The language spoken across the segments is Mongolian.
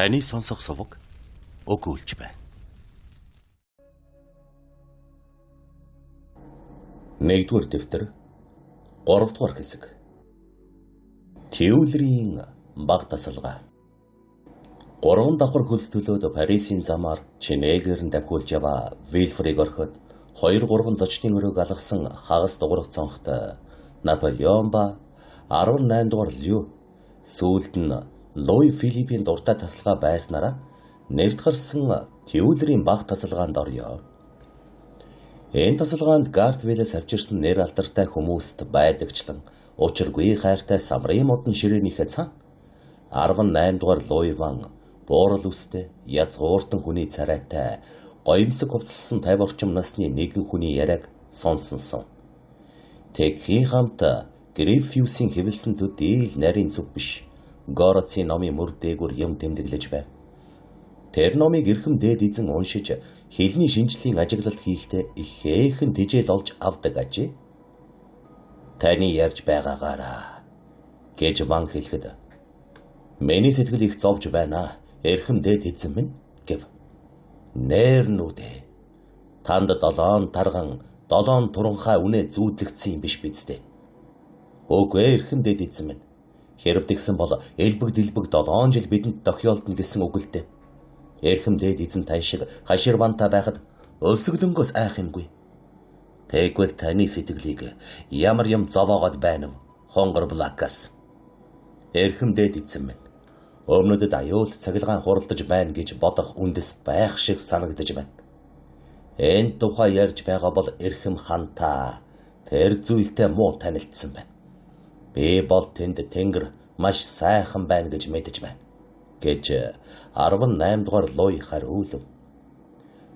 Таны сонсох суваг өгүүлж байна. 1-р дэвтэр 3-р хэсэг. Тэвлэрийн баг тасалгаа. 3 давхар хөлс төлөөд Парисын замаар Чинээгээр нь давхуулж яваа Вильфрийг орхиод 2-3 зочдын өрөөг алгасан хагас дуурах цонхт Наполеон ба 18 дугаар Лю сүүлд нь Луи Филиппийн дуртай тасалгаа байснараа нэрд гарсан Тэвлэрийн баг тасалгаанд орё. Энэ тасалгаанд Гартвелээс авчирсан нэр алдартай хүмүүст байдагчлан учиргүй хайртай самрын модон ширээнийхээ цаана 18 дугаар Луи Ван буурал үстэй язгууртан хүний царайтай гоёмсог хувцалсан 50 орчим насны нэгэн хүний яриаг сонсон. Тэгхийн хамт Гриффиусийн хэвлсэн төд ийл нарийн зүв биш Гороцын номын мөр дээгүүр юм тэмдэглэж байв. Тэр номыг эрхэм дээд эзэн уншиж хэлний шинжлэлийн ажиглалт хийхдээ ихээхэн тэжээл олж авдаг ажээ. Таны ярьж байгаагаараа гэж Ван хэлэхэд миний сэтгэл их зовж байна. Эрхэм дээд эзэн минь гэв. Нээрнүүдээ танд 7 тарган 7 туранхай үнэ зүүдлэгдсэн юм биш бидтэй. Үгүй эрхэм дээд эзэн минь. Хэрв тэгсэн бол элбэг дэлбэг 7 жил бидэнд тохиолдно гэсэн үг л дээ. Эрхэм дээд эзэн тань шиг хашир ванта байхад өлсгөлөнгөөс айх юмгүй. Тэгвэл таны сэтгэлийг ямар юм зовоогод байна вэ? Хонгор Блакас. Эрхэм дээд эзэн минь. Өмнөдөд аюул цахилгаан хуралдаж байна гэж бодох үндэс байх шиг санагдаж байна. Энэ тухай ярьж байгаа бол эрхэм хантаа тэр зүйлтэй муу танилцсан байна. Би бол тэнд тэнгэр маш сайхан байна гэж мэдэж байна гэж 18 дугаар Луи хариулв.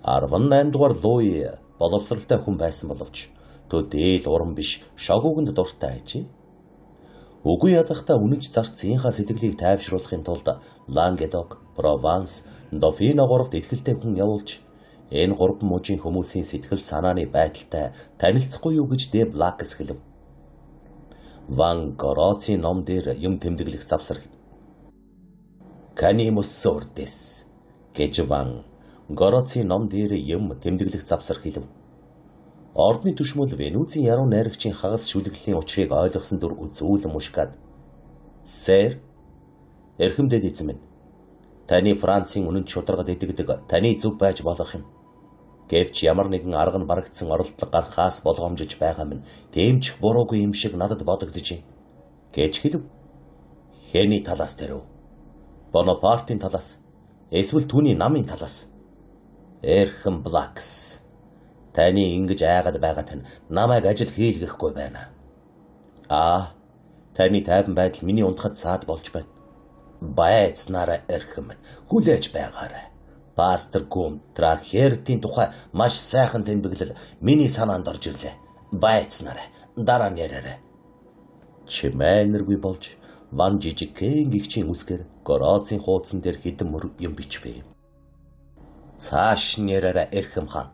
18 дугаар Луи боловсралтай хүн байсан боловч төдийл уран биш шогууганд дуртай ажээ. Үгүй ядахта үнэнч зарцынхаа сэтгэлийг тайвшруулахын тулд Лангедок, Прованс, Дофино гуравт ихтгэлтэй хүн явуулж энэ 3 мужийн хүмүүсийн сэтгэл санааны байдалтай танилцахгүй юу гэж Де Блакс хэлв. Ван Гороцын ном дээр юм тэмдэглэх завсар. Канимус сордес гэж Ван Гороцын ном дээр юм тэмдэглэх завсар хэлв. Ордны түшмэл Венузийн яруу найрагчийн хагас шүлэглэлийн учрыг ойлгосон дүр үзүүлэн мушгаад Сэр эрхэм дээд эзэн минь. Таны Францын үнэн шударгад итгэдэг таны зөв байж болох юм. Гэвч ямар нэгэн арга нь барагдсан оролдлого гарахаас болгоомжиж байгаа минь дэмжих буруугүй юм шиг надад бодогдож байна гэж хэлв. Хэний талаас тэрв? Бонапартын талаас эсвэл түүний намын талаас? Эрхэм Блакс. Таны ингэж айгаад байгаад нь намайг ажил хийлгэхгүй байна. Таны тайван байдал миний унтахад саад болж байна. Байцнараа эрхэм хүлээж байгаарай. Пастор Гум Трахертийн тухай маш сайхан тэмдэглэл миний санаанд орж ирлээ. Байцнараа дараа нь яриарай. Чимээнэргүй болж Ван жижигхэн гихчийн үсгээр Гороцын хуудсан дээр хідэн мөр юм бичвэ. Цааш нь яриарай эрхэм хаан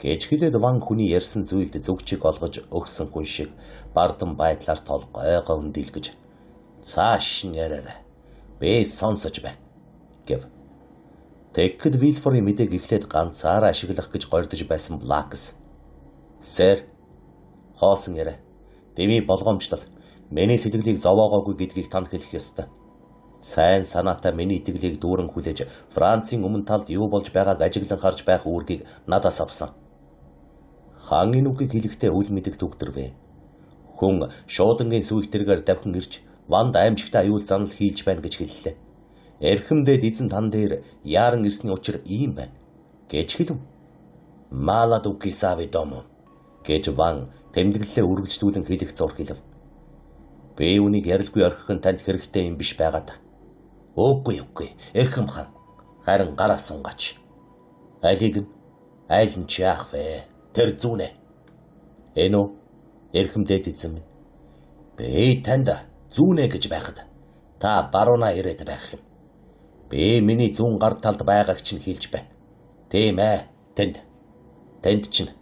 гэж хэлээд Ван хүний ярьсан зүйлд зөвчиг олгож өгсөн хүн шиг бардам байдлаар толгойгоо өндөлгөж цааш нь яриарай. Би сонсож байна гэв. Тэгэхэд Вильфорын мэдээг эхлээд ганцаараа ашиглах гэж гордож байсан Блакс. Сэр хоосон яриа. Дэми болгоомжлол миний сэтгэлийг зовоогоогүй гэдгийг танд хэлэх ёстой. Сайн санаатай миний итгэлийг дүүрэн хүлээж Францын өмнө талд юу болж байгааг ажиглан харж байх үүргийг надаас авсан. Хаан энэ үгийг хэлэхдээ үл мэдэг төгтөрвэ. Хүн шуудангийн сүйхтэргээр давхин ирж Ванд аимшигтай аюул занал хийлж байна гэж хэллээ. Эрхэм дээд эзэн тан дээр яаран ирсний учир ийм байна гэж хэлв. Малад укисави домо гэж Ван тэмдэглэлээ үргэлжлүүлэн хэлэх зур хэлв. Би үнийг ярилгүй орхих нь танд хэрэгтэй юм биш байгаа та. Үгүй эрхэм хаан харин гараа сунгаач. Алиг нь айл нь чаах вэ? Тэр зүүнэ. Энэ эрхэм дээд эзэн минь. Би танд зүүнэ гэж байхад та баруунаа ирээд байх юм. Би миний зүүн гар талд байгааг чинь хэлж байна. Тийм ээ. Тэнд чинь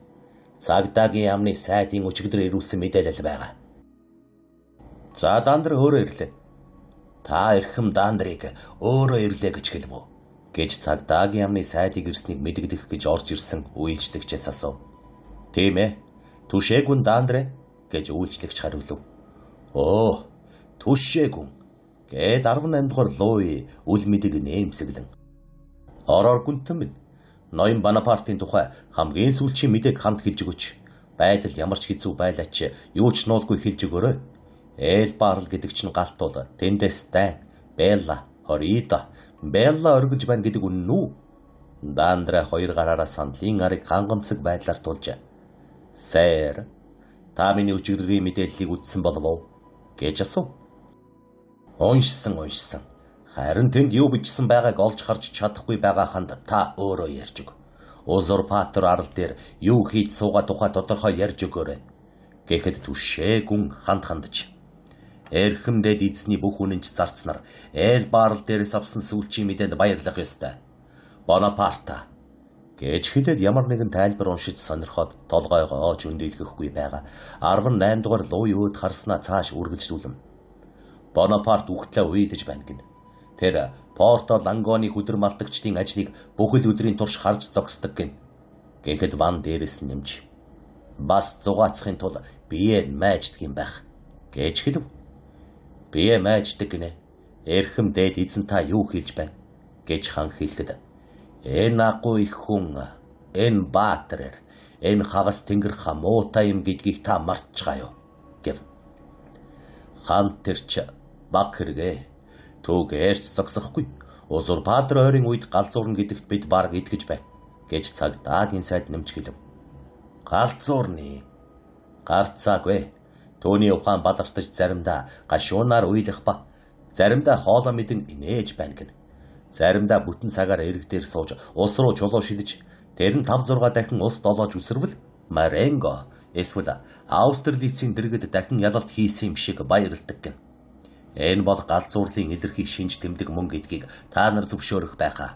цагдаагийн яамны сайдын өчигдөр ирүүлсэн мэдээлэл байгаа. За дандар өөрөө ирлээ. Та эрхэм Дандрыг өөрөө ирлээ гэж хэлв үү? Гэж цагдаагийн яамны сайдыг ирснийг мэдэгдэх гэж орж ирсэн үйлчлэгчээс асуув. Тийм ээ. Түшээгүн Дандре гэж үйлчлэгч хариулв. Оо, түшээгүн гэд 18 дугаар Луи үл мэдэг нэмсэглэн. Ороор гүнтэн минь. Ноён Бонапартын тухай хамгийн сүүлчийн мэдээг хамт хэлж өгөөч. Байдал ямар ч хэцүү байлаач юу ч нуулгүй хэлж өгөөрэй. Эл Барл гэдэг чинь галтуул тэндээс дайн, Белла, Хорида, Белла оргилж байна гэдэг үнэн үү? Дандра хоёр гараараа сандлын арыг хангамцаг байдлаар тулж. Сэр, та миний өчигдрийн мэдээллийг үзсэн болов уу? Гэж асуув. Уншсан. Харин тэнд юу бичсэн байгааг олж харж чадахгүй байгаа ханд та өөрөө ярьж өг. Узурпатор арал дээр юу хийж суугаа тухай тодорхой ярьж өгөөрэй. Гэхэд түшээгүн хандж. Эрхэмдэд эзний бүх үнэнч зарцнаар Эл Барл дээрээс авсан сүүлчийн мэдээнд баярлах ёстой. Бонапарта гэж хэлээд ямар нэгэн тайлбар уншиж сонирхоод толгойгоо жөндөлгөхгүй байгаа. 18 дугаар Луи өөд харснаа цааш үргэлжлүүлэв. Бонапарт үхтлээ уйдэж байна гин. Тэр Порто Лангоны хүдэр малтагчдын ажлыг бүхэл өдрийн турш харж зогсдог гин. Гэхэд Ван дээрээс нэмж. Бас зугаацахын тулд бие майждаг юм байх. Гэж хэлв. Бие майждаг гинэ. Эрхэм дээд эзэн та юу хэлж байна? Гэж хан хэлэхэд. Энэ агуу их хүн, энэ баатрэр, энэ хагас тэнгэр хамуутай юм гэдгийг та мартчихаа юу? Гэв. Хан тэрч баг хэрэгэ. Түүгээрч зогсохгүй. Узурпатор ойрын үед галзуурна гэдэгт бид баг итгэж байна. Гэж цагдаагийн сайд нэмж хэлв. Галзуурны. Гарцаагүй. Төвний ухаан балартаж заримдаа гашуунаар уйлах ба заримдаа хоолоо мэдэн инээж байна гэн. Заримдаа бүтэн цагаар эрэг дээр сууж ус руу чулуу шилж тэр нь 5-6 дахин ус долоож үсэрвэл маренго эсвэл Австралицийн дэргэд дахин ялалт хийсэн юм шиг баярлдаг гэн. Энэ бол галзуурлын илэрхий шинж тэмдэг мөн гэдгийг та нар зөвшөөрөх байхаа.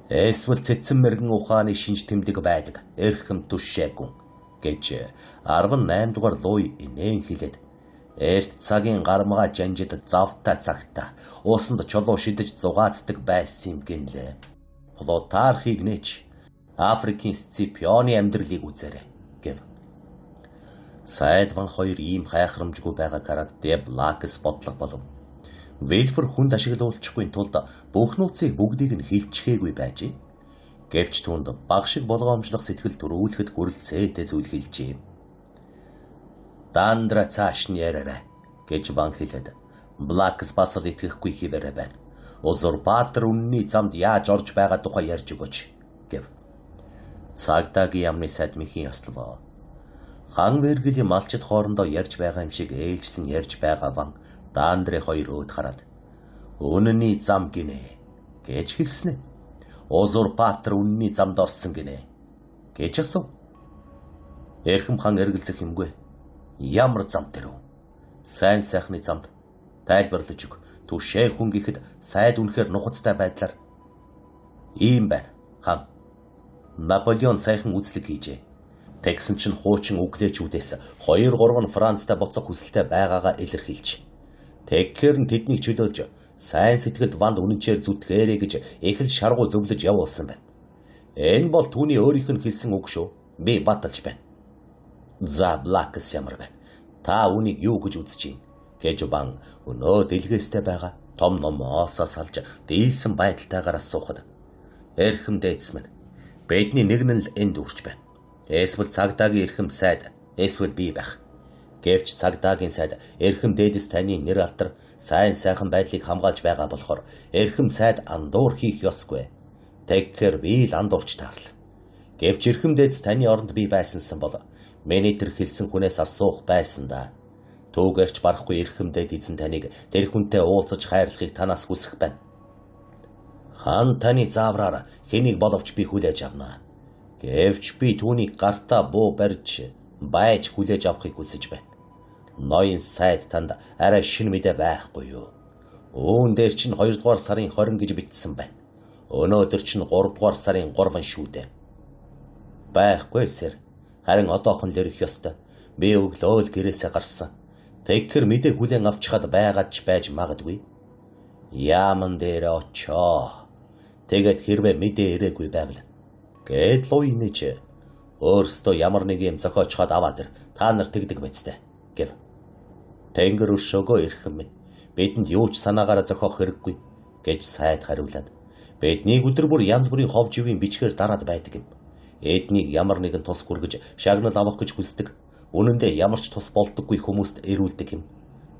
Эсвэл цэцэн мэргэн ухааны шинж тэмдэг байдаг эрхэм түшээгүн гэж 18 дугаар Луи инээн хэлээд эрт цагийн гармгаа жанжид завтай цагта уусанд чулуу шидэж зугаацдаг байсан юм гинлээ. Плутархийг нээч Африкийн Сципионы амьдралыг үзээрэй гэв. Сайд Ван хоёр ийм хайхрамжгүй байгаагаараа Деблакс бодлого болов. Вэлфер хүнд ашиглуулчихгүй тулд бүх нууцыг бүгдийг нь хилчгээгүй байжээ. Гэвч түүнд баг шиг болгоомжлох сэтгэл төрүүлэхэд хүрэлцээтэй зүйл хэлжээ. Дандра цааш нь яраарай гэж Ван хэлээд Блакс бас л итгэхгүй хിവэрэ байна. Узурпатор үнний замд яаж орж байгаа тухай ярьж өгөөч гэв. Цагдаагийн яамны сайд мэхийн яслав. Хан вэргэлийн малчид хоорондоо ярьж байгаа юм шиг ээлжлэн ярьж байгаа Ван Дандре хоёр өөд хараад үнний зам гинэ гэж хэлснэ. Узурпатор үнний замд орсон гинэ гэж асуув. Эрхэм хан эргэлзэх юмгүй. Ямар зам тэр вэ? Сайн сайхны замд тайлбарлаж өг. Түшээгүн гэхэд сайд үнэхээр нухацтай байдлаар ийм байна. Хан Наполеон сайхан үзлэг хийжээ. Тэгсэн чинь хуучин үглээчүүдээс 2-3 нь Францтай буцах хүсэлтэй байгаагаа илэрхийлж. Тэгэхээр нь тэднийг чөлөөлж сайн сэтгэлд Ванд үнэнчээр зүтгээрэй гэж их л шаргуу зөвлөж явуулсан байна. Энэ бол түүний өөрийнх нь хэлсэн үг шүү. Би баталж байна. За Блакс ямар байна? Та үнийг юу гэж үзэж байна? Гэж Ван өнөө дэлгээстэй байгаа том номоосоо салж дийлсэн байдалтайгаар асуухад эрхэм дээдс минь бидний нэг нь л энд үрч байна. Эсвэл цагдаагийн эрхэм сайд, эсвэл би байх. Гэвч цагдаагийн сайд эрхэм дээдэс таны нэр алтар сайн сайхан байдлыг хамгаалж байгаа болохоор эрхэм сайд андуур хийх ёсгүй. Тэгэхээр би л андуурч таарлаа. Гэвч эрхэм дээдэс таны оронд би байсансан бол миний тэр хэлсэн хүнээс асуух байсан да. Түүгээрч барахгүй эрхэм дээд эзэн таныг тэр хүнтэй уулзаж хайрлахыг танаас хүсэх байна. Хан таны заавраар хэнийг боловч би хүлээж авнаа. Гэвч би түүнийг гартаа буу барьж байж хүлээж авахыг хүсэж байна. Ноён сайд танд арай шинэ мэдээ байхгүй юу? Үүн дээр чинь 2 дугаар сарын 20 гэж бичсэн байна. Өнөөдөр чинь 3 дугаар сарын 3 шүү дээ. Байхгүй сэр. Харин одоохон л ирэх ёстой. Би өглөө л гэрээсээ гарсан. Тэгэхээр мэдээ хүлээн авчихад байгаад ч байж магадгүй. Яаман дээр очоо. Тэгээд хэрвээ мэдээ ирээгүй байвал гээд луй нэж өөрсдөө ямар нэг юм зохиочхоод аваад ир. Та нар тэгдэг байцтай гэв. Тэнгэр өршөөгөө эрхэм минь. Бидэнд юу ч санаагаараа зохиох хэрэггүй гэж сайд хариулаад биднийг өдөр бүр янз бүрийн хов живийн бичгээр дараад байдаг юм. Эднийг ямар нэгэн тус хүргэж шагнал авах гэж хүсдэг. Үнэндээ ямар ч тус болдоггүй хүмүүст ирүүлдэг юм.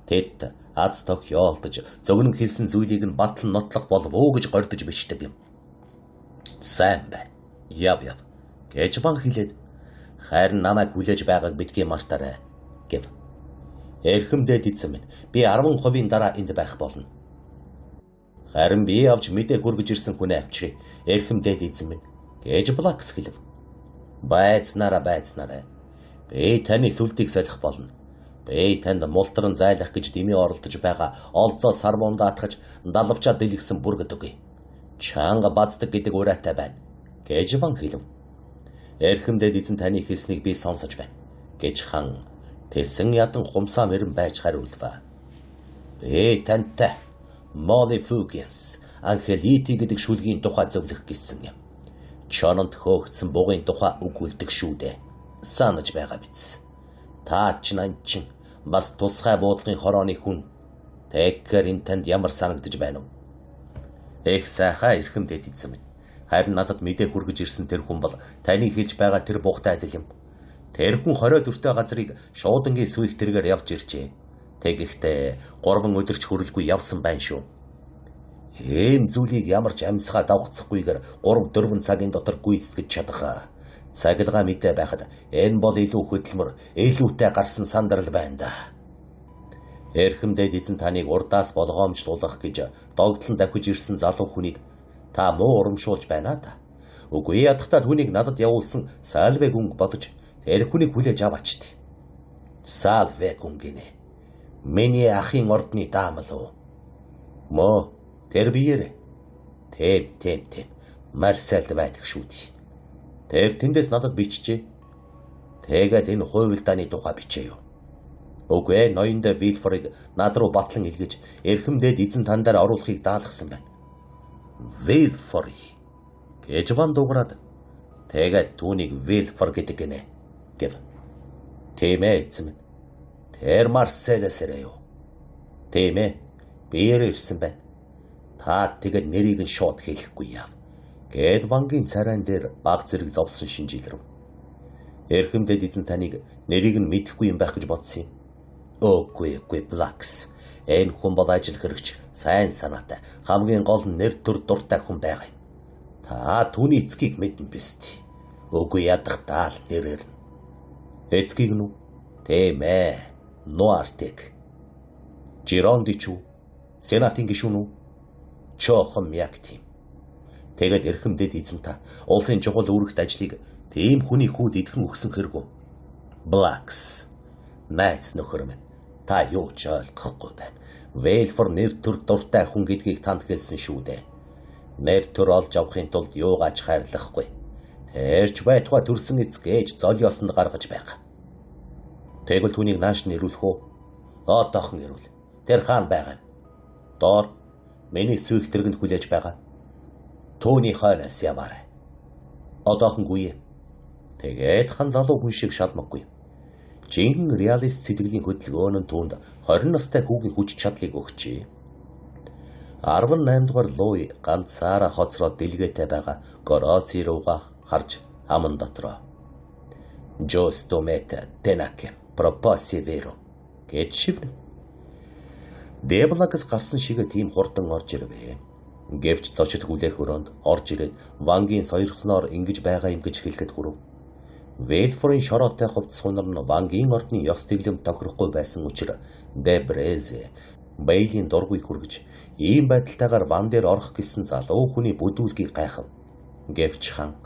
Тэд аз тохиолдож зөгнөн хэлсэн зүйлийг нь батлан нотлох болов уу гэж гордож бичдэг юм. Сайн байна. Яв гэж ван хэлээд харин намайг хүлээж байгааг битгий мартаарай гэв. Эрхэмдээд эзэн минь би 10% дараа энд байх болно. Харин би авч мэдээ хүргэж ирсэн хүнээ авчиръя. Эрхэмдээд эзэн минь гэж Блакс хэлв. Байцнараа. Би таны сүлдийг солих болно. Би танд мултран зайлах гэж дэмий оролдож байгаа олзоо сарвонд атгаж далавчаа дэлгэсэн бүргэд өгье. Чанга бацдаг гэдэг ураатай байна гэж ван хэлв. Эрхэмдээд эзэн таны хэлснийг би сонсож байна гэж хан тэсэн ядан хумсаа мэрэн байж хариулва. Би тантай Молифугенс Анхелити гэдэг шүлгийн тухай зөвлөх гэсэн юм. Чононт хөөгдсөн бугын тухай үгүүлдэг шүү дээ. Санаж байгаа биз. Та ч нанчин бас тусгай буудлын хорооны хүн. Тэгэхээр энэ танд ямар санагдаж байна вэ? Эх сайхаа эрхэмдээд эзэн минь. Харин надад мэдээ хүргэж ирсэн тэр хүн бол таны хэлж байгаа тэр бухтай адил юм. Тэр хүн 24-тэй газрыг шуудангийн сүих тэргээр явж иржээ. Тэгэхдээ 3 өдөрч хүрэлгүй явсан байна шүү. Ийм зүйлийг ямар ч амьсгаа давхцахгүйгээр 3-4 цагийн дотор гүйцэтгэж чадах. Цагилгаа мэдээ байхад энэ бол илүү хөдөлмөр, илүүтэй гарсан сандрал байна да. Эрхэмдээд эзэн таныг урдаас болгоомжлуулах гэж догтлон давхиж ирсэн залуу хүнийг та муу урамшуулж байна да. Үгүй ядахтаа түүнийг надад явуулсан Салве гүнг бодож тэр хүнийг хүлээж аваачт. Салве гүн гинэ. Миний ахын ордны даам л. Мо тэр биеэр. Тэм. Марселд байдаг шүү дээ. Тэр тэндээс надад бичжээ. Тэгээд энэ хуйлдааны тухай бичээ юу. Үгүй ноёнд Вилфорыг над руу батлан илгэж эрхэмдээд эзэн тан дээр оруулахыг даалгасан байна. Вилфори гэж ван дуурайд. Тэгээд түүнийг Вилфор гэдэг гинэ гэв. Тийм ээ эзэн минь. Тэр Марселээс ирээ юу. Тийм ээ. Биеэр ирсэн байна. Та тэгээд нэрийг нь шууд хэлэхгүй яав. Гэд вангийн царайн дээр баг зэрэг зовсон шинжилрэв. Эрхэмдээд эзэн таныг нэрийг нь мэдэхгүй юм байх гэж бодсон юм. Үгүй Блакс. Энэ хүн бол ажил хэрэгч, сайн санаатай, хамгийн гол нь нэр төр дуртай хүн байгаа юм. Та түүний эцгийг мэднэ биз дээ. Үгүй ядах таал нэрээр нь. Эцгийг нь үү? Тийм ээ. Нуартик. Жиронди ч үү? Сенатын гишүүн үү? Чохон яг тийм. Тэгээд эрхэмдээд эзэн та улсын чухал үүрэгт ажлыг тийм хүний хүүд идэхэн өгсөн хэрэггүй. Блакс. Найз нөхөр минь. Та юу ч ойлгохгүй байна. Вэлфор нэр төр дуртай хүн гэдгийг танд хэлсэн шүү дээ. Нэр төр олж авахын тулд юугаач хайрлахгүй. Тэрч байтугай төрсөн эцэг ээж золиосонд гаргаж байгаа. Тэгвэл түүнийг нааш нь ирүүлэх үү? Одоохон ирүүл. Тэр хаан байгаа юм. Доор миний сүйх тэргэнд хүлээж байгаа. Төвний хойноос яваарай. Одоохонгүй. Тэгээд хан залуу хүн шиг шалмаггүй. Жинхэнэ реалист сэтгэлийн хөдөлгөөн нь түүнд 20 настай хүүгийн хүч чадлыг өгчээ. 18 дугаар Луи ганцаараа хоцроо дэлгээтэй байгаа Гороци руугаа харж аман дотроо. Giusto meta tenache proposi vero гэж шивнэ. Деблакс гарсан шиг тийм хурдан орж ирвэ. Гэвч зочид хүлээх өрөөнд орж ирээд вангийн соёрхсноор ингэж байгаа юм гэж хэлэхэд хүрв. Вэлфорын шороотой хувцс хунар нь вангийн ордны ёс тэглэм тохирохгүй байсан учраас Дебрезе Бэйлийн дургүйг хүргэж ийм байдалтайгаар ван дээр орох гэсэн залуу хүний бүдүүлгийг гайхав. Гэвч хан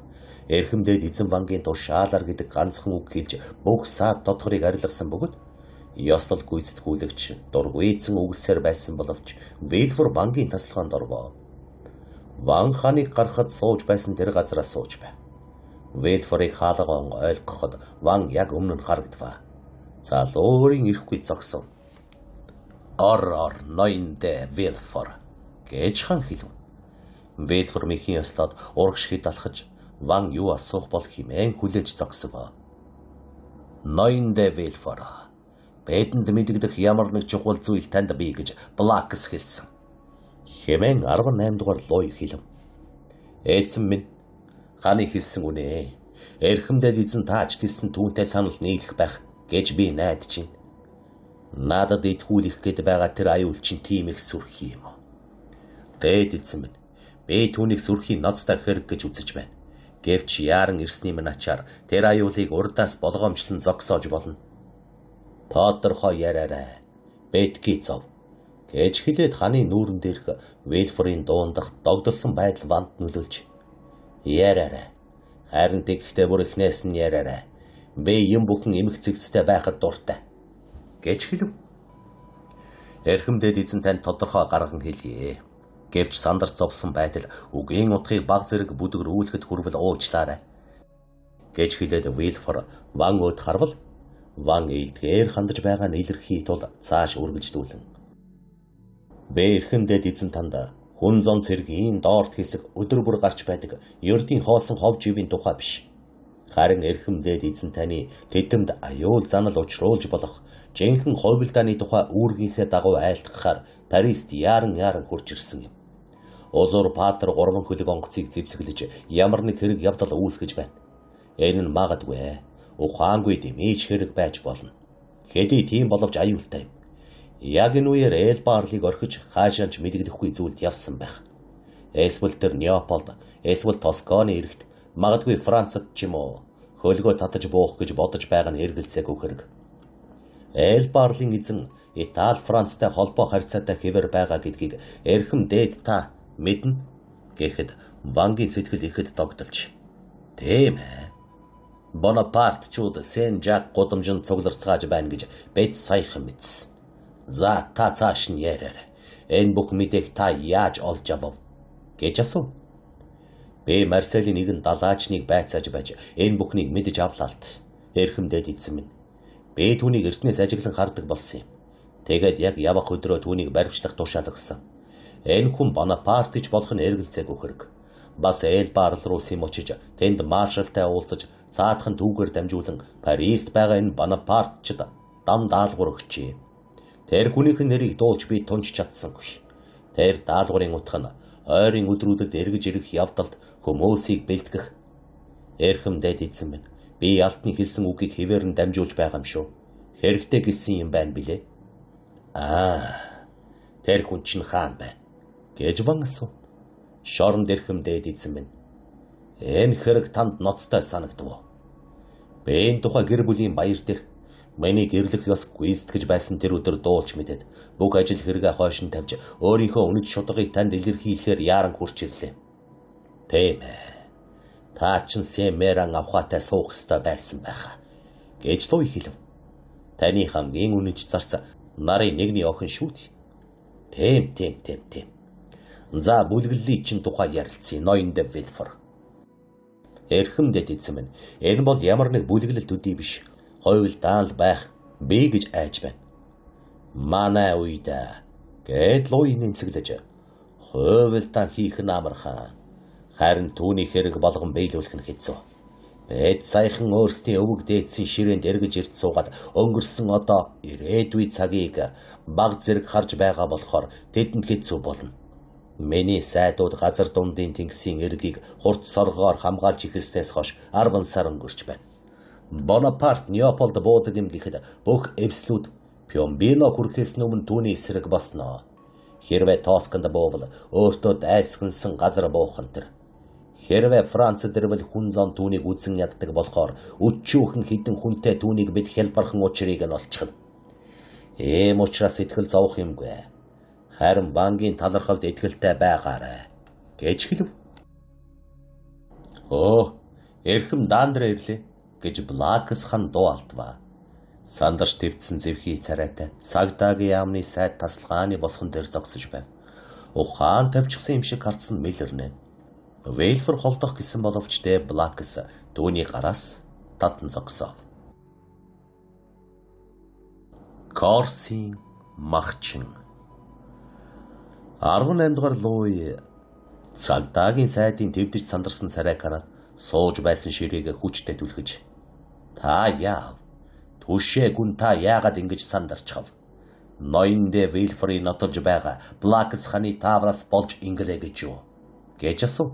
эрхэмдээд эзэн вангийн тушаалар гэдэг ганцхан үг хэлж бүх саад тодхорыг арилгасан бөгөөд ёслол гүйцэтгүүлэгч дургүйцэн үгэлсээр байсан боловч Вэлфор вангийн тасалгаанд орвоо. Ван ханыг гарахад сууж байсан тэр газраас сууж байв. Вэлфорыг хаалган ойлгоход ван яг өмнө нь харагдваа. Залуурын ирэхгүй зогсон. Ор ноёндэ Вэлфор гэж хан хэлв. Вэлфор мэхийн яслаад урагшид алхаж Ван юу асуух бол хэмээн хүлээж зогсов. Ноёндэ Вэлфор, бидэнд мэдэгдэх ямар нэг чухал зүйл танд бий гэж Блакс хэлсэн. Хэмээн 18 дугаар Лой хэлв. Эзэн минь, ханы хэлсэн үнэ. Эрхэмдэд эзэн тааж гэсэн түүнтэй санал нийлэх байх гэж би найдаж байна. Надад итгүүлэх гээд байгаа тэр аюул чинь тийм их сүрхий юм. Дээд эзэн минь, би түүнийг сүрхий ноцтой хэрэг гэж үзэж байна. Гэвч яаран ирсний минь ачаар тэр аюулыг урдаас болгоомжлон зогсоож болно. Тодорхой яриарай. Бэдки зов. Гэж хэлээд ханы нүүрэн дээрх Вэлфорийн дуундах догдолсон байдал ванд нөлөөлж. Яриарай. Харин тэгхтээ бүр ихнээс нь яриарай. Би юм бүхэн эмх цэгцтэй байхад дуртай. Гэж хэлв. Эрхэмдэд эзэн танд тодорхой гарган хэлье. Гэвч сандарч зовсон байдал үгийн утгыг баг зэрэг бүдгэрүүлэхэд хүрвэл уучлаарай. Гэж хэлээд Вэлфор Ван өд харвал Ван ийдгээр хандаж байгаа нь илэрхий тул цааш үргэлжлүүлэн. Бэ эрхэмдэд эзэн танд хүн зон цэргийн доорт хэсэг өдөр бүр гарч байдаг ердийн хоосон хов живийн тухай биш. Харин эрхэмдэд эзэн таны тэдэнд аюул занал учруулж болох жинхэнэ хойвилдааны тухай үүргийнхээ дагуу айлтгахаар Парист яаран хурж ирсэн юм. Узурпатар 3 хөлөг онгоцыг зэвсэглэж ямар нэг хэрэг явдал үүсгэж байна. Энэ нь магадгүй ухаангүй дэмийж хэрэг байж болно. Хэдий тийм боловч аюултай юм. Яг энэ үеэр Эльбарлыг орхиж хаашаанч мэдэгдэхгүй зүйлд явсан байх. Эсвэл тэр Неаполд, эсвэл Тосканы эрэгт, магадгүй Францад ч юм уу хөлгөө татаж буух гэж бодож байгаа нь эргэлзээгүй хэрэг. Эльбарлын эзэн Итали Францтай холбоо харьцаатай хэвээр байгаа гэдгийг эрхэмдэд та мэднэ гэхэд Вангийн сэтгэл ихэд догдолж. Тийм ээ. Бонапартчууд Сен-Жак гудамжинд цугларцгааж байна гэж бид саяхан мэдсэн. За та цааш нь яриарай. Энэ бүх мэдээг та яаж олж авав? Гэж асуув. Би Марселийн нэгэн далаачныг байцааж байж энэ бүхнийг мэдэж авлаалт. Эрхэмдэд эзэн минь. Би түүнийг эртнээс ажиглан хардаг болсон юм. Тэгээд яг явах өдрөө түүнийг баривчлах тушаал өгсөн. Энэ хүн Бонапарт гэж болох нь эргэлзээгүй хэрэг. Бас Эльбарл руу симочиж тэнд маршалтай уулзаж цаадхан түүгээр дамжуулан Парист байгаа энэ Бонапартчд дам даалгавар өгчээ. Тэр хүнийхэн нэрийг дуулж би тунж чадсангүй. Тэр даалгаврын утга нь ойрын өдрүүдэд эргэж ирэх явдалд хүмүүсийг бэлтгэх. Эрхэмдэд эзэн минь, би алтны хэлсэн үгийг хэвээр нь дамжуулж байгаа юм шүү. Хэрэгтэй гэсэн юм байна билээ. Тэр хүн чинь хаан байна. Гэж Ван асуув. Шоронд эрхэмдэд эзэн минь. Энэ хэрэг танд ноцтой санагдав. Би энэ тухай гэр бүлийн баяр дээр миний гэрлэх ёс гүйцэтгэж байсан тэр өдөр дуулж мэдээд бүх ажил хэрэгээ хойш нь тавьж өөрийнхөө үнэт шударгыг танд илэрхийлэхээр яаран хурч ирлээ. Тийм ээ. Та чин Сэмэран авхаатай суух ёстой байсан байхаа. Гэж Луй хэлв. Таны хамгийн үнэнч зарц нарын нэгний охин шүү дээ. Тийм. За бүлгэллий чин тухай ярилцъя. Ноёндэ Вэлфор. Эрхэмдэд эзэн минь, энэ бол ямар нэг бүлэглэл төдий биш. Хойвилдаал байх би гэж айж байна. Манай уйда гэд Луй нэмсэглэж. Хойвилдаан хийх нь амархан. Харин түүний хэрэг болгон биелүүлэх нь хэцүү. Бид саяхан өөрсдийн өвөг дээдсийн ширээнд эргэж ирж суугаад өнгөрсөн одоо ирээдүйн цагийг баг зэрэг харж байгаа болохоор тэдэнд хэцүү болно. Миний сайдууд газар дундын тэнгисийн эргийг хурц соргоор хамгаалж ихэлснээс хойш 10 сар өнгөрч байна. Бонапарт Неаполд буудаг юм гэхэд бүх эвслүүд Пьомбино хүрэхээс өмнө түүний эсрэг босноо. Хэрвээ Тосканд буувал өөртөө дайсгансан газар буух нь тэр. Хэрвээ Францад ирвэл хүн зон түүнийг үзэн яддаг болохоор өчүүхэн хідэн хүнтэй түүнийг бид хялбархан учрыг нь олчихно. Ийм учраас итгэл зовох юмгүй. Харин бангийн талархалд итгэлтэй байгаарай. Гэж хэлв. Эрхэм даандраа ирлээ. Гэж Блакс хан дуу алтваа. Сандарч твцсэн зэвхий царайтай Сагдагийн яамны сайд тасалгааны босгон дээр зогсож байв. Ухаан тавьчихсан юм шиг харцсан Мэлэрнэ. Вэлфор холдох гэсэн боловч Блакс түүний гараас татан зогсов. Корсийн Махчин 18 дугаар Луи цагдаагийн сайдын твдэж сандарсан царайг хараад сууж байсан ширээгээ хүчтэй түлхэж та яав? Түшээ гүн та яагаад ингэж сандарчхав? Ноёндэ Вильфрийн нотолж байгаа Блакс ханы тавраас болж ингэлээ гэж юу? Гэж асуув.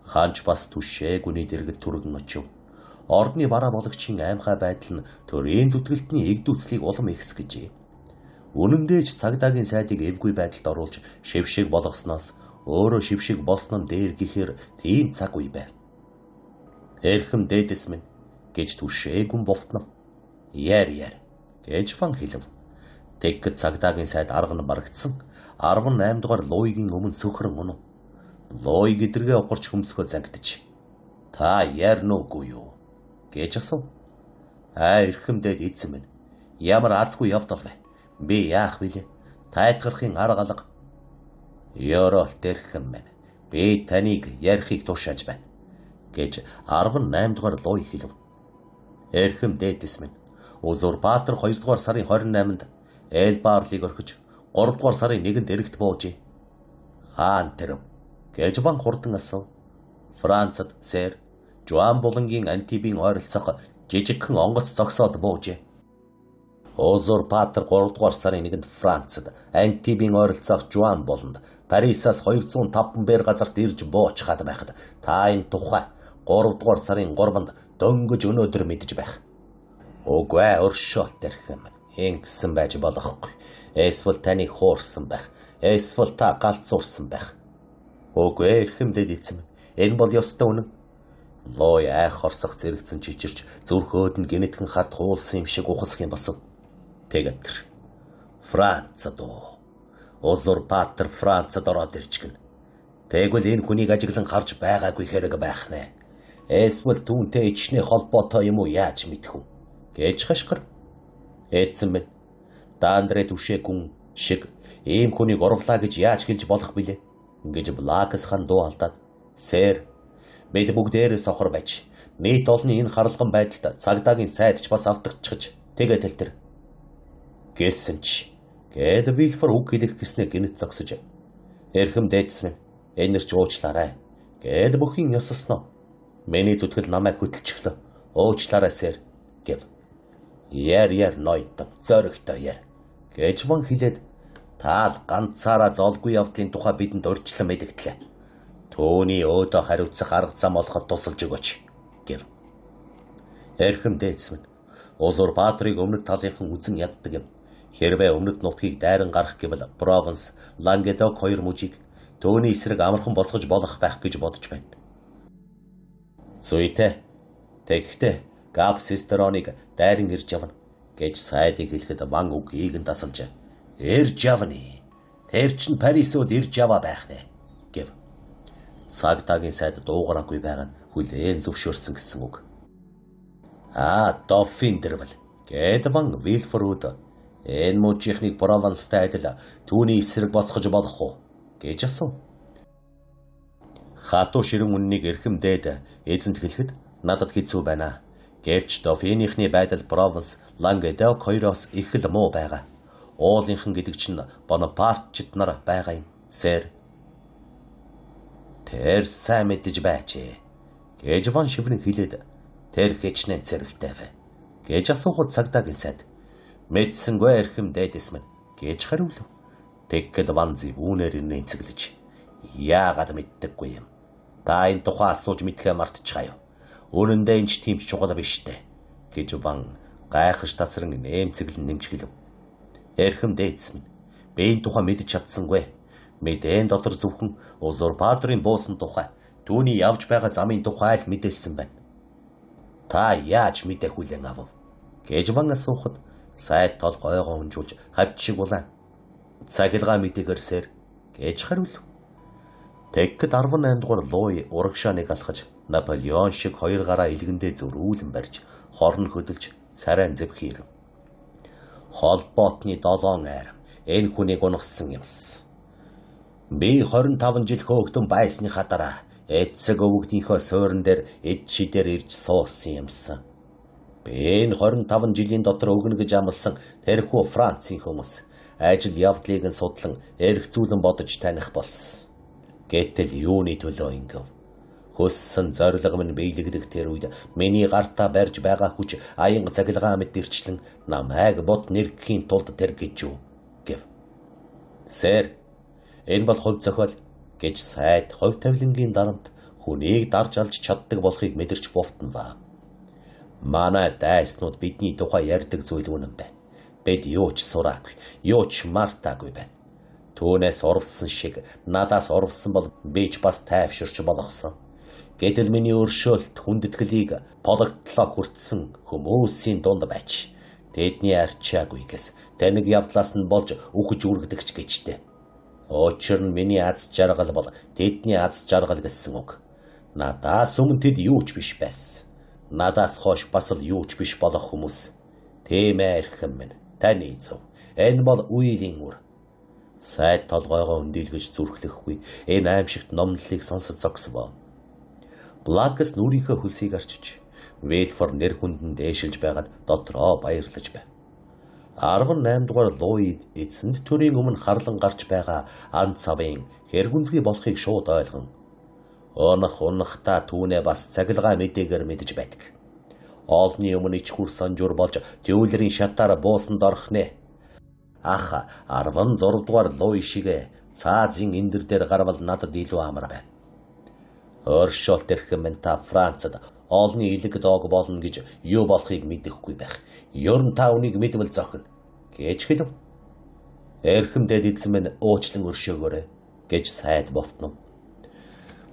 Ханч бас түшээ гүний дэргэд түргэн очив. Ордны бараа боломжийн аймхай байдал нь төрийн зүтгэлтний эгдүүцлийг улам ихсгэжээ. Үнэн дээч цагдаагийн сайдыг эвгүй байдалд оруулж шившиг болгосноос өөрөө шившиг болсон нь дээр гэхээр тийм цаг үе байв. Эрхэм дээдэс минь гэж түшээгүн бовтнов. Яар гэж ван хэлв. Тэгэхэд цагдаагийн сайд арга нь барагдсан 18 дугаар Луигийн өмнө сөхрөн унав. Луи гэдэргээ ухарч хөмсгөө зангидж та яарнуугүй юу гэж асуув. Эрхэм дээд эзэн минь ямар азгүй явдал вэ? Би яах вилээ? Тайтгархын арга алга. Ёроолт эрхэм минь би таныг ярихыг тушааж байна гэж 18 дугаар Луи хэлв. Эрхэм дээдэс минь Узурпатор 2 дугаар сарын 28-нд Элбарлиг орхиж 3 дугаар сарын 1-нд эрэгт буужээ. Хаан тэрв гэж ван хурдан асуув. Францад сэр Жуан булангийн Антибийн ойролцох жижигхэн онгоц зогсоод буужээ. Узурпатор 3 дугаар сарын 1-нд Францад Антибийн ойролцох Жуан буланд Парисаас 205 бээр газарт ирж буучгаад байхад та энэ тухай 3 дугаар сарын 3-нд дөнгөж өнөөдөр мэдж байх. Үгүй өршөөлт эрхэм ингэсэн байж болохгүй. Эсвэл таныг хуурсан байх. Эсвэл та галзуурсан байх. Үгүй эрхэм дэд эзэм. Энэ бол ёстой үнэн. Луи айх хорсох зэрэгцэн чичирч зүрхөөд нь гинэтхэн хат хуулсан юм шиг ухасхийн босов. Тэгээд тэр Францад Узурпатор Францад ороод ирчихнэ. Тэгвэл энэ хүнийг ажиглан харж байгаагүй хэрэг байх нэ. Эсвэл түүнтэй ичний холбоотой юм уу яаж мэдэх вэ? Гэж хашгир. Эзэн минь Дандре түшээгүн шиг ийм хүнийг орлаа гэж яаж хэлж болох билээ? Гэж Блакс хан дуу алдаад сэр бид бүгдээрээ сохор байж нийт олны энэ харалган байдалд цагдаагийн сайдч бас автагчж тэгээд тэлтэр гэсэн чи гэд Вильфор үг хэлэх гэснээр гинэт зогсож эрхэм дээдс минь энэрч уучлаарай гэд бүхийн ёсосноо миний зүтгэл намайг хөдөлчихлөө уучлаарай сэр гэв. Яар ноёд зөрөгтэй яар гэж ван хэлээд таал ганцаараа золгүй явдлын тухай бидэнд урьдчилан мэдгдлээ. Төвний өөдөө хариуцах арга зам олоход тусалж өгөөч гэв. Эрхэм дээдс минь Узурпаторыг өмнөд талынхан үзэн яддаг юм. Хэрвээ өмнөд нутгийг дайран гарах гэвэл Провенс, Лангедок хоёр мужийг төвний эсрэг амархан босгож болох байх гэж бодож байна. Зүйтэй. Тэгэхдээ Габ Систероныг дайран ирж явна гэж сайдыг хэлэхэд ван үгийг нь дасалж ирж явна. Тэр чин Парисууд ирж яваа байх нэ гэв. Цагдаагийн сайд дуугараагүй байгаа нь хүлээн зөвшөөрсөн гэсэн үг. Дофин дэрвэл гэд ван Вильфорууд энэ мужийнхныг Прованстай адил түүний эсрэг босгож болох уу гэж асуув. Хатуу ширэн үннийг эрхэм дээд эзэнт хэлэхэд надад хэцүү байна. Гэвч Дофинийхний байдал Провенс, Лангедок хоёроос их л муу байгаа. Уулынхан гэдэг чинь Бонапартчид нар байгаа юм. Сэр. Тэр сайн мэдэж байжээ. Гэж ван шиврэн хэлээд тэр хичнээн зэрэгтэй вэ. Гэж асуухад цагдаагийн сайд мэдсэнгүй эрхэм дээдэс минь гэж хариулв. Тэгэхэд ван зэвүүнээр нэмцэглэж яагаад мэддэггүй юм. Та энэ тухай асууж мэдхээ мартчихаа юу. Үүрэндээ энэ ч тийм чухал биш дээ гэж ван гайхаш тасран нэмцэглэн нэмчгэлв. Эрхэм дээдс минь би энэ тухай мэдж чадсангүй. Мэдэн дотор зөвхөн Узурпаторын буусан тухай түүний явж байгаа замын тухай л мэдээлсэн байна. Та яаж мэдэх хүлээн авав? Гэж ван асуухад сайд тол гойгоо унжуулж хавч шиг улаан. Цахилгаан мэдээгээр сэр гэж хариулв. Тэгэхэд 18 дугаар Луи урагшааныг алхаж Наполеон шиг хоёр гараа илгэндээ зөрүүлэн барьж хорн хөдөлж царайн зэвхийрв. Холбоотны 7 айрам энэ хүнийг унгасан юмс. Би 25 жил хөөгдөн байсныхаа дараа эцэг өвгдийнхөө суурин дээр эд шидээр ирж суусан юмсан. Би энэ 25 жилийн дотор өгнө гэж амласан тэрхүү Францын хүмүүс ажил явдлыг нь судлан эргцүүлэн бодож таних болсон. Гэтэл юуны төлөө ингэв? Хөссөн зориг минь биелэгдэх тэр үед миний гартаа барьж байгаа хүч аянга цахилгаан мэт ирчлэн намайг бод нэргэхийн тулд тэр гэж юу гэв. Сэр, энэ бол хувь зохиол гэж сайд хувь тавилангийн дарамт хүнийг дарж алж чаддаг болохыг мэдэрч буфтана. Манай дайснууд бидний тухай ярьдаг зүйл үнэн байна. Бид юу ч сураагүй, юу ч мартаагүй байна. Түүнээс урвсан шиг надаас урвсан бол би ч бас тайвширч болгосон. Гэтэл миний өршөөлт хүндэтгэлийг пологтлоо хүртсэн хүмүүсийн дунд байж тэдний арчаагүйгээс тэнэг явдлаас нь болж үхэж үргдэгч гэжтэй. Учир нь миний аз жаргал бол тэдний аз жаргал гэсэн үг. Надаас өмнө тэд юу ч биш байсан. Надаас хойш бас л юу ч биш болох хүмүүс. Тийм эрхэм минь, таны зөв. Энэ бол үеийн үр. Сайд толгойгоо өндийлгэж зүрхлэхгүй энэ аимшигт номлолыг сонсож зогсвоо. Блакс нүрийнхээ хөлсийг арчиж, Вэлфор нэр хүндэн дээшилж байгаад дотроо баярлаж байв. 18 дугаар Луид эцэнд төрийн өмнө харлан гарч байгаа ан цавын хэрэгүнзгий болохыг шууд ойлгон унахтаа түүнээ бас цахилгаан мэдээгээр мэдэж байдаг. Олны өмнө ичхүр санжуур болж төвлөрийн шатаар буусанд орох нэ. Ах 16 дугаар Луи шигэ цаазын эндэр дээр гарвал надад илүү амар байна. Оршолт эрхэм минь та Францад олны илэг дог болно гэж юу болохыг мэдэхгүй байх. Ёрн та үнийг мэдвэл зохино гэж хэлв. Эрхэмдэд эзэн минь уучлан өршөөгөөрэй гэж сайд бовтнов.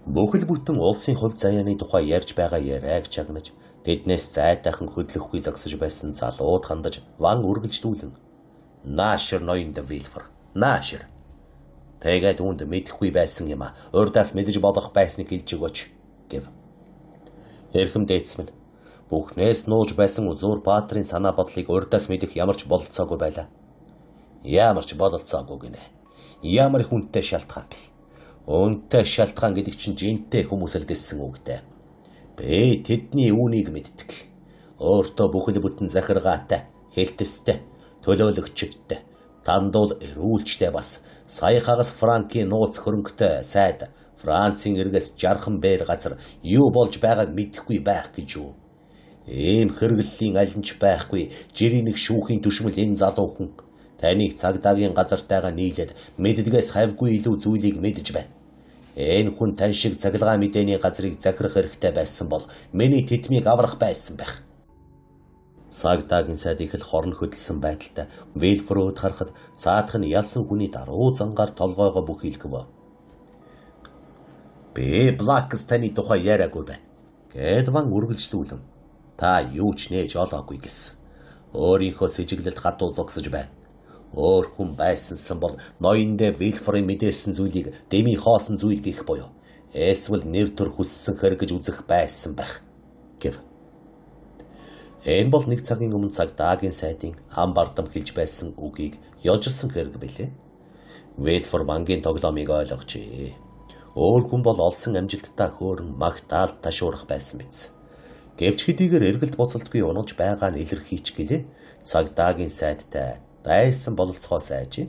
Бүхэл бүтэн улсын хувь заяаны тухай ярьж байгаа яриаг чагнаж тэднээс зайтайхан хөдлөхгүй зогсож байсан залууд хандаж ван үргэлжлүүлэн наашир ноёнд Вэлфор наашир тэгээд үүнд мэдэхгүй байсан юм а урдаас мэдэж болох байсныг хэлж өгөөч гэв. Эрхэмдээц минь бүхнээс нууж байсан узурпатрын санаа бодлыг урдаас мэдэх ямар ч бололцоогүй байлаа. Ямар ч бололцоогүй гинэ. Ямар хүнтэй шалтгаан бэ? Үнтэй шалтгаан гэдэг чинь жинтэй хүмүүс л гэсэн үгтэй. Би тэдний үүнийг мэддэг. Өөртөө бүхэл бүтэн захиргаатай, хэлтстэй, төлөөлөгчтэй, тандуул эрүүлжтэй бас сая хагас франкийн нууц хөрөнгөтэй сайд Францын эргээс 60 бээр газар юу болж байгааг мэдэхгүй байх гэж юу? Ийм хэрэглэлийн аль ч байхгүй жирийн нэг шүүхийн түшмэл энэ залуу хүн таныг цагдаагийн газартайгаа нийлээд мэддгээс хавьгүй илүү зүйлийг мэдэж байна. Энэ хүн тань шиг цахилгаан мэдээний газрыг захирах хэрэгтэй байсан бол миний тэтмийг аврах байсан байх. Цагдаагийн сайд их л хорн хөдөлсөн байдалтай Вэлфород харахад цаадах нь ялсан хүний даруй зангаар толгойгоо бүхийлгэв. Би Блакс таны тухай яриагүй байна. Гэд ван үргэлжлүүлэн та юу ч нээж олоогүй гэсэн. Өөрийнхөө сэжиглэлд хатуу зогсож байна. Өөр хүн байсансан бол ноёндэ Вэлфорын мэдээлсэн зүйлийг дэми хоосон зүйл гэх буюу эсвэл нэр төр хүссэн хэрэгж үзэх байсан байх гэв. Энэ бол нэг цагийн өмнө цагдаагийн сайдын ам бардам хэлж байсан үгийг ёжилсан хэрэг билээ. Вэлфор бангийн тоглоомыг ойлгожээ. Өөр хүн бол олсон амжилттай хөөрөн магтаал ташуурах байсан биз. Гэвч хэдийгээр эргэлт буцалтгүй унаж байгаа нь илэрхийч гэлээ цагдаагийн сайдтай байсан бололцоо сайж.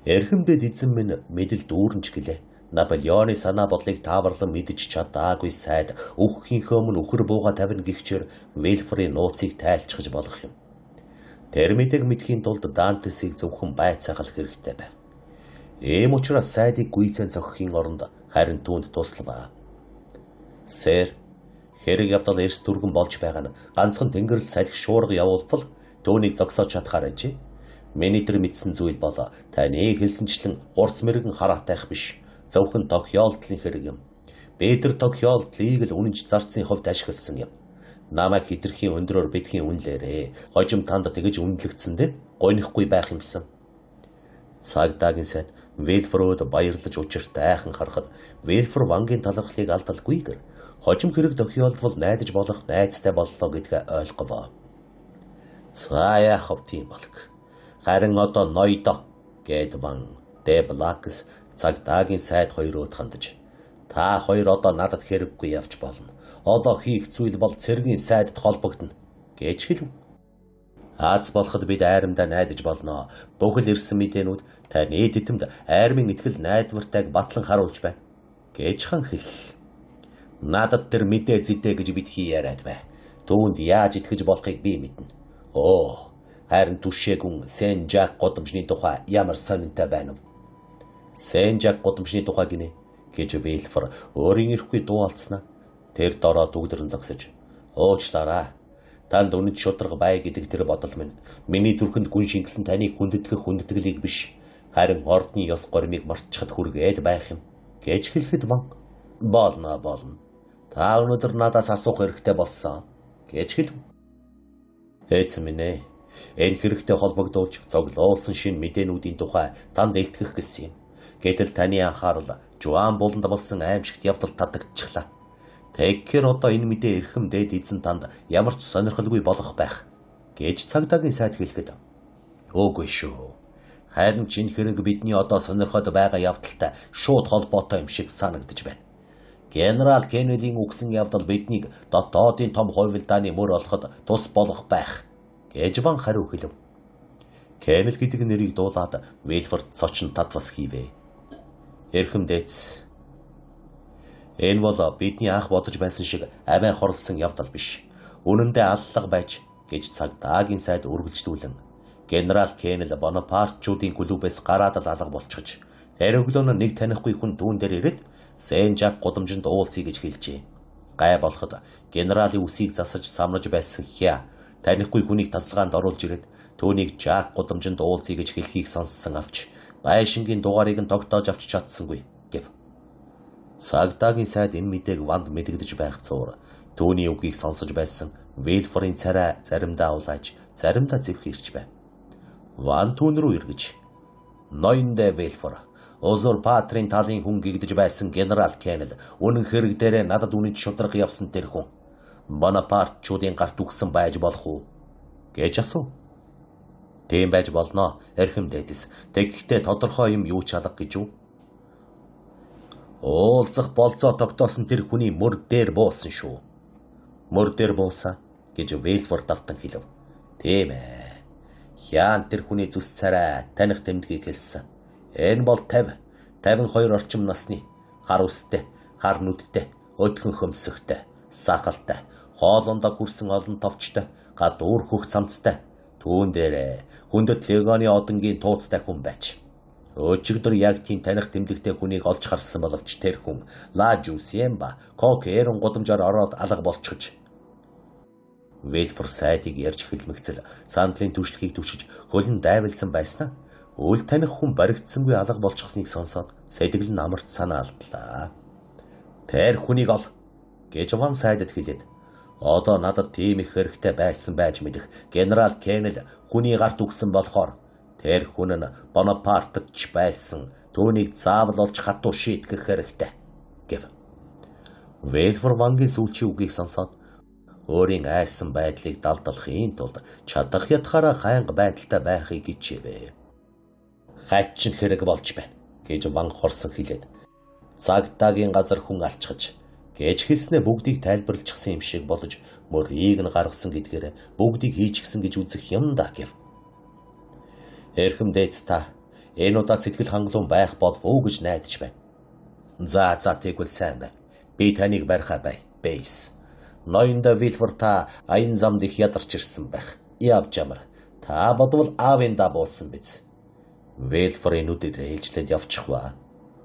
Эрхэмдэд эзэн минь мэдэл дүүрэнч гэлээ. Наполеоны санаа бодлыг тааварлан мэдэж чадаагүй сайд үххийнхөө өмнө үхэр бууга тавина гихчээр Вэлфорын нууцыг тайлчхаж болох юм. Тэр мэдээг мэдхийн тулд Дантесийг зөвхөн байцаагах хэрэгтэй байв. Ийм учраас сайдыг гүйцэн зохихын оронд харин түүнд туслав. Сэр, хэрэг явдал эрс түргэн болж байгаа нь ганцхан тэнгэрэл салхи шуурга явуулбал түүнийг зогсоож чадхаар ажээ. Миний тэр мэдсэн зүйл бол таны хэлсэнчлэн гурц мэрэгэн хараатайх биш. Зөвхөн тохиолдлын хэрэг юм. Би тэр тохиолдлыг л үнэнч зарцын хувьд ашигласан юм. Намайг хитрхийн өндрөөр битгийн үнлээрээ. Хожим танд тэгэж үнэлэгдсэндээ гонихгүй байх юмсан. Цагдаагийн сайд Вэлфород баярлаж учиртайхан харахад Вэлфор вангийн талархлыг алдалгүйгээр хожим хэрэг тохиолдвол найдаж болох найзтай боллоо гэдгээ ойлгов. За яах вэ тийм болг. Харин одоо ноёдо гэд ван Дэ Блакс цагдаагийн сайд хоёроод хандаж та хоёр одоо надад хэрэггүй явж болно. Одоо хийх зүйл бол цэргийн сайдд холбогдно гэж хэлв. Аз болоход бид айрамдаа найдаж болно. Бүхэл ирсэн мэдээнүүд таны титэмд айрмын итгэл найдвартайг батлан харуулж байна гэж хан хэллээ. Надад тэр мэдээ зэдэ гэж бид хий яриад бай. Түүнд яаж итгэж болохыг би мэднэ. Харин түшээгүн Сен-Жак гудамжны тухай ямар сонинтой байна вэ? Сен-Жак гудамжны тухай гинэ гэж Вильфор өөрийн ирэхгүй дуу алдснаа тэр дороо дүгдэрэн зогсож уучлаарай. Танд үнэт шударга бай гэдэг тэр бодол минь миний зүрхэнд гүн шингэсэн таныг хүндэтгэх хүндэтгэлийг биш харин ордны ёс горимыг мартчихад хүргээд байх юм гэж хэлэхэд болно. Та өнөөдөр надаас асуух хэрэгтэй болсон гэж хэлв. Эцэг минь энэ хэрэгтэй холбогдуулж цоглуулсан шин мэдээнүүдийн тухай танд илтгэх гэсэн юм. Гэтэл таны анхаарал Жуан буланд болсон аимшигт явдал татагдчихлаа. Тэгэхээр одоо энэ мэдээ эрхэм дээд эзэн танд ямар ч сонирхолгүй болох байх гэж цагдаагийн сайд хэлэхэд үгүй шүү. Харин ч энэ хэрэг бидний одоо сонирхоод байгаа явдалтай шууд холбоотой юм шиг санагдаж байна. Генерал Кеннелийн үгсэн явдал биднийг дотоодын том хувилдааны мөр олоход тус болох байх гэж хариу хэлв. Кеннел гэдэг нэрийг дуулаад Вильфорд цочин татвас хийвэ. Эрхэм дээдс. Энэ бол бидний анх бодож байсан шиг амиа хорлсон явдал биш. Үнэндээ аллага байж гэж цагдаагийн сайд үргэлжлүүлэн генерал Кеннел Бонапартчуудын клубээс гараад л алга болчихж тэр өглөө нэг танихгүй хүн түүн дээр ирээд Сен-Жак гудамжинд уулзъя гэж хэлжээ. Гай болоход генералын үсийг засаж самнаж байсан хя танихгүй хүнийг тасалгаанд оруулж ирээд түүнийг Жак гудамжинд уулзъя гэж хэлхийг сонссон авч байшингийн дугаарыг нь тогтоож авч чадсангүй гэв. Цагдаагийн сайд энэ мэдээг Ванд мэдэгдэж байх зуур түүний үгийг сонсож байсан Вильфорын царай заримдаа улааж заримдаа зэвхэрч байв. Ван түүн рүү эргэж Ноёндэ Вильфор узурпатрын талын хүн гэгдэж байсан генерал Кеннел үнэн хэрэг дээрээ надад үнэт шударга явсан тэр хүн Бонапартчуудын гарт үгсэн байж болох уу гэж асуув. Тийм байж болно. Эрхэм дээдэс. Тэгэхдээ тодорхой юм юу ч алга гэж үү? Уулзах болцоо тогтоосон тэр хүний мөр дээр буусан шүү. Мөр дээр буусан гэж Вильфор давтан хэлв. Тийм ээ. Хяан тэр хүний зүс царай таних тэмдгийг хэлсэн. Энэ бол 52 орчим насны хар үстэй, хар нүдтэй, өдгөн хөмсөгтэй, сахалтай, хоолондоо хүрсэн олон товчтой, гадуур хөх цамцтай, түүн дээрээ хүндэт легоны одонгийн тууцтай хүн байж. Өчигдөр яг тийм таних тэмдэгтэй хүнийг олж харсан боловч тэр хүн Ла Жусемба Кокерон гудамжаар ороод алга болчихж. Вильфор сайдыг ярьж хэлмэгцэл сандлын түшилхийг түшиж хөлн дайвалсан байснаа үл таних хүн баригдсангүй алга болчихсныг сонсоод сэтгэл нь амарт санаа алдлаа. Тэр хүнийг ол гэж Ван сайдад хэлээд одоо надад тийм их хэрэгтэй байсан байж мэдэх генерал Кеннел хүний гарт үгсэн болохоор тэр хүн нь Бонапартч байсан түүнийг заавал олж хатуу шийтгэх хэрэгтэй гэв. Вильфор Вангийн сүүлчийн үгийг сонсоод өөрийн айсан байдлыг далдалахын тулд чадах ятгаараа хаанга байдалтай байхыг хичээвэ. Хайчин хэрэг болж байна гэж Ван хорсон хэлээд цагдаагийн газар хүн алчхаж гэж хэлснээр бүгдийг тайлбарлчихсан юм шиг болж мөрийг нь гаргасан гэдгээр бүгдийг хийчихсэн гэж үзэх юм да гэв. Эрхэм дээдс та энэ удаа сэтгэл хангалуун байх болов уу гэж найдаж байна. За тэгвэл сайн байна. Би таныг барихаа бай. Бэйс. Ноёндэ Вильфор та аян замд их ядарч ирсэн байх. Явж ямар. Та бодвол аавында буусан биз. Вильфорын нүдээр ээлжлээд явчих ба.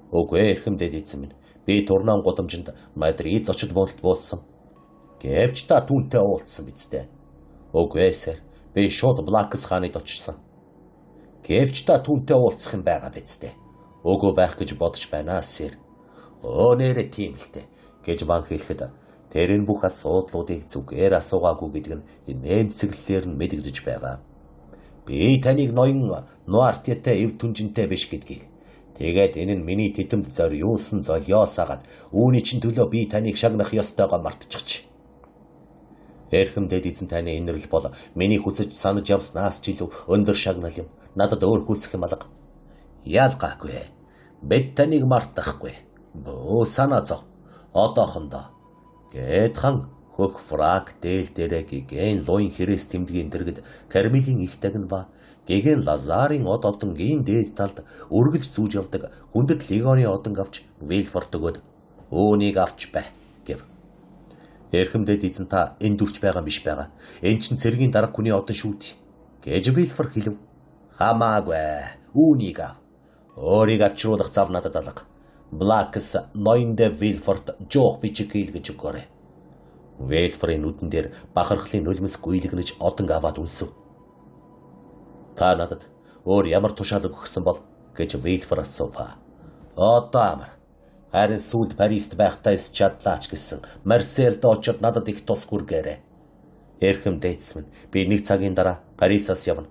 Үгүй эрхэм дээдс минь. Би турнаан гудамжинд Мадрид зочид буудалд буусан. Гэвч та түүнтэй уулзсан биз дээ. Үгүй сэр. Би шууд Блакс хааныг очсон. Гэвч та түүнтэй уулзах юм байгаа биз дээ. Үгүй байх гэж бодож байна сэр. Нэрэ тийм л дээ гэж Ван хэлэхэд тэр энэ бүх асуудлуудыг зүгээр асуугаагүй гэдэг нь нэмсэглэлээр нь мэдэгдэж байгаа. Би таныг ноён Нуартиатай эв түнжинтэй биш гэдгийг. Тэгээд энэ нь миний титэмд зориулсан золиос агаад үүний чин төлөө би таныг шагнах ёстойгоо мартчихч. Эрхэмдээд эзэн таны инэрл бол миний хүсэж санаж явснаас ч илүү өндөр шагнал юм. Надад өөр хүсэх юм алга. Ялгаагүй. Бид таныг мартахгүй. Бөө санаа зов. Одоохондоо гэд хан хөх фрак дээл дээрээ гэгэн луйн хэрээс тэмдгийн дэргэд Кармилийн их тагн ба гэгэн Лазарын од одонгийн дээд талд үргэлж зүүж явдаг хүндэт легоны одонг авч Вильфорт өгөөд "Үүнийг авч бай" гэв. "Эрхэмдэд эзэн та энэ дүрч байгаа биш байгаа. Энд чинь цэргийн дарга хүний одон шүүд" гэж Вильфор хэлв. "Хамаагүй. Үүнийг ав. Өөрийг авчруулах зав надад алга. Блакс ноёнде Вильфорт жоох бичиг хийлгэж өгөөрэй." Вильфорын нүдэн дээр бахархлын нулимс гүйлгэнэж одонг аваад үнсв. "Та надад өөр ямар тушаал өгсөн бол" гэж Вильфор асуув. "Одоо амар. Харин сүүлд Парист байхдаа чадлаач гэсэн Марселд очоод надад их тус хүргээрэй. Эрхэм дээдс минь, би нэг цагийн дараа Парисаас явна"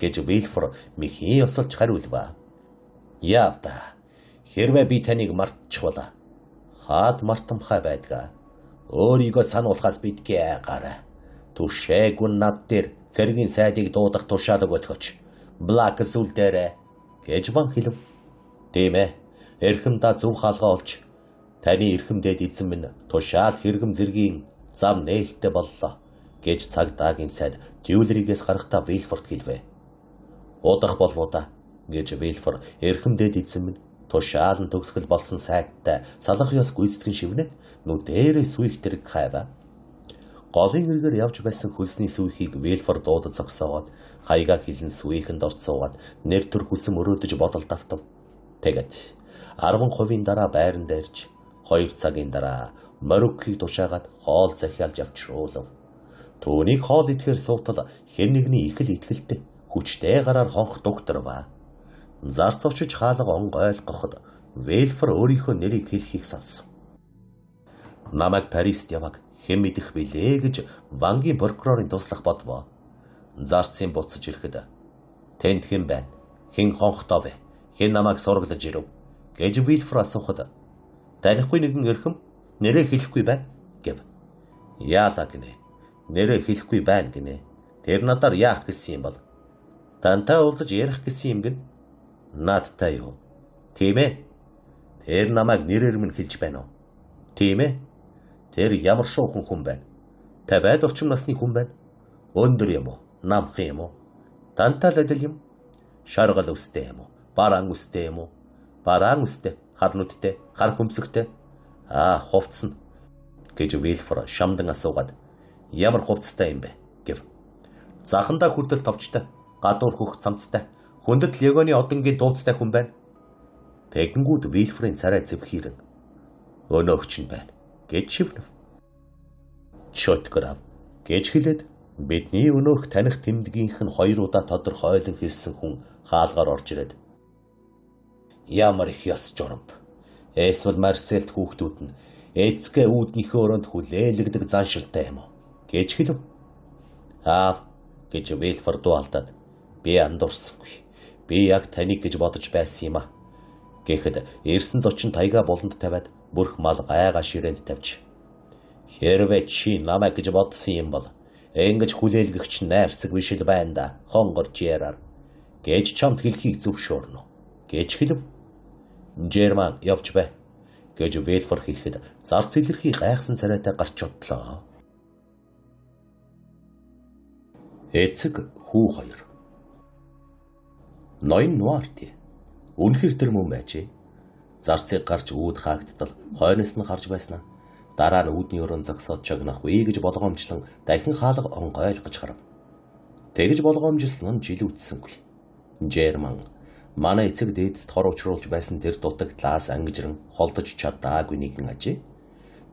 гэж Вильфор мэхийн осолж хариулв. "Яав та. Хэрвээ би таныг мартчихвал хаад мартамхай байдгаа. Өөрийгөө сануулахаас бидгээ гараа. Түшээгүй над дээр цэргийн сайдыг дуудах тушаал өгөөч. Блак сүлдээрээ" гэж Ван хэлв. "Тийм ээ. Эрхэм та зөв хаалгаа олж таны эрхэмдээд эзэн минь тушаал хэрэгэм зэргийн зам нээлттэй боллоо" гэж цагдаагийн сайд Тюлеригээс гарахтаа Вильфорт хэлвэ. "Удах болов да" гэж Вильфор эрхэмдээд эзэн минь тушаал нь төгсгөл болсон сайдтай салах ёс гүйцэтгэн шивнээд нүдээрээ сүйх тэрэг хайва. Голын эргээр явж байсан хөлсний сүйхийг Вильфор дуудаж зогсоогоод хаягаа хилэн сүйхэнд орцсуугаад нэр төр хүсэм өрөөдөж бодолд автав. Тэгэд 10% дараа байранд ирж 2 цагийн дараа Мороккийг тушаагаад хоол захиалж авчруулв. Түүнийг хоол идэхээр суутал хэн нэгний их л итгэлтэй хүчтэй гараар хонх доктор ба. Зарц очиж хаалга онгойлгоход Вильфор өөрийнхөө нэрийг хэлхийг сонсов. "Намайг Парист яваг хэн мэдэх билээ" гэж Вангийн прокурорын туслах бодвоо. Зарцын буцаж ирэхэд "Тэнд хэн байна? Хэн хонхтоо вэ? Хэн намайг сургалж ирв?" гэж Вильфор асуухад "Танихгүй нэгэн эрхэм нэрээ хэлэхгүй байна" гэв. "Яалаа гинэ. Нэрээ хэлэхгүй байна гинэ. Тэр надаар яах гэсэн юм бол? Тантай уулзаж ярих гэсэн юм гин. Наадтай юу? Тийм ээ. Тэр намайг нэрээр минь хэлж байна уу? Тийм ээ. Тэр ямар шуухан хүн байна? 50-аад орчим насны хүн байна. Өндөр юм уу? Намхан юм уу? Тантай л адил юм. Шаргал өстэй юм уу? Бараан өстэй юм уу? Бараан өстэй, хар нүдтэй, хар хөмсгтэй. Хувцсан" гэж Вильфор шамдан асуугаад "Ямар хувцастай юм бэ?" гэв. "Захандаа хүртэл товчтой, гадуур хөх цамцтай, хүндэт легоны одонгийн дууцтай хүн байна." Тэгэнгүүт Вильфорын царай зэвхийрэн "Өнөөгч нь байна" гэж шивнэв. "Чоткрав" гэж хэлээд "Бидний өнөөх таних тэмдгийнх нь 2 удаа тодорхойлон хэлсэн хүн хаалгаар орж ирээд "Ямар их ёс журамп. Эсвэл Марселд хүүхдүүд нь эцгээ үүднийхээ өрөөнд хүлээлгдэг заншилтай юм уу?" гэж хэлв. "Аав" гэж Вильфор дуалдаад "Би андуурсангүй. Би яг таныг гэж бодож байсан юм а" гэхэд ирсэн зочин таяга болонд тавиад бүрх мал гайгаа ширээнд тавьж "Хэрвээ чи намайг гэж бодсон юм бол ингэж хүлээлгэгч найрсаг биш л байна да. Хонгор Жерар гэж чамд хэлхийг зөвшөөрнө" гэж хэлв. "Жерман явж бай" гэж Вильфор хэлэхэд зарц илэрхий гайхсан царайтай гарч одлоо. Эцэг хүү 2. Ноён Нуарти. Үнэхээр тэр мөн байжээ. Зарцыг гарч үүд хаагдтал хойноос нь харж байснаа. Дараа нь үүдний өрөөнд зогсоод чагнах вэ гэж болгоомжлон дахин хаалга онгойлгож харав. Тэгж болгоомжилсан нь жил үтсэнгүй. Жерман манай эцэг дээдэст хор учруулж байсан тэр дутагдлаас ангижран холдож чадаагүй нэгэн ажээ.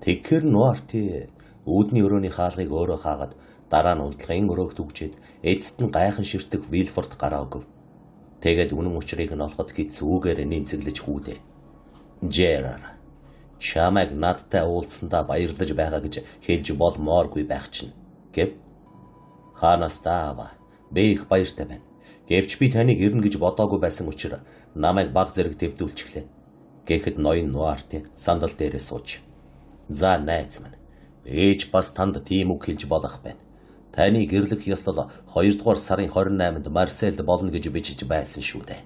Тэгэхээр Нуарти үүдний өрөөний хаалгыг өөрөө хаагаад дараа нь унтлагын өрөөгт үгжээд эцэст нь гайхан ширтэг Вильфорт гараа өгөв. Тэгээд үнэн учрыг нь олоход хэцүүгээр нэмцэглэж хүүдээ. "Жерар, чамайг надтай уулзсандаа баярлаж байгаа гэж хэлж болмооргүй байх чинь" гэв. "Хаанаас таава? Би их баяртай байна. Гэвч би таныг ирнэ гэж бодоогүй байсан учраас намайг баг зэрэг твдүүлчихлээ" гэхэд ноён Нуарти сандал дээрээ сууж "За найз минь, ээж бас танд тийм үг хэлж болох байна. Таны гэрлэх ёслол 2 дугаар сарын 28-нд Марселд болно гэж бичиж байсан шүү дээ.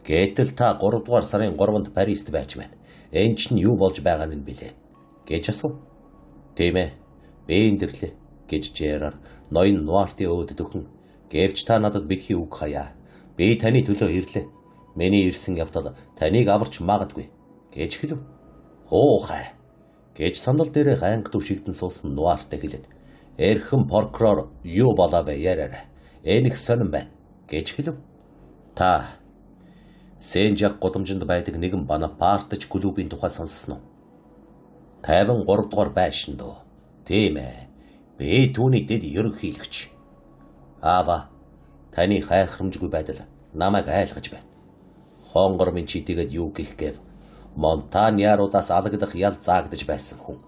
Гэтэл та 3 дугаар сарын 3-нд Парист байж байна. Энэ чинь юу болж байгаа нь билээ" гэж асуув. "Тийм ээ. Бээндэрлээ гэж Жерар ноён Нуартын өөдөд өхөн. Гэвч та надад битгий үг хаяа. Би таны төлөө ирлээ. Миний ирсэн явдал таныг аварч магадгүй гэж хэлв. Уухай гэж санал дээр ганг түшигдэн суусан Нуарт хэлээд эрхэм прокурор юу болоо вэ яраарай. Энэх сонирн байна гэж хэлв. Та Сен-Жак гудамжинд байдаг нэгэн Бонапартч клубын тухай сонссон уу? 53 дугаар байшин дөө. Тийм ээ. Би түүний дэд ерөнхийлөгч. Аава, таны хайхрамжгүй байдал намайг айлгаж байна. Хонгор минь чийтэйгээд юу гэх гээв. Монтаньяруудаас алагдах ял заагдаж байсан хүн.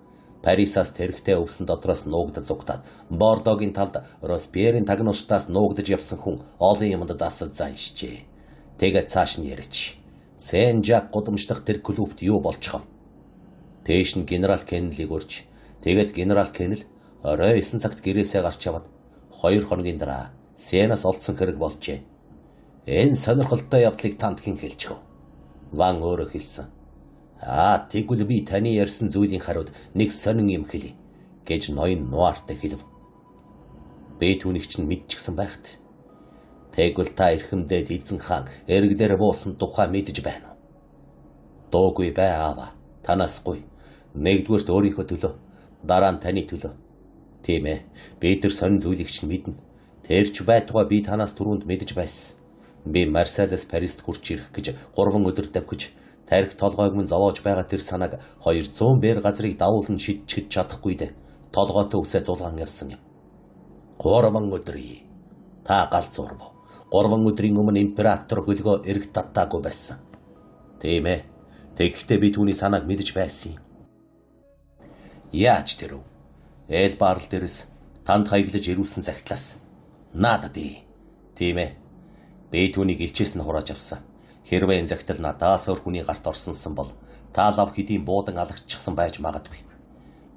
Парисаас тэрэгтэй өвсөн дотроос нуугдаж зугтаад Бордогийн талд Роспьерийн тагнуустаас нуугдаж явсан хүн олон юмд дасаж заншжээ. Тэгээд цааш нь яриач. Сен-Жак гудамждах тэр клубт юу болчихов? Тэш нь генерал Кеннелийг урьж, тэгээд генерал Кеннел орой 9 цагт гэрээсээ гарч яваад 2 хоногийн дараа Сенаас олдсон хэрэг болжээ. Энэ сонирхолтой явдлыг танд хэн хэлчихв? Ван өөрөө хэлсэн. Тэгвэл би таны ярьсан зүйлийн хариуд нэг сонин юм хэлье гэж ноён Нуарт хэлв. Би түүнийг чинь мэдчихсэн байхт. Тэгвэл та эрхэмдээд эзэн хаан эрг дээр буусан тухай мэдэж байна уу? Дуугүй бай аава. Танасгүй. Нэгдүгээрт өөрийнхөө төлөө, дараа нь таны төлөө. Тийм ээ. Би тэр сонин зүйлийг чинь мэднэ. Тэрч байтугай би танаас түрүүнд мэдэж байсан. Би Марселес Парист хурч ирэх гэж 3 өдөр давхиж тарих толгойг минь зовоож байгаа тэр санааг 200 бээр газрыг давуулан шидчихэж чадахгүй дээ. Толгойтой үсээ зулгаан явсан юм. 3 өдрий. Та галзуурв. 3 өдрийн өмнө император хөлгөө эрг татаагүй байсан. Тийм ээ. Тэгэхдээ би түүний санааг мэдэж байсан юм. Яаж тэрв? Эл барал дээрээс танд хаяглаж ирүүлсэн захидлаас надад тийм ээ. Би түүнийг илчээс нь хурааж авсан. Хэрвээ энэ захидал надаас өөр хүний гарт орсонсон бол та лав хэдийн буудан алагчсан байж магадгүй.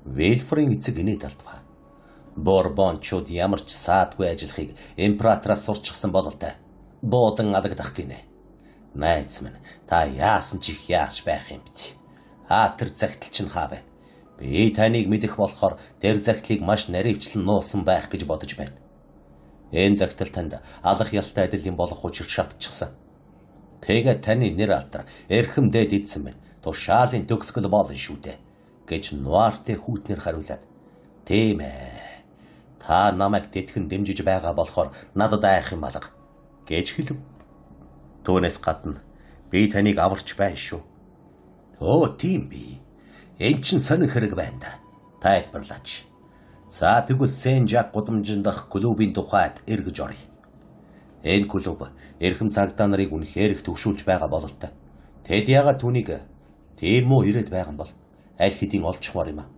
Вильфрийн эцэг инээд алдваа. Борбончууд ямар ч саадгүй ажиллахыг императороос сурчсан бололтой. Буудан алагдах гинэ. Найз минь, та яасан ч их яарч байх юм бит. Тэр захидал чинь хаа байна? Би таныг мэдэх болохоор тэр захидлыг маш наривчлан нуусан байх гэж бодож байна. Энэ захидал танд алах ялтай адил юм болох учир шатчихсан. Тэгээд таны нэр алдар эрхэмдээд идсэн байна. Тушаалын төгсгөл болно шүү дээ гэж Нуартэ хүүтнэр хариулаад. Тийм ээ. Та намайг тэтгэн дэмжиж байгаа болохоор надад айх юм алга гэж хэлв. Түүнээс гадна би таныг аварч байна шүү. Тийм би. Энд чинь сонин хэрэг байна да. Тайлбарлаач. За тэгвэл Сен-Жак гудамжиндах клубын тухайд эргэж оръё. Энэ клуб эрхэм цагдаа нарыг үнэхээр их төвшүүлж байгаа бололтой. Тэд яагаад түүнийг тийм үү ирээд байгаа юм бол аль хэдийн олчихмаар юм аа.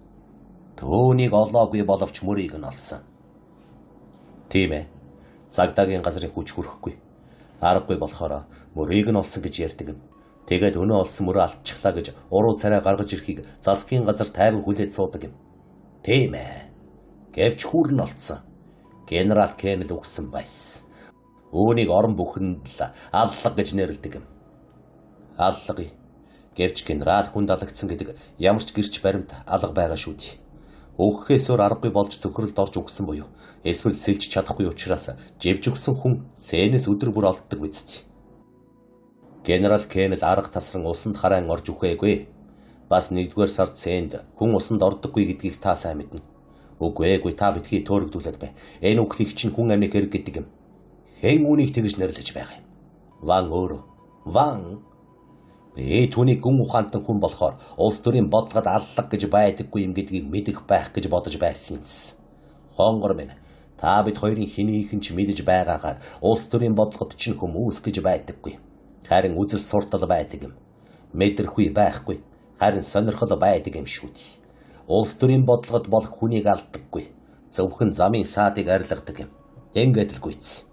Түүнийг олоогүй боловч мөрийг нь олсон. Тийм ээ. Цагдаагийн газрын хүч хүрэхгүй. Аргагүй болохоор мөрийг нь олсон гэж ярьдаг юм. Тэгээд өнөө олсон мөрөө алдчихлаа гэж уруу царай гаргаж ирэхийг засгийн газар тайван хүлээж суудаг юм. Тийм ээ. Гэвч хүүрн олцсон. Генерал Кеннел өгсөн байсан. Үүнийг орон бүхэнд л аллага гэж нэрлэдэг юм. Аллага. Гэвч генерал хүнд алагдсан гэдэг ямар ч гэрч баримт алга байгаа шүү дээ. Өгөхөөс өөр аргагүй болж зөвхөрлөлд орж өгсөн буюу эсвэл сэлж чадахгүй учраас живж өгсөн хүн Сенээс өдөр бүр олддог биз. Генерал Кеннел арга тасран усанд хараан орж үхээгүй. Бас 1-р сард Сенд хүн усанд ордоггүй гэдгийг та сайн мэднэ. Үгүй та битгий төөрөгдүүлээд бай. Энэ үглийг чинь хүн амиг хэрэг гэдэг юм. Хэн үүнийг тэгж нэрлэж байгаа юм? Ван өөрөө. Ван. Би түүний гүн ухаантан хүн болохоор улс төрийн бодлогод аллах гэж байдаггүй юм гэдгийг мэдэх байх гэж бодож байсан юм. Хонгор минь. Та бид хоёрын хинийхэн ч мэдэж байгаагаар улс төрийн бодлогод чинь хүмүүс гэж байдаггүй. Харин үзэл суртал байдаг юм. Мэдрэхгүй байхгүй. Харин сонирхол байдаг юм шүү дээ. Улс төрийн бодлогод болох хүнийг алддаггүй. Зөвхөн замын саадыг арилгадаг юм. Ингээд л гүйц.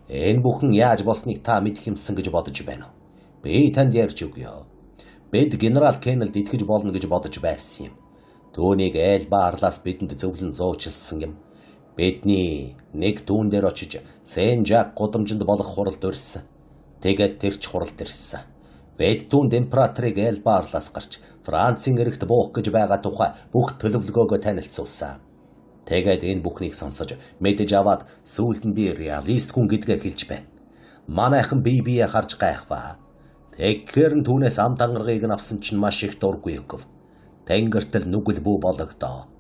Энэ бүхэн яаж болсныг та мэдэх юмсан гэж бодож байна уу? Би танд ярьж өгье. Бид генерал Кеннелд итгэж болно гэж бодож байсан юм. Түүнийг Элба арлаас бидэнд зөвлөн зуучилсан юм. Бидний нэг түүн дээр очиж Сен-Жак гудамжинд болох хуралд өрсөн. Тэгээд тэрч хуралд ирсэн. Бид түүнд императорыг Элба арлаас гарч Францын эрэгт буух гэж байгаа тухай бүх төлөвлөгөөгөө танилцуулсан. Тэгээд энэ бүхнийг сонсож мэдэж аваад сүүлд нь би реалист хүн гэдгээ хэлж байна. Манайхан бие харж гайхваа. Тэгэхээр нь түүнээс ам тангарыг нь авсан чинь маш их дургүй өгөв. Тэнгэртэл нүгэл бүү бологдоо.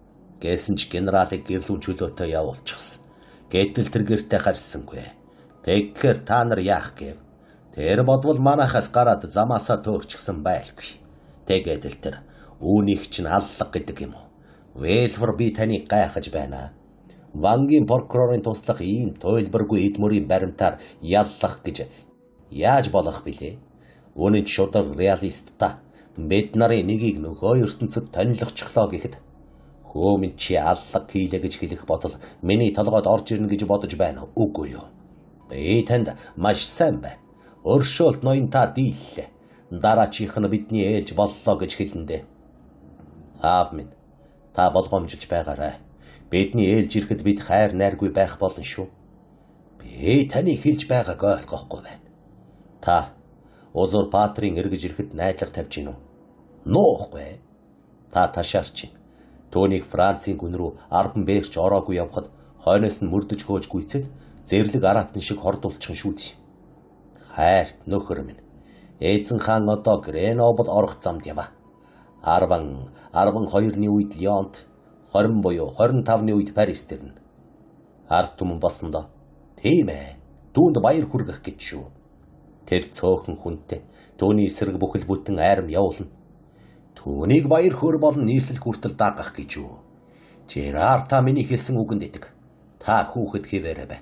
Гэсэн ч генералыг гэрлүүн чөлөөтэй явуулчихсан. Гэтэл тэр гэртээ харьсангүй. Тэгэхээр та нар яах гэв? Тэр бодвол манайхаас гараад замаасаа төөрчихсөн байлгүй. Тэгээд л тэр үүнийг чинь аллах гэдэг юм уу? Вэлфор би таныг гайхаж байна. Вангийн прокурорын туслах ийм туйлбаргүй эдмөрийн баримтаар яллах гэж яаж болох билээ? Үнэн ч шударга реалист та. Бид нарын нэгийг нөгөө ертөнцид тонилгочихлоо гэхэд хөөмн чи аллах хийлээ гэж хэлэх бодол миний толгойд орж ирнэ гэж бодож байна үгүй юу? Би танд маш сайн байна. Өршөөлт ноён та дийллээ. Дараачих нь бидний ээлж боллоо гэж хэлэндээ. Аав минь, та болгоомжилж байгаарай. Бидний ээлж ирэхэд бид хайр найргүй байх болно шүү. Би таныг хэлж байгааг ойлгохгүй байна. Та узурпаторын эргэж ирэхэд найдлага тавьж гин үү? Нуухгүй. Та ташаарч. Түүнийг Францын гүн рүү 10 бэрч ороогүй явхад хойноос нь мөрдөж хөөж гүйцэд зэрлэг аратан шиг хордуулчихсан шүү дээ. Хайрт нөхөр минь. Эзэн хаан одоо Гренобл орох замд яваа. 12-ны үед Лионт, 20 буюу 25-ны үед Парист ирнэ. Ард түмэн басна. Тийм ээ. Түүнд баяр хүргэх гэж шүү. Тэр цөөхөн хүнтэй. Түүний эсрэг бүхэл бүтэн айрам явуулна. Түүнийг баяр хөөр болон нийслэл хүртэл дагах гэж юу? Жерар та миний хэлсэн үгэнд итэг. Та хүүхэд хэвээрээ бай.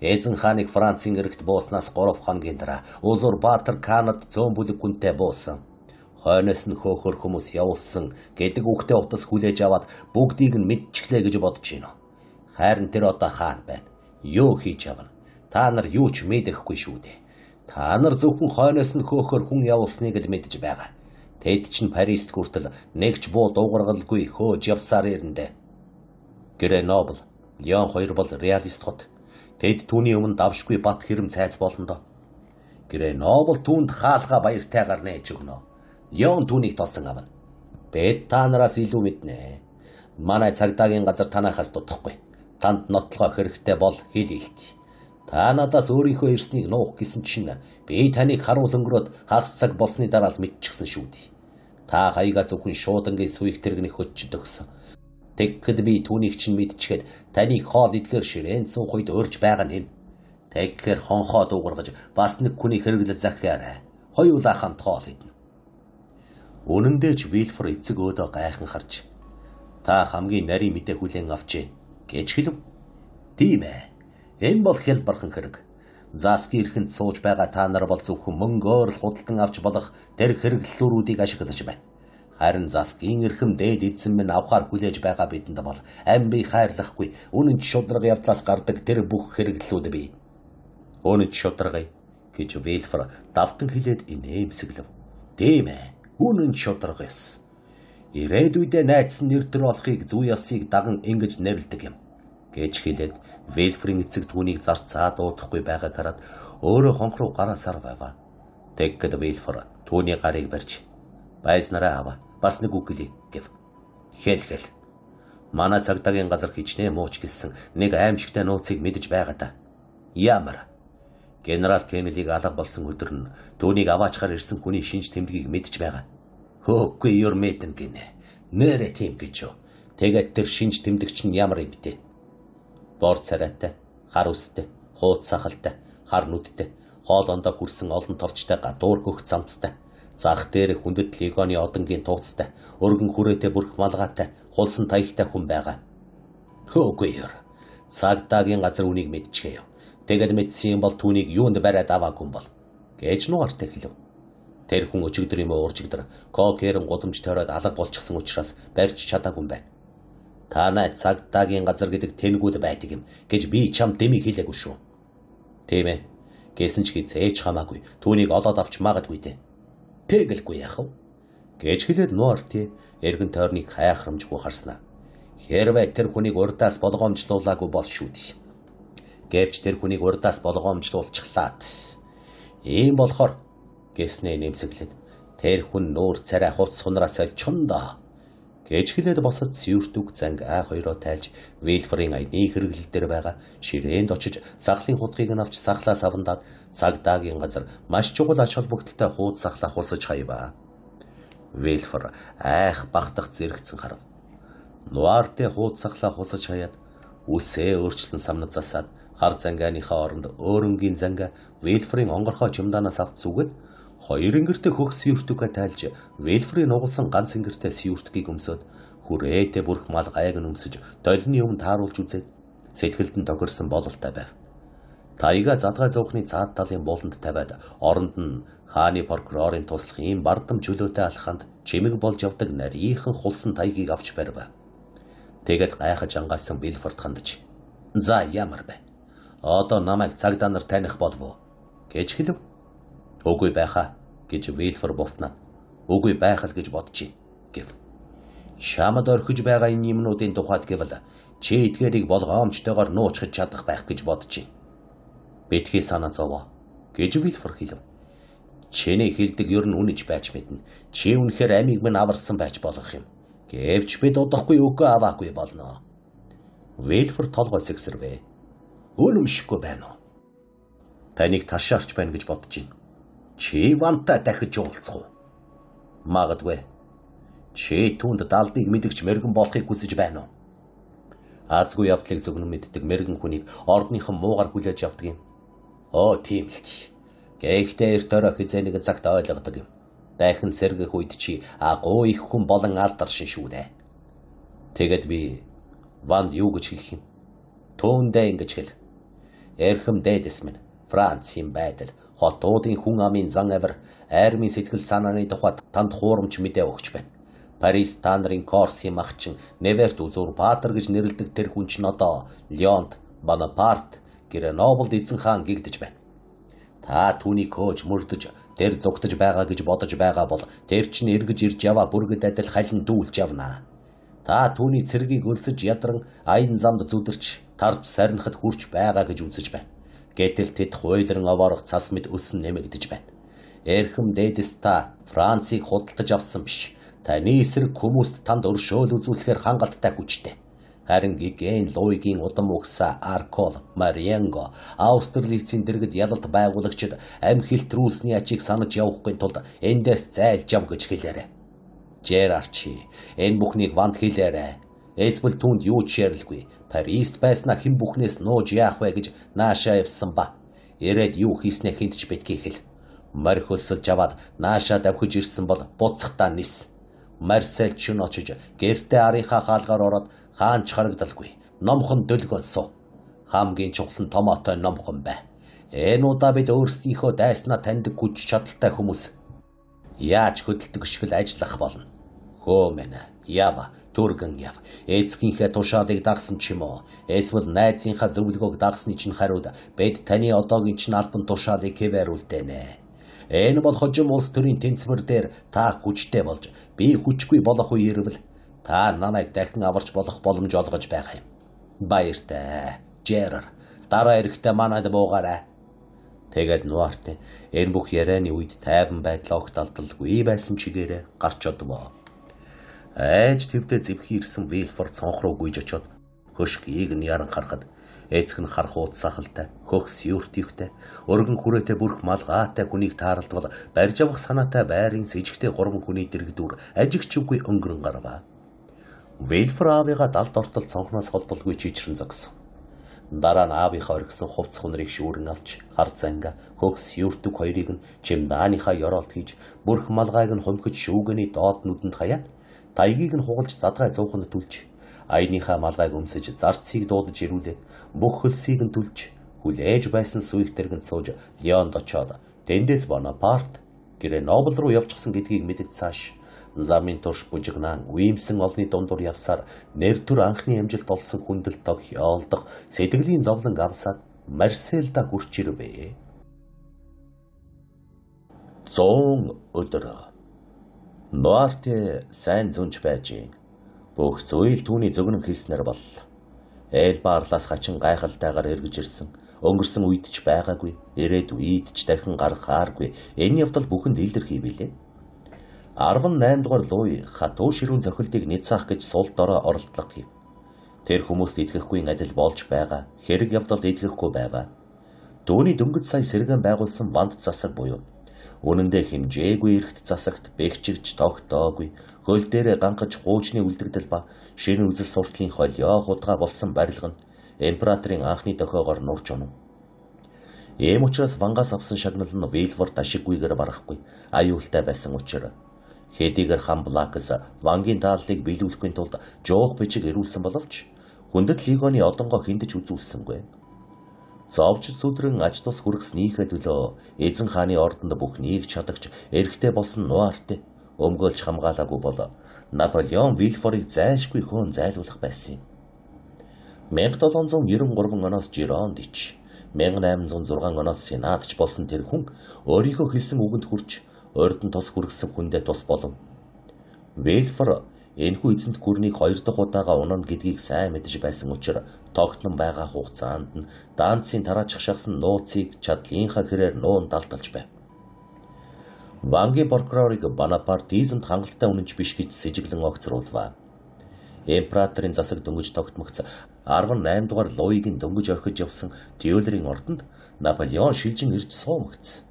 Эзэн хааныг Францын эрэгт бууснаас 3 хоногийн дараа узурпатор Канад цөөн бүлэг хүнтэй буусан. Хойноос нь хөөхөр хүмүүс явуулсан гэдэг үгтэй утас хүлээж аваад бүгдийг нь мэдчихлээ гэж бодож байна. Харин тэр одоо хаан байна. Юу хийж явна? Та нар юу ч мэдэхгүй шүү дээ. Та нар зөвхөн хойноос нь хөөхөр хүн явуулсныг л мэдж байгаа. Тэд чинь Парист хүртэл нэгч буу дуугаргалгүй хөөж явсаар ирэндээ. Гренобл, Лион 2 бол реалист хот. Тэд түүний өмнө давшгүй бат хэрэм цайц болно доо. Гренобл түүнд хаалга баяртайгаар нээж өгнө. Лион түүнийг тосон авна. Бид та нараас илүү мэднэ. Манай цагдаагийн газар танахаас дутахгүй. Танд нотлохоо хэрэгтэй бол хэл хэлтий. Та надаас өөрийнхөө ирснийг нуух гэсэн чинь би таныг харуул өнгөрөөд хагас цаг болсны дараа л мэдчихсэн шүү дээ. Та хаяга зөвхөн шуудангийн сүйх тэрэгний хөдчөд өгсөн. Тэгэхэд би түүнийг чинь мэдчихэд таныг хоол идэхээр ширээн суух үед урьж байгаа нь. Тэгэхээр хонхоо дуугаргаж бас нэг хүний хэрэглэл захиарай. Хоёулаа хамт хоол идэнэ. Үнэндээ ч Вильфор эцэг өөдөө гайхан харж та хамгийн нарийн мэдээ хүлээн авчээ гэж хэлв. Тийм ээ. Энэ бол хялбархан хэрэг. Заски эрхэнд сууж байгаа та нар бол зөвхөн мөнгөөр л худалдан авч болох тэр хэрэглэлүүрүүдийг ашиглаж байна. Харин Заскийн эрхэм дээд эзэн минь авахар хүлээж байгаа бидэнд бол амби хайрлахгүй үнэн ч шударга явдлаас гардаг тэр бүх хэрэглэлүүд бий. Үнэн ч шударга гэж Вильфор давтан хэлээд инээмсэглэв. Тийм ээ. Үнэн ч шударга эс. Ирээдүйдээ найдсан нэр төр болохыг зүй ёсыг даган ингэж нэрлдэг юм гэж хэлээд Вильфрийн эцэг түүнийг зарцаа дуудахгүй байгааг хараад өөрөө хонх руу гараа сарвава. Тэгэхэд Вильфор түүний гарыг барьж байснараа аваа. Бас нэг үг гэлээ гэв. Хэл. Манай цагдаагийн газар хичнээн мууч гэлсэн нэг аимшигтай нууцыг мэдэж байгаа та. Ямар? Генерал Кеннелиг алга болсон өдөр нь түүнийг аваачаар ирсэн хүний шинж тэмдгийг мэдж байгаа. Хөөхгүй юр мэдэн гинэ. Нэрэ тийм гэж юу. Тэгээд тэр шинж тэмдэгч нь ямар юм бэ? Бор царайтай, хар үстэй, хууц сахалтай, хар нүдтэй, хоолондоо хүрсэн олон товчтой гадуур хөх цамцтай, зах дээр хүндэт легоны одонгийн тууцтай, өргөн хүрээтэй бүрх малгайтай, хулсан таягтай хүн байгаа. Хөөгүй юр. Цагдаагийн газар үнийг мэдчихэё. Тэгэд мэдсэн бол түүнийг юунд бариад аваагүй бол гэж нугартай хэлв. Тэр хүн өчигдөр юм уурчигдөр кокерэн гудамж тойроод алга болчихсон учраас барьж чадаагүй юм байна. Та найз цагдаагийн газар гэдэг тэнгүүд байдаг юм гэж би чам дэмий хэлээгүй шүү. Тийм ээ. Гэсэн ч хизээж хамаагүй түүнийг олоод авч магадгүй дээ. Тэгэлгүй яах вэ? Гэж хэлээд нуарти эргэн тойрныг хайхрамжгүй харснаа. Хэрвээ тэр хүнийг урдаас болгоомжлуулаагүй бол шүү дээ. Гэвч тэр хүнийг урдаас болгоомжлуулчихлаад. Ийм болохоор гэснээ нэмсэглээд тэр хүн нүүр царай хуц сунараас олчихно доо Гэж хэлээд босод сүйртүг занг А2-оо тайлж Вильфрийн аяны хэрэглэл дээр байгаа ширээнд очиж сахлын хутгийг нь авч сахлаас авандаад цагдаагийн газар маш чухал ач холбогдолтой хууд сахлаа хусаж хайваа. Вильфр айх багтах зэрэгцэн харав. Нуарте хууд сахлаа хусаж хаяад үсээ өөрчлөн самнад засаад хар зангааныхаа оронд өөрөнгийн занга Вильфрийн онгорхоо чемоданаас авч зүгэд хоёр ингэртэй хөх сүйртүгэ тайлж Вильфрийн нугалсан ганц ингэртэй сүйртгийг өмсөд хүрээтэй бүрх мал гайг нь өмсөж долны өмнө тааруулж үзээд сэтгэлд нь тохирсон бололтой байв. Таяга задгай зуухны цаад талын бууланд тавиад оронд нь хааны прокурорын туслах ийм бардам чөлөөтэй алханд чимэг болж явдаг нарийнхан хулсан таягийг авч барив. Тэгэд гайхаж ангаасан Вильфорд хандаж "За ямар бэ? Одоо намайг цагдаа нар таних болов уу?" гэж хэлв. "Үгүй байхаа" гэж Вильфор бовтнаад "Үгүй байх л гэж бодчих" гэв. "Чамд орхиж байгаа энэ юмнуудын тухайд гэвэл чи эдгээрийг болгоомжтойгоор нуучхаж чадах байх гэж бодчих. Битгий санаа зовоо" гэж Вильфор хэлв. "Чиний хэлдэг ер нь үнэж байж мэднэ. Чи үнэхээр амийг минь аварсан байж болох юм. Гэвч бид удахгүй үгүй аваагүй болно." Вильфор толгой сэгсэрвэ. "Үнэмшихгүй байна уу? Таныг ташаарч байна гэж бодож байна. Чи вантай дахиж уулзах уу?" "Магадгүй. Чи түнд далбыг мэдгч мэрэгэн болохыг хүсэж байна уу?" Азгүй явдлыг зөвгөн мэддэг мэрэгэн хүнийг ордныхан муугар хүлээж авдаг юм. "Оо тийм л ч. Гэхдээ эрт орой хизээ нэг цагт ойлгодог юм. Дахин сэргэх үед чи агуу их хүн болон алдаршин шүү дээ." Тэгэд би Ванд юу гэж хэлэх юм? Түүндээ ингэж хэл. "Эрхэм дээдэс минь, Францын байдал, хотуудын хүн амын зан авир, армийн сэтгэл санааны тухайд танд хуурамч мэдээ өгч байна. Парис та нарын Корси махчин Неверт узурпатор гэж нэрлэдэг тэр хүн ч одоо Леонт Бонапарт Греноблд эзэн хаан гэгдэж байна. Та түүнийг хөөж мөрдөж тэр зүгтэж байгаа гэж бодож байгаа бол тэр чинь эргэж ирж яваа бүргэд адил халин дүүлж явна. Та түүний цэргийг өлсөж ядран аян замд зүдэрч тарж сарнихад хүрч байгаа гэж үзэж байна. Гэтэл тэд хуйлран овоорох цас мэд өсөн нэмэгдэж байна. Эрхэм дээдэс та Францыг худалдаж авсан биш. Таны эсрэг хүмүүст танд өршөөл үзүүлэхээр хангалттай хүчтэй. Харин Гиген Луигийн удам угсаа Аркол, Мариенго, Австралицын дэргэд ялалт байгуулагчид ам хилтрүүлсний ачийг санаж явахгүй тулд эндээс зайлж яв гэж хэлээрэй. Жерарчи, энэ бүхнийг Ванд хэлээрэй. Эсвэл түнд юу ч ярилгүй. Парист байснаа хэн бүхнээс нууж яах вэ гэж наашаа явсан ба. Ирээд юу хийснээ хинт ч битгий хэл. Морь хөлсөлж аваад наашаа давхиж ирсэн бол буцахтаа нис. Марсел чин очиж гэртээ арийнхаа хаалгаар ороод хаанч харагдалгүй. Номхон дөлгөн суу. Хамгийн чухал нь томоотой номхон бай. Энэ удаа бид өөрсдийнхөө дайснаа таньдаг хүч чадалтай хүмүүс. Яаж хөдөлдөг шиг л ажиллах болно. Хөө мэнэ, ява, түргэн яв. Эцгийнхээ тушаалыг дагсан ч юм уу? Эсвэл найзынхаа зөвлөгөөг дагсны чинь хариуд бид таны одоогийн чинь албан тушаалыг хэвээруултэнэ. Энэ бол хожим улс төрийн тэнцвэр дээр та хүчтэй болж би хүчгүй болох үе ирвэл та намайг дахин аварч болох боломж олгож байгаа юм. Баяртай. Жерар, дараа эрэхтээ манайд буугаарай. Тэгээд Нуарте энэ бүх ярианы үед тайван байдлаа огт алдалгүй байсан чигээрээ гарч одвоо. Айж твдээ зэвхий ирсэн Вильфор цонхруу гүйж очоод хөшгийг нь яран харахад эцэг нь харахууд сахалтай, хөхс юртивтэй, өргөн хүрээтэй бүрх малгайтай хүнийг тааралдвал барьж авах санаатай байрын сэжигтэй 3 хүний дэрэгдүр ажигч үгүй өнгөрөн гарваа. Вильфор аавыгаа далд ортол цонхноос холдолгүй чичрэн зогсон. Дараа нь аавынхаа оргисон хувцс хунрыг шүүрэн авч хар занга хөхс юртүг хоёрыг нь чимдааныхаа ёроолт хийж бүрх малгайг нь хумхиж шүүгэний доод нүдэнд хаяад тайгийг нь хугалж задгай зууханд түлж аяныхаа малгайг өмсөж зарцыг дуудаж ирүүлээд бүх хөлсийг нь түлж хүлээж байсан сүйх дэргэнд сууж Леонд очоод тэндээс Бонапарт Гренобл руу явчихсан гэдгийг мэдэж цааш замын турш бужигнаан үемсэн олны дундуур явсаар нэр төр анхны амжилт олсон хүндэл тог хёолдох сэтгэлийн зовлон авсаад Марселда хүрч ирвэ. 100 өдөр. Нуарте сайн зүнж байж бүх зүйл түүний зөвгөн хэлснээр бол Элба арлаас хачин гайхалтайгаар эргэж ирсэн. Өнгөрсөн үед ч байгаагүй, ирээд үед ч дахин гарахааргүй. Энэ явдал бүхэнд илэрхий билээ. 18 дугаар Луи хатуу ширүүн зохилтыг няцаах гэж сул дорой оролдлого хийв. Тэр хүмүүст итгэхгүй адил болж байгаа, хэрэг явдалд итгэхгүй байгаа. Түүний дөнгөж сая сэргэн байгуулсан ванд засаг буюу үнэндээ хэмжээгүй эрхт засагт бэхжигч тогтоогүй, хөл дээрээ ганхаж хуучны үлдэгдэл ба шинэ үзэл суртлын холио худгаа болсон барилга нь императорын анхны дохиогоор нурж онов. Ийм учраас вангаас авсан шагнал нь Вильфорт ашиггүйгээр барахгүй, аюултай байсан учраас хэдийгээр хан Блакс вангийн тааллыг биелүүлэхийн тулд жуух бичиг ирүүлсэн боловч хүндэт легионы одонгоо хиндэж үзүүлсэнгүй. Зовж зүдрэн аж тус хүргэснийхээ төлөө эзэн хааны ордонд бүхнийг чадагч эрэгтэй болсон Нуарт өмгөөлж хамгаалаагүй бол Наполеон Вильфорыг зайлшгүй хөөн зайлуулах байсан юм. 1793 оноос Жирондич, 1806 оноос сенатч болсон тэр хүн өөрийнхөө хэлсэн үгэнд хүрч ордон тус хүргэсэн хүндээ тус болов. Вильфор энэхүү эзэнт гүрнийг 2 дахь удаага унана гэдгийг сайн мэдэж байсан учраас тогтнон байгаа хугацаанд нь Данцын тараачих шахсан нууцыг чадлынхаа хэрээр нуун далталж байв. Вангийн прокурорыг Бонапартизмд хангалттай үнэнч биш гэж сэжиглэн огцруулваа. Императорын засаг дөнгөж тогтмогц 18 дугаар Луигийн дөнгөж орхиж явсан Тюлерийн ордонд Наполеон шилжин ирж суумагц.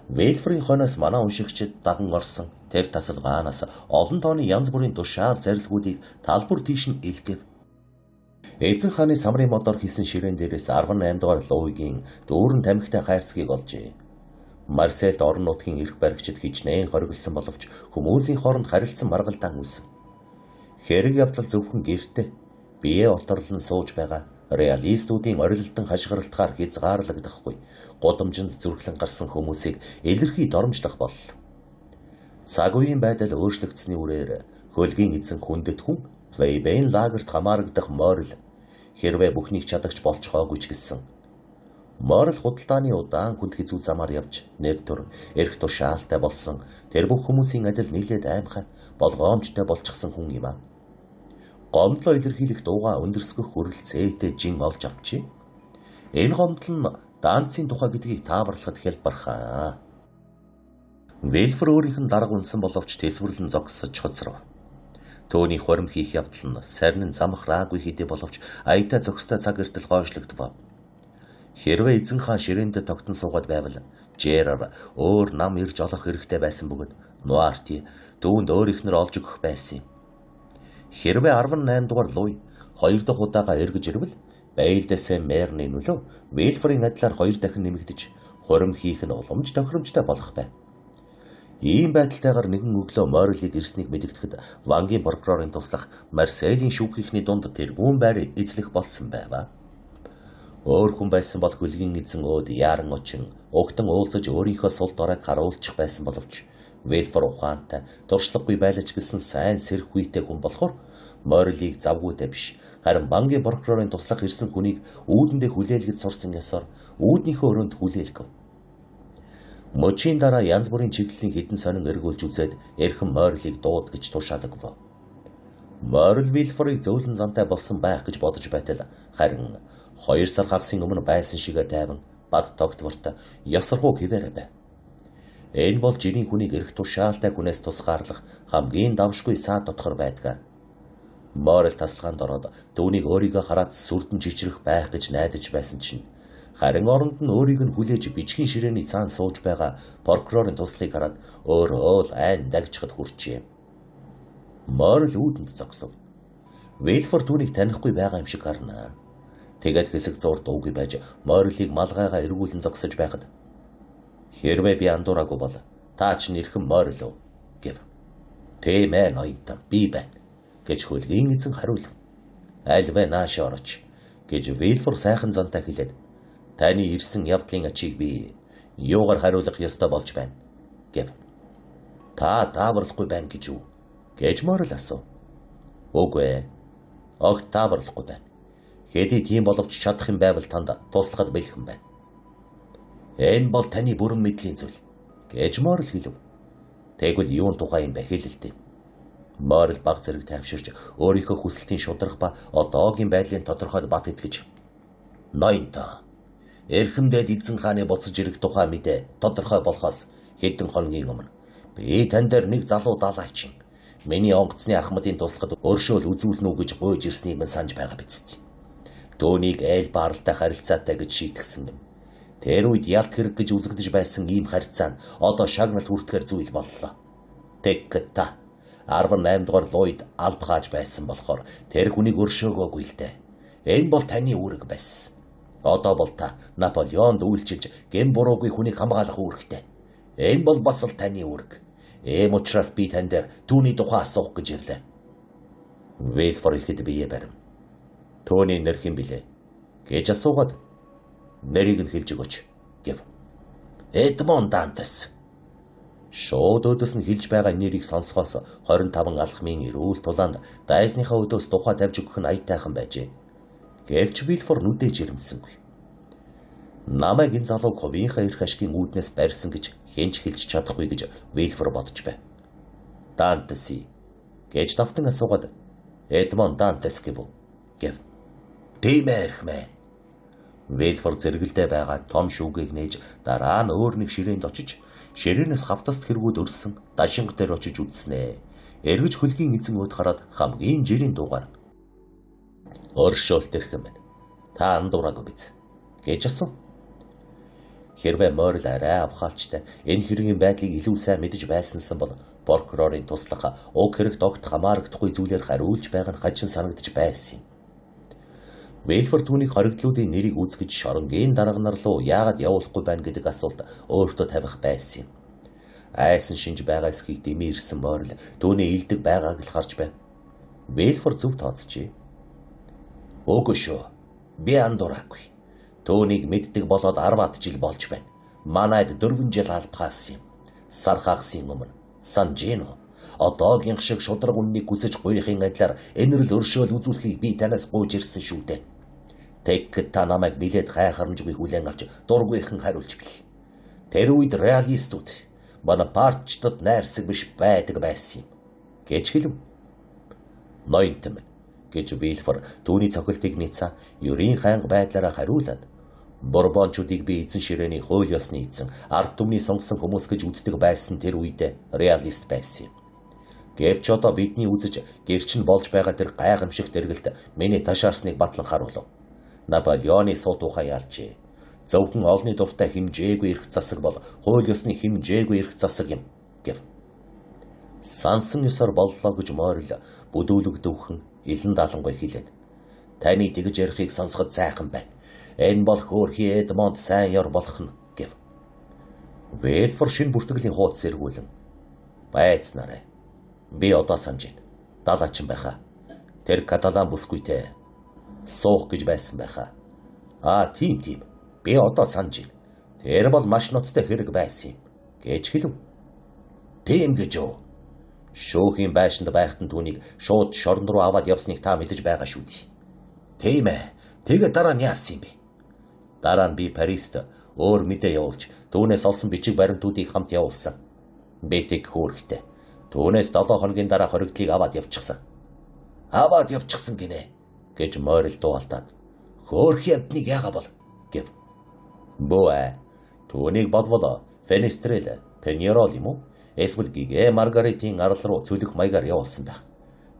Вильфорын хойноос манай уншигчид даган орсон тэр тасалгаанаас олон тооны янз бүрийн тушаал зарилгуудыг талбар тийш нь илгээв. Эзэн хааны самрын модоор хийсэн ширээн дээрээс 18 дугаар Луигийн дүүрэн тамхитай хайрцгийг олжээ. Марсельд орон нутгийн эрх баригчид хичнээн хориглосон боловч хүмүүсийн хооронд харилцан маргалдаан үүсв. Хэрэг явдал зөвхөн гэртээ бие оторлон сууж байгаа реалистуудын орилтон хашгиралтаар хязгаарлагдахгүй гудамжинд зүрхлэн гарсан хүмүүсийг илэрхий доромжлох боллоо. Цаг үеийн байдал өөрчлөгдсөний үрээр хөлгийн эзэн хүндэт хүн Вейбен лагерт хамаарагдах Морл хэрвээ бүхнийг чадагч болцохоогүй ч гэсэн Морл худалдааны удаан хүнд хизүү замаар явж нэр төр эрх тушаалтай болсон тэр бүх хүмүүсийн адил нийлээд аймхай болгоомжтой болчихсон хүн юм аа. Гомдлоо илэрхийлэх дууга өндөрсгөх хүрэлцээтэй жин олж авчи. Энэ гомдол нь Данцын тухай гэдгийг тааварлахад хялбархаа. Вильфор өөрийнх нь дарга унсан боловч тэсвэрлэн зогсож хоцров. Төөний хорим хийх явдал нь сарнин замхраагүй хэдий боловч аяда зөкстэй цаг эртэл гойшлогдов. Хэрвээ эзэн хаан ширээндээ тогтон суугаад байвал Жерар өөр нам ирж олох хэрэгтэй байсан бөгөөд Нуарти дүүнд өөр ихнэр олж өгөх байсан юм. Хэрвээ 18 дугаар Луи 2 дахь удаага эргэж ирвэл Бейлдээс Мерны нөлөө Вильфорын адилаар 2 дахин нэмэгдэж хорим хийх нь уламж тохиромжтой болох байв. Ийм байдалтайгаар нэгэн өглөө Морлиг ирснийг мэдэгдэхэд Вангийн прокурорын туслах Марселийн шүүхийнхний дунд тэргүүн байр эзлэх болсон байв. Өөр хүн байсан бол хөлгийн эзэн өөд яран очин угтан уулзаж өөрийнхөө сул доройг харуулчих байсан боловч Вильфор ухаантай туршлагагүй байлаж гисэн сайн сэрх үйтэй хүн болохоор Морлиг завгүйтэй биш харин Вангийн прокурорын туслах ирсэн хүнийг үүдэндээ хүлээлгэж сурсан ёсоор үүднийхөө өрөөнд хүлээлгэв. Мөчийн дараа янз бүрийн чиглэлийн хідэн сонин эргүүлж үзээд эрхэм Морлиг дууд гэж тушаалагв. Морл Вильфорыг зөөлөн зантай болсон байх гэж бодож байтал харин 2 сар хагасын өмнө байсан шигээ тайван бад тогтвортой ёсорхуу хിവэрэ байв. Энэ бол жирийн хүнийг эрх тушаалтай хүнээс тусгаарлах хамгийн давшгүй саад дотгор байдаг. Морл тасалгаанд ороод түүнийг өөрийгөө хараад сүрдэн чичрэх байх гэж найдаж байсан чинь харин оронд нь өөрийг нь хүлээж бичгийн ширээний цаан сууж байгаа прокурорын туслахыг хараад өөрөө л айн дагжихад хүрчээ. Морл үүдэнд зогсов. Вильфор түүнийг танихгүй байгаа юм шиг харна. Тэгээд хэсэг зур дуугүй байж Морлийг малгайгаа эргүүлэн зогсож байхад хэрвээ би андуураагүй бол та ч нэрхэн Морл гэв. Тийм ээ ноёнтон би байна гэж хөлгийн эзэн хариулв. Аль вэ нааш орооч гэж Вильфор сайхан зантай хэлээд таны ирсэн явдлын ачийг би юугаар хариулах ёстой болж байна гэв. Та тааварлахгүй байна гэж юу гэж Морл асуув. Үгүй ээ. Огт тааварлахгүй байна. Хэдий тийм боловч чадах юм байвал танд туслахад бэлхэн байна. Энэ бол таны бүрэн мэдлийн зүйл гэж Морл хэлв. Тэгвэл юун тухай юм бэ хэлэлтэй. Морл баг зэрэг тайвширч өөрийнхөө хүсэлтийн шударга ба одоогийн байдлын тодорхойд бат итгэж ноёнтоо эрхэмдээд эзэн хааны буцаж ирэх тухай мэдээ тодорхой болохоос хэдэн хоногийн өмнө Би тань дээр нэг залуу далайчин. Миний онгоцны ахмадын туслахад өршөөл үзүүлнэ үү гэж гуйж ирснийг минь санаж байгаа биз. Төвнийг айл бааралтай харилцаатай гэж шийтгсэн юм. Тэр үед ялт хэрэг гэж үзэгдэж байсан ийм харилцаа нь одоо шагналт хүртэхээр зүйл боллоо. Тэгкэта 18 дугаар Ллойд алба хааж байсан болохоор тэр хүнийг өршөөгөөгүй л дээ. Энэ бол таны үүрэг байсан. Одоо бол та Наполеонд үйлчилж гэм буруугүй хүнийг хамгаалах үүрэгтэй. Энэ бол бас л таны үүрэг. Ийм учраас би тань дээр түүний тухай асуух гэж ирлээ. Вильфор ихэд бие барив. Төвний нэр хэн билээ гэж асуугаад нэрийг нь хэлж өгөөч гэв. Эдмонд Дантес. Шууд өдөөс нь хэлж байгаа нэрийг сонсгоос 25 алхмын эрүүл тулаанд дайсныхаа өдөөс тухай тавьж өгөх нь аятайхан байжээ. Гэвч Вильфор нүдээ жирэмсэнгүй. Намайг энэ залуу ковийнхаа эрх ашигын үүднээс барьсан гэж хэнч хэлж чадахгүй гэж Вильфор бодож байв. Дантеси гэж давтан асуугаад Эдмонд Дантес гэв. Тийм эрхмээ. Вильфор зэрэгэлдээ байгаа том шүүгийг нээж дараа нь өөр нэг ширээнд очиж ширээнээс хавтаст хэрэгүүд өрсөн дашинг дээр очиж үзснэ. Эргэж хөлгийн эзэн өөд хараад хамгийн жирийн дуугаар өршөөлт эрхэм байна. Та андуураагүй биз гэж асуув. Хэрвээ Морл арай авхаалчтай энэ хэргийн байдлыг илүү сайн мэдэж байсансан бол прокурорын туслах уг хэрэгт огт хамаарагдахгүй зүйлээр хариулж байгаа нь хачин санагдаж байсан юм. Вильфор түүний хоригдлуудын нэрийг үзгэж шоронгийн дарга нар руу яагаад явуулахгүй байна гэдэг асуулт өөртөө тавих байсан юм. Айсан шинж байгаа эсхийг дэмий ирсэн Морл түүний илдэг байгааг л харж байв. Вильфор зөв тооцжээ. Үгүй шүү. Би андуураагүй. Төвнийг мэддэг болоод 10 жил болж байна. Манайд 4 жил албахаас юм. Сар хагасын өмнө санжэно. Одоогийн шиг шудраг үннийг хүсэж гуйхын адилаар энэрл өршөөл үзүүлэхийг би танаас гуйж ирсэн шүү дээ. Тэг та намайг нилээд гайхамшиггүй хүлээн авч дургүйхэн хариулж бил. Тэр үед реалистууд Бонапартчдад найрсаг биш байдаг байсан юм гэж хэлв. Ноёнтэн гэж Вильфор түүний цохилтыг нийцаа ерийн ханга байдлаараа хариулаад Борбончуудыг би эзэн ширээний хууль ёсны эзэн ард түмний сонгосон хүмүүс гэж үздэг байсан тэр үед реалист байсан юм. Гэвч одоо бидний үзэж гэрч нь болж байгаа тэр гайхамшигт дэргэлт миний ташаарсныг батлан харуулв. Наполеоны суу тухай ялжээ. Зөвхөн олны дуртай хэмжээгүй эрх засаг бол хууль ёсны хэмжээгүй эрх засаг юм гэв. Сансан ёсоор боллоо гэж Морл бүдүүлэгдөвхөн илэн даалангуй хэлээд таны тэгж ярихыг сонсоход сайхан байна. Энэ бол хөөрхий Эдмонд сайн ёр болох нь гэв. Вильфор шинэ бүртгэлийн хуудас эргүүлэн байцнаарай. Би одоо санаж байна. Далаачин байхаа. Тэр каталан бүсгүйтэй суух гэж байсан байхаа. Тийм. Би одоо санаж байна. Тэр бол маш ноцтой хэрэг байсан юм гэж хэлв. Тийм гэж юу? Шүүхийн байшинд байхад түүнийг шууд шорон руу аваад явсныг та мэдэж байгаа шүү дээ. Тийм ээ. Тэгээ дараа нь яасан юм бэ? Дараа нь би Парист өөр мэдээ явуулж түүнээс олсон бичиг баримтуудыг хамт явуулсан. Би тэг хөөрхтэй. Түүнээс 7 хоногийн дараа хоригдлыг аваад явчихсан. Аваад явчихсан гинэ гэж Морл дуалтаад. Хөөрхий амтныг яага бол гэв. Бөө. Түүнийг бодвол Фенестрел, Пеньерол юм уу? Эсвэл Гигэ Маргаритийн арал руу цөлөх маягаар явуулсан байх.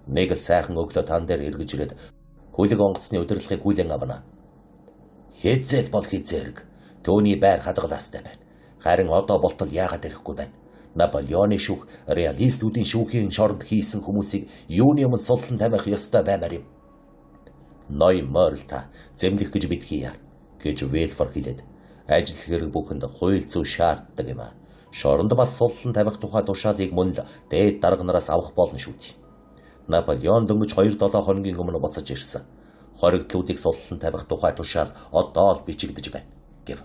Нэг сайхан өглөө тан дээр эргэж ирээд хөлөг онгоцны удирдлагыг хүлээн авна. Хэзээ бол хэзээрэг. Төвний байр хадгалаастай байна. Харин одоо болтол яагаад ирэхгүй байна? Наполеоны шүүх, реалистуудын шүүхийн шоронд хийсэн хүмүүсийг юуны өмнө суллан тамих ёстой баймаар юм. Ной Морл та зэмлэх гэж битгий яар гэж Вильфор хэлээд ажил хэрэг бүхэнд хууль зүй шаарддаг юм а. Шоронд бас суллан тамих тухай тушаалыг мөн л дээд дарга нараас авах болно шүү дээ. Наполеон дөнгөж 2-7 хоногийн өмнө буцаж ирсэн. Хоригдлуудыг суллан тавих тухай тушаал одоо л бичигдэж байна гэв.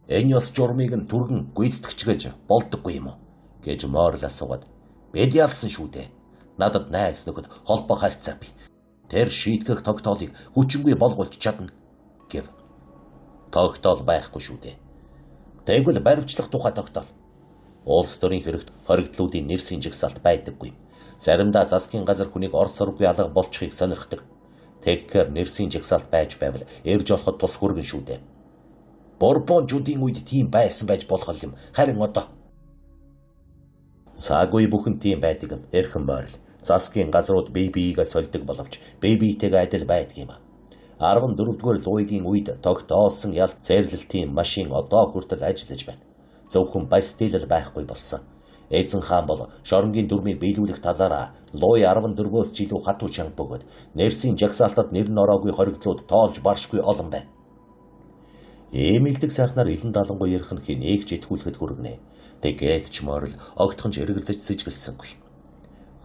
Энэ ёс журмыг нь түргэн гүйцэтгэж болдоггүй юм уу гэж Морл асууад. Бид ялсан шүү дээ. Надад найз нөхөд холбоо харьцаа бий. Тэр шийтгэх тогтоолыг хүчингүй болгуулж чадна гэв. Тогтоол байхгүй шүү дээ. Тэгвэл баримтлах тухай тогтоол. Улс төрийн хэрэгт хоригдлуудын нэрсийн жагсаалт байдаггүй. Заримдаа засгийн газар хүнийг орц сургууй алга болчихыг сонирхдаг. Тэгэхээр нэрсийн жагсаалт байж байвал эрж олоход тус хүргэн шүү дээ. Борбончуудын үед тийм байсан байж болох юм. Харин одоо Цаагүй бүхэн тийм байдаг юм. Эрхэм Моррел. Засгийн газрууд бие биегээ сольдог боловч бие биетэйгээ адил байдаг юм. 14-р Луигийн үед тогтоосон ялт цэрлэлтийн машин одоо хүртэл ажиллаж байна. Зөвхөн Бастил байхгүй болсон. Эзэн хаан бол шоронгийн дүрмийг биелүүлэх талаараа Луи 14-өөс ч илүү хатуу чанга бөгөөд нэрсийн жагсаалтад нэр нь ороогүй хоригдлууд тоолж баршгүй олон байна. Эмилдэг сайхнаар илэн далангуй ярих нь хэнийг ч итгүүлэхэд хүргэнэ. Тэгээд ч Моррел огтхонч эргэлзэж сэжгэлсэнгүй.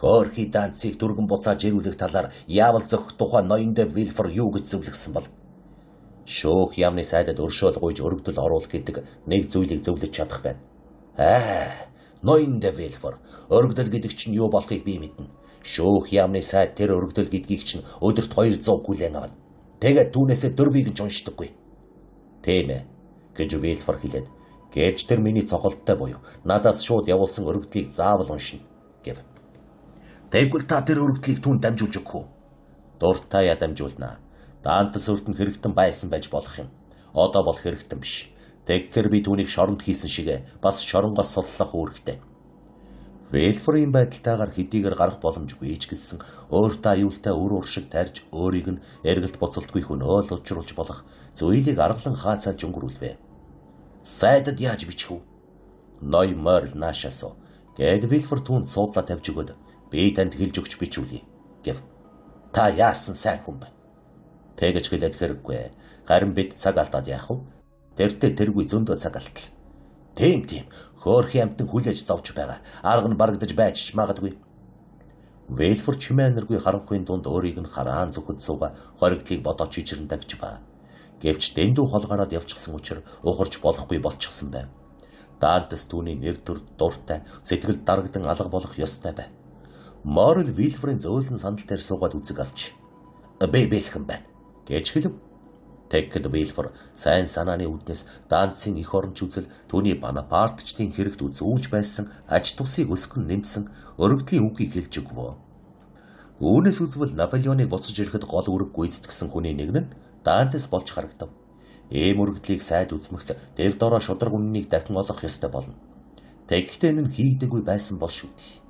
Хөөрхий Данциг дүргэн буцааж ирүүлэх талаар яавал зөх тухай ноён де Вильфор юу гэж зөвлөсөн бол? Шүүх яамны сайдад өршөөл гуйж өргөдөл оруулах гэдэг нэг зүйлийг зөвлөж чадах байна. Ноён де Вильфор, өргөдөл гэдэг чинь юу болохыг би мэднэ. Шүүх яамны сайд тэр өргөдөл гэдгийг чинь өдөрт 200 хүлээн авна. Тэгээд түүнээсээ дөрвийг нь уншдаггүй. Тийм ээ гэж Вильфор хэлээд, "Гэвч тэр миний цогцолттой буюу надаас шууд явуулсан өргөдлийг заавал уншина" гэв. "Тэгвэл та тэр өргөдлийг түүнд дамжуулж өгөх үү?" "Дуртай дамжуулнаа. Даантас өртөнд хэрэгтэн байсан байж болох юм. Одоо бол хэрэгтэн биш. Тэгэхээр би түүнийг шоронд хийсэн шиг бас шоронгоос соллох үүрэгтэй." Вильфорын байдалтайгаар хэдийгээр гарах боломжгүй ч гэсэн өөртөө аюултай үр уршиг тарьж өөрийг нь эргэлт буцалтгүй хөнөөл учруулж болох зүйлийг аргалан хаацаалж өнгөрүүлвэ. "Сайдад яаж бичих вэ?" "Ной Моррел наашаасуу. Гэд Вильфор түүнд суудлаа тавьж өгöd би танд хэлж өгч бичүүлье" гэв. "Та яасан сайн хүн бэ?" "Тэгэж хэлээд хэрэггүй. Харин бид цаг алдаад яах вэ? Тэртээ тэргүй зөндөө цаг алдтал." Тийм. Хөөрхий амтан хүлээж зовж байгаа. Арга нь барагдаж байж ч магадгүй." Вильфор чимээнэргүй харанхуйн дунд өөрийг нь хараан зүхэд сууга хоригдлыг бодоод чичрэн дагжваа. Гэвч дэндүү холгороод явчихсан учраас ухарч болохгүй болчихсон байв. Даантас түүний нэр төр дуртай, сэтгэл дарагдан алга болох ёстой байв. Моррел Вильфорын зөөлөн сандал дээр суугаад үзэг авч "Би бэлхэн байна" гэж хэлв. Тэгэхэд Вильфор сайн санааны үүднээс Даантсын эх оронч үзэл түүний Бонапартчдын хэрэгт үзүүлж байсан аж тусыг өсгөн нэмсэн өргөдлийн үгийг хэлж өгвөө. Үүнээс үзвэл Наполеоныг буцаж ирэхэд гол үүрэг гүйцэтгсэн хүний нэг нь Даантс болж харагдав. Ийм өргөдлийг сайд үзмэгц тэр дороо шудраг үннийг дахин олох ёстой болно. Тэгэхдээ энэ нь хийгдэггүй байсан бол шүү дээ.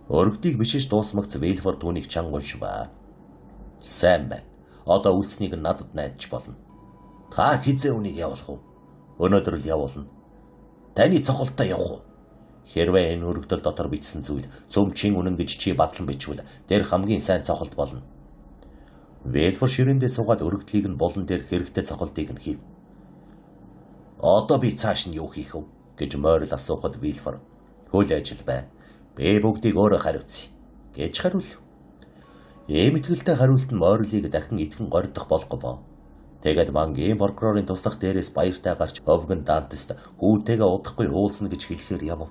Өргөдийг бишиж дуусмагц Вильфор түүнийг чанга уншваа. "Сайн байна. Одоо үлдснийг нь надад найдаж болно. Та хизээ үнийг явуулах уу?" "Өнөөдөр л явуулна." "Таны цогцолтой явах уу?" "Хэрвээ энэ өргөдөл дотор бичсэн зүйл цөмчийн үнэн гэж чи батлан бичвэл тэр хамгийн сайн цогцолт болно." Вильфор ширээндээ суугаад өргөдлийг нь булан дээр хэрэгтэй цогцолтыг нь хийв. "Одоо би цааш нь юу хийх вэ?" гэж Моррел асуухад Вильфор "Хөл ажил бай. Би бүгдийг өөрөө хариуцъя" гэж хариулв. Ийм итгэлтэй хариулт нь Моррелийг дахин итгэн гордох болгов. Тэгээд бангийн прокурорын туслах дээрээс баяртай гарч өвгөн Дантест хүүтэйгээ удахгүй уулзна гэж хэлэхээр яв.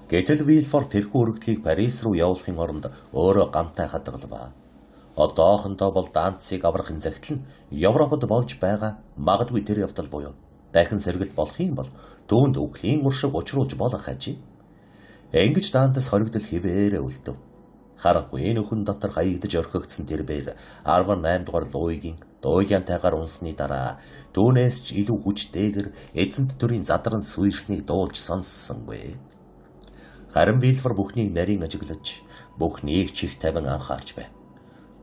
Гэтэл Вильфор тэрхүү өргөдлийг Парис руу явуулахын оронд өөрөө гамтай хадгалав. Одоохондоо бол Дантсыг аврахын захидал нь Европод болж байгаа магадгүй тэр явдал буюу дахин сэргэлт болох юм бол түүнд үхлийн уршиг учруулж болох ажээ. Ингэж Дантес хоригдол хിവэрэ үлдэв. Харанхуй нөхөн дотор хаягдж орхигдсон тэр бээр 18 дугаар Луигийн дуйлантайгаар унсны дараа түүнээс ч илүү хүчтэйгэр эзэнт төрийн задран суурьсныг дуулж сонссонгүй. Харин Вильфор бүхнийг нарийн ажиглаж бүхнийг чих тавин анхаарч байв.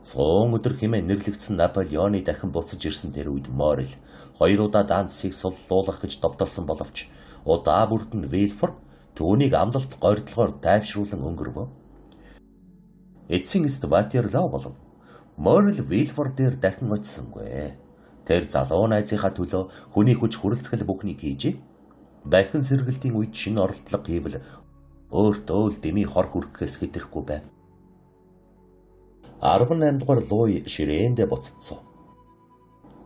100 өдөр хэмээн нэрлэгдсэн Наполеоны дахин буцаж ирсэн тэр үед Моррел 2 удаа Дантсыг суллуулах гэж довтолсон боловч удаа бүрдэн Вильфор түүнийг амлалт гордлогоор тайвшруулан өнгөрөв. Эцсийн эцэд Ватерлоо болов. Моррел Вильфор дээр дахин очисонгүй. Тэр залуу найзынхаа төлөө хүний хүч хүрэлцгэл бүхнийг хийж дахин сэргэлтийн үед шинэ оролдлого хийвэл өөртөө л дэмий хор хүрхэхээс хэтрэхгүй байв. 18 дугаар Луи ширээндээ буцагдсан.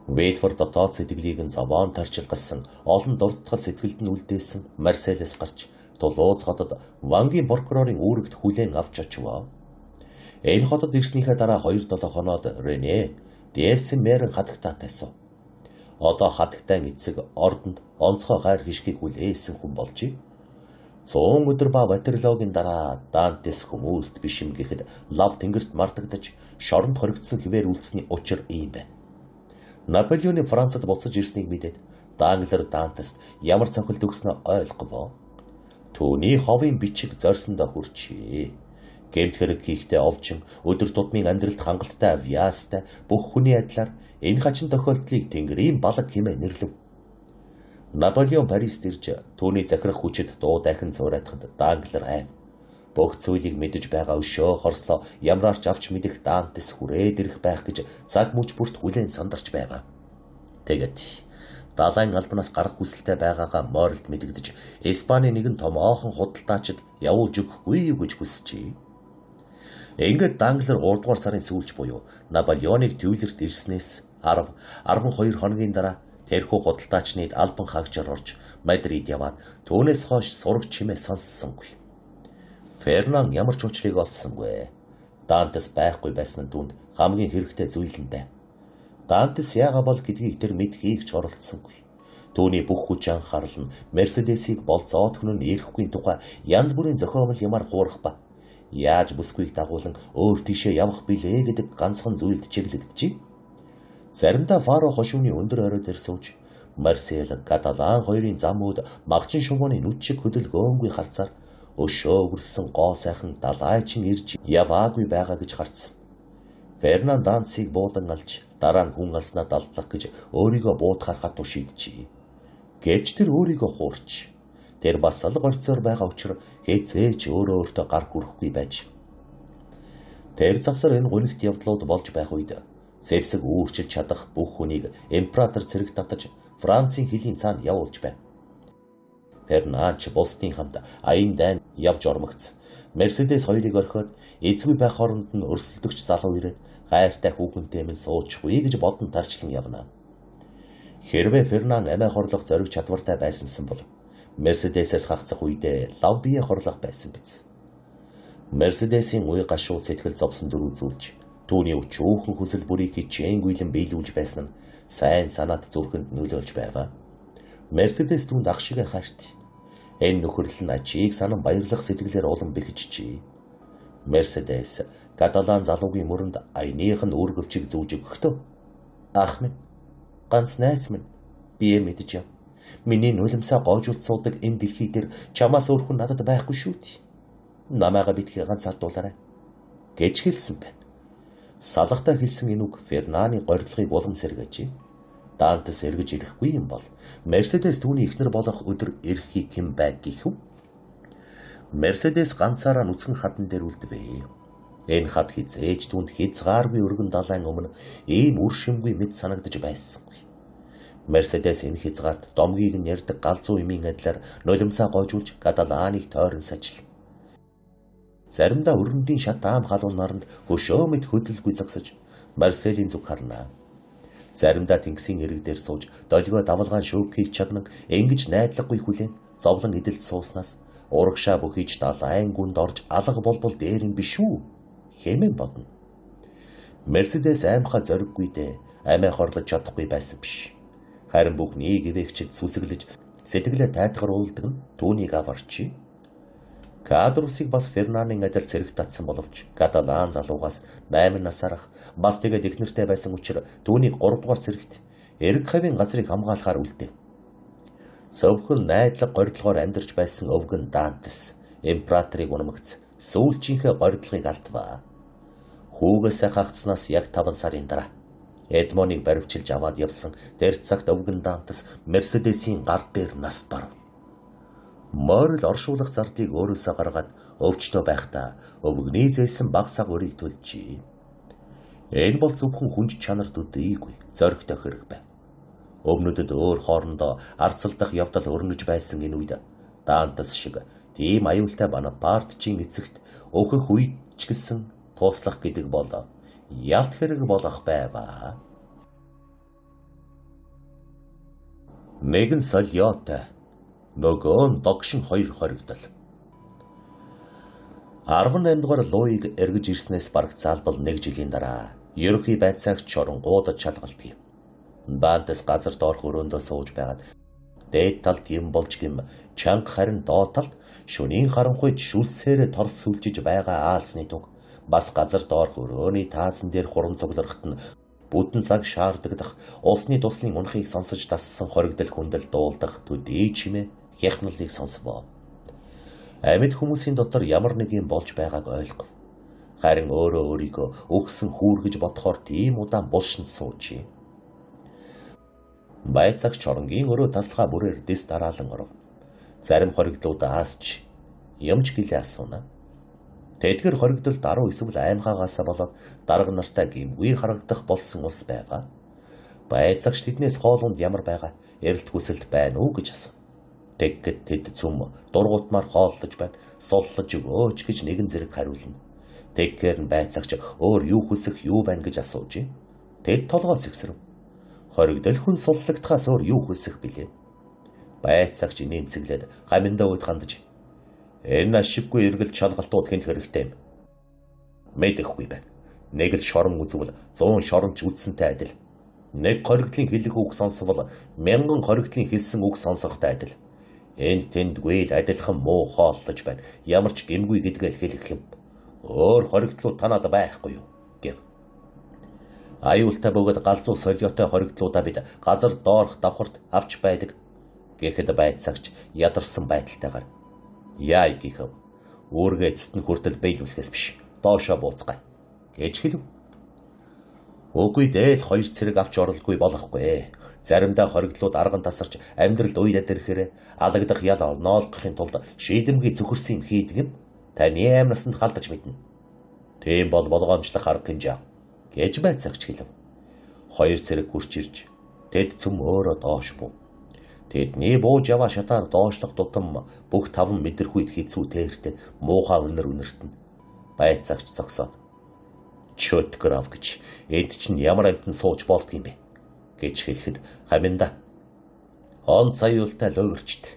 Вильфор дотоод сэтгэлийг нь зовоон тарчилгасан олон дурдтгал сэтгэлд нь үлдээсэн Марселес гарч Тулууз хотод бангийн прокурорын үүрэгт хүлээн авч очив. Энэ хотод ирснийхээ дараа 2-7 хоноод Рене Д'Эссемерэн хатагтаа тайсав. Одоо хатагтай эцэг ордонд онцгой гайр хишгийг хүлээсэн хүн болжээ. 100 өдөр ба Ватерлоогийн дараа Дантес хүмүүст биш юм гэхэд лав тэнгэрт мартагдаж шоронд хоригдсон хിവэр үлдсэний учир ийм байна. Наполеоны Францад буцаж ирснийг мэдээд Данглер Дантест ямар цохилт өгснөө ойлгов. Түүний ховын бичиг зорьсондоо хүрчээ. Гэмт хэрэг хийхдээ овчин өдөр тутмын амьдралд хангалттай авьяастай бүх хүний адилаар энэ хачин тохиолдлыг Тэнгэрийн балаг хэмээн нэрлэв. Наполеон Парист ирж түүний захирах хүчит дуу дахин зураатахад Данглер айв. Бүх зүйлийг мэдэж байгаа өшөө хорслоо ямраарч авч мэдэх Дантес хүрээд ирэх байх гэж цаг мөч бүрт хүлээн сандарч байв. Тэгэд далайн албанаас гарах хүсэлтэй байгаагаа Морилд мэдэгдэж Испаний нэгэн томоохон худалдаачид явуулж өгөхгүй гэж хүсчээ. Ингээд Данглер 3 дугаар сарын сүүлч буюу Наполеоныг төвлөрт ирснээс 12 хоногийн дараа тэрхүү худалдаачныг албан хаагчаар орж Мадрид яваад түүнээс хойш сураг чимээ сонссонгүй. Фернан ямар ч учрыг олсонгүй. Дантес байхгүй байсан нь түүнд хамгийн хэрэгтэй зүйл юм байна. Дантес яага бол гэдгийг тэр мэдхийг ч оролцсонгүй. Түүний бүх хүч анхаарал нь Мерседесийг болцоод хөнөн ирэхгүй тухай янз бүрийн зохиомл ямар хуурах ба. Яаж бүсгүйг дагуулan өөр тийшээ явах билээ гэдэг ганцхан зүйлд чиглэгдэжээ. Заримдаа Фаро хошууны өндөр орой дээр сууж Марсел, Каталан хоёрын замууд магчин шувууны нүд шиг хөдөлгөөнгүй харцаар өшөө өвөрсөн гоо сайхан далайчин ирж яваагүй байгаа гэж харцсан. Фернан Дантесийг буудан алж дараа нь хүн алснаа далдлах гэж өөрийгөө буудахаар хатуу шийджээ. Гэвч тэр өөрийгөө хуурч тэр бас алга орцоор байгаа учраас хэзээч өөртөө гар хүрэхгүй байж. Тэр завсар энэ гонигт явдлууд болж байх үед зэвсэг үүрчилж чадах бүх хүнийг император зэрэг татаж Францын хилийн цаана явуулж байна. Фернанд бусдын хамт аян дайн явж ормогц. Мерседес хоёрыг орхиод эзгүй байх хооронд нь өрсөлдөгч залуу ирээд гайртай хүүхэнтэй минь суучихгүй гэж бодон тарчлан явна. Хэрвээ Фернанд амиа хорлох зориг чадвартай байсансан бол Мерседесээс хагцах үедээ лав бие хорлох байсан биз. Мерседесийн уй гашуу сэтгэл зовсон дүр үзүүлж түүний өчүүхэн хүсэл бүрийг хичээнгүйлэн биелүүлж байсан нь сайн санаад зүрхэнд нөлөөлж байв. Мерседес түүнд ах шиг хайрт. Энэ нөхөрлөл нь ачийг санан баярлах сэтгэлээр улам бэхжижээ. Мерседес Каталан залуугийн мөрөнд аяных нь өргөвчийг зүүж өгөхдөө ах минь, ганц найз минь, би мэдэж яв. Миний нулимсаа гоожуулт суудаг энэ дэлхий дээр чамаас өөр хүн надад байхгүй шүү дээ. Намайга битгий ганц ардуулаарай гэж хэлсэн байна. Салгатаа хэлсэн энэ үг Фернаны горилгыг улам сэргээжээ. Дантес эргэж ирэхгүй юм бол Мерседес түүний эхнэр болох өдөр ирэхийг хэн байг гэх вэ? Мерседес ганцаараа нүцгэн хадан дээр үлдвэ. Энэ хад хизээж түүнд хязгааргүй өргөн далайн өмнө ийм үр шимгүй мэд санагдаж байсангүй. Мерседес энэ хязгаарт домгийг нь ярьдаг галзуу эмийн адилаар нулимсаа гоожуулж Каталаныг тойрон сажил. Заримдаа өрөндийн шат аам халуун наранд хөшөө мэд хөдөлгүй загсаж Марселийн зүг харна. Заримдаа тэнгисийн эрэг дээр сууж долгио давалгаан шүүхийг чаднан ингэж найдлаггүй хүлээн зовлон эдэлд сууснаас урагшаа бүхийж далайн гүнд орж алга болбол дээр юм биш үү хэмээн бодно. Мерседес аймхаа зориггүйдээ амиа хорлож чадахгүй байсан биш. Харин бүхний гэвэгчд сүсэглэж сэтгэлээ тайтгаруулдаг нь түүнийг аварчи. Кадрусыг бас Фернанын адил зэрэг татсан боловч Каталан залуугаас 8 насарах бас тэгээд эхнэртэй байсан учраас түүнийг 3 дугаар зэрэгт эрг хавийн газрыг хамгаалахаар үлдээв. Сөвхөн найдлага горилгоор амьдарч байсан өвгөн Дантес императорыг унамгц сүүлчийнхээ горилгыг алдваа. Хүүгээсээ хагцснаас яг 5 сарын дараа Эдмоныг баривчилж аваад явсан тэр цагт өвгөн Дантес Мерседесийн гар дээр нас барв. Морил оршуулах зардыг өөрөөсөө гаргаад өвчтөө байхдаа өвгөний зээсэн баг саг өрийг төлжээ. Энэ бол зөвхөн хүнж чанарт үдээгүй зоригтой хэрэг байв. Өвнөдөд өөр хоорондоо арцалдах явдал өрнөж байсан энэ үед Дантес шиг тийм аюултай Бонапартчийн эцэгт өөхөх үед ч гэсэн тууслах гэдэг бол ялт хэрэг болох байваа. Нэгэн солиотой нөгөө нь догшин 2 хоригдол. 18 дугаар Луиг эргэж ирснээс бараг залбал 1 жилийн дараа ерөнхий байцаагч чоронгуудад шалгалтгив. Дантес газар доорх өрөөндөө сууж байгаад дээд талд юм болж гим чанга харин доод талд шөнийн харанхуйд шүлсээр торс сүлжиж байгаа аалзны туг бас газар доорх өрөөний таазан дээр хуран цуглархт нь бүдэн цаг шаардагдах усны туслын унахыг сонсож тассан хоригдол хүндэл дуулдах төдий чимээ хяхналыг сонсвоо. Амьд хүмүүсийн дотор ямар нэг юм болж байгааг ойлгов. Харин өөрөө өөрийгөө өгсөн хүүргэж бодохоор тийм удаан булшин суужээ. Байцаагч хоронгийн өрөө таслахаа бүрээр дэс дараалан оров. Зарим хоригдлууд аасч юмж гэлээ асууна. Тэдгэр хоригдолд 10 эсвэл аймгаагаасаа болоод дарга нартай гимгүй харагдах болсон ус байваа. Байцаагч тэднээс хоолунд ямар байгаа эрэлт хүсэлт байна уу гэж асуув. Тэгэхэд тэд цөм дургуутмаар хооллож байна, суллаж өгөөч гэж нэгэн зэрэг хариулна. Тэгэхээр нь байцаагч өөр юу хүсэх юу байна гэж асууж. Тэд толгоос ихсрэв. Хоригдол хүн суллагдахаас өөр юу хүсэх билээ. Байцаагч инээмсэглээд гаминдаа ууд хандаж энэ ашиггүй эргэлт шалгалтууд хэнд хэрэгтэй юм. Мэдэхгүй байна. Нэг л шорон үзвэл 100 шоронч үзсэнтэй адил. Нэг хоригдлын хэлэх үг сонсвол 1000 хоригдлын хэлсэн үг сонсохтой адил. Энд тэндгүй л адилхан муу хооллож байна. Ямар ч гэмгүй гэдгээ хэлэх юм. Өөр хоригдлууд танад байхгүй юу гэв. Аюултай бөгөөд галзуу солиотой хоригдлуудаа бид газар доорх давхарт авч байдаг. Гэхэд байцаагч ядарсан байдалтайгаар яа гихв. Үүргээ эцэст нь хүртэл биелүүлэхээс биш. Доошоо бууцгаая гэж хэлв. Үгүй дээл 2 цэрэг авч оролгүй болохгүй. Заримдаа хоригдлууд арган тасарч амьдралд уйлаад ирэхээр алагдах ял орноолгохын тулд шийдэмгий зөвхөрсөн юм хийдэг юм. Таны аим насанд халдаж мэднэ. Тийм бол болгоомжлох арга хэмжээ гэж байцаагч хэлв. 2 цэрэг хурч ирж тэд цөм өөрөө доош буу. Тэдний бууж яваа шатаар доошлох тутам бүх 5 мэдэрхүйд хэцүү тэртэ муухай үнэртэн. Байцаагч зогсоод чөтгөр ав гэж энд чинь ямар амтан сууж болдг юм бэ гэж хэлэхэд хаминда он цаюултай ловирчт.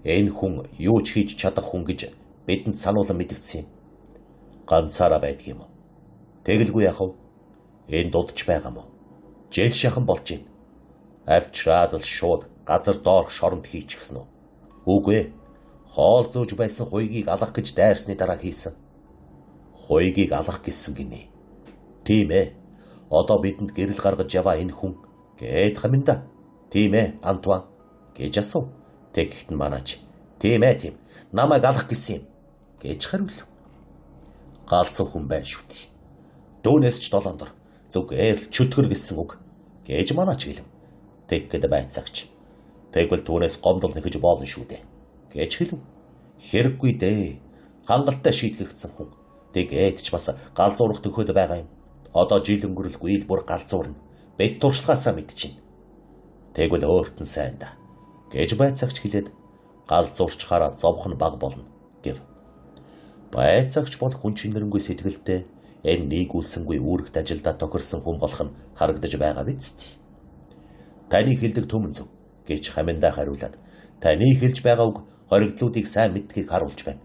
Энэ хүн юу ч хийж чадах хүн гэж бидэнд сануулan мэдгдсэн юм. Ганцаараа байдаг юм уу? Тэгэлгүй яах вэ? Энд дудаж байгаа мó. Жил шахан болж байна. Авчраад л шууд газар доорх шоронд хийчихсэн үү? Үгүй. Хоол зөөж байсан хуйгийг алах гэж дайрсны дараа хийсэн. Хуйгийг алах гэсэн гинэ. Тийм ээ. Одоо бидэнд гэрэл гаргаж яваа энэ хүн гээд хаминда. Тийм ээ, Антуан гэж асуув. Тэгэхэд нь манаач. Тийм ээ, тийм. Намайг алах гэсэн юм гэж хариулв. Галзуу хүн байна шүү дээ. Дүүнээс ч долоондор зүгээр л чөтгөр гэсэн үг гэж манаач хэлв. Тэгэхэд байцаагч тэгвэл түүнээс гомдол нэгэж болно шүү дээ гэж хэлв. Хэрэггүй дээ. Хангалттай шийтгэгдсэн хүн. Тэгээд ч бас галзуурах төхөд байгаа юм. Одоо жил өнгөрөлгүй л бүр галзуурна. Бид туршлагаасаа мэдчихэв. Тэгвэл өөрт нь сайн да гэж байцаагч хэлээд галзуурчхаараа зовх нь баг болно гэв. Байцаагч бол хүн чинэрэнгүй сэтгэлтэй энэ нийгүүлсэнгүй үүрэгт ажилдаа тохирсон хүн болох нь харагдаж байгаа биз. Таны хэлдэг төмөн зөв гэж хаминдаа хариулаад таны хэлж байгаа үг хоригдлуудыг сайн мэдхийг харуулж байна.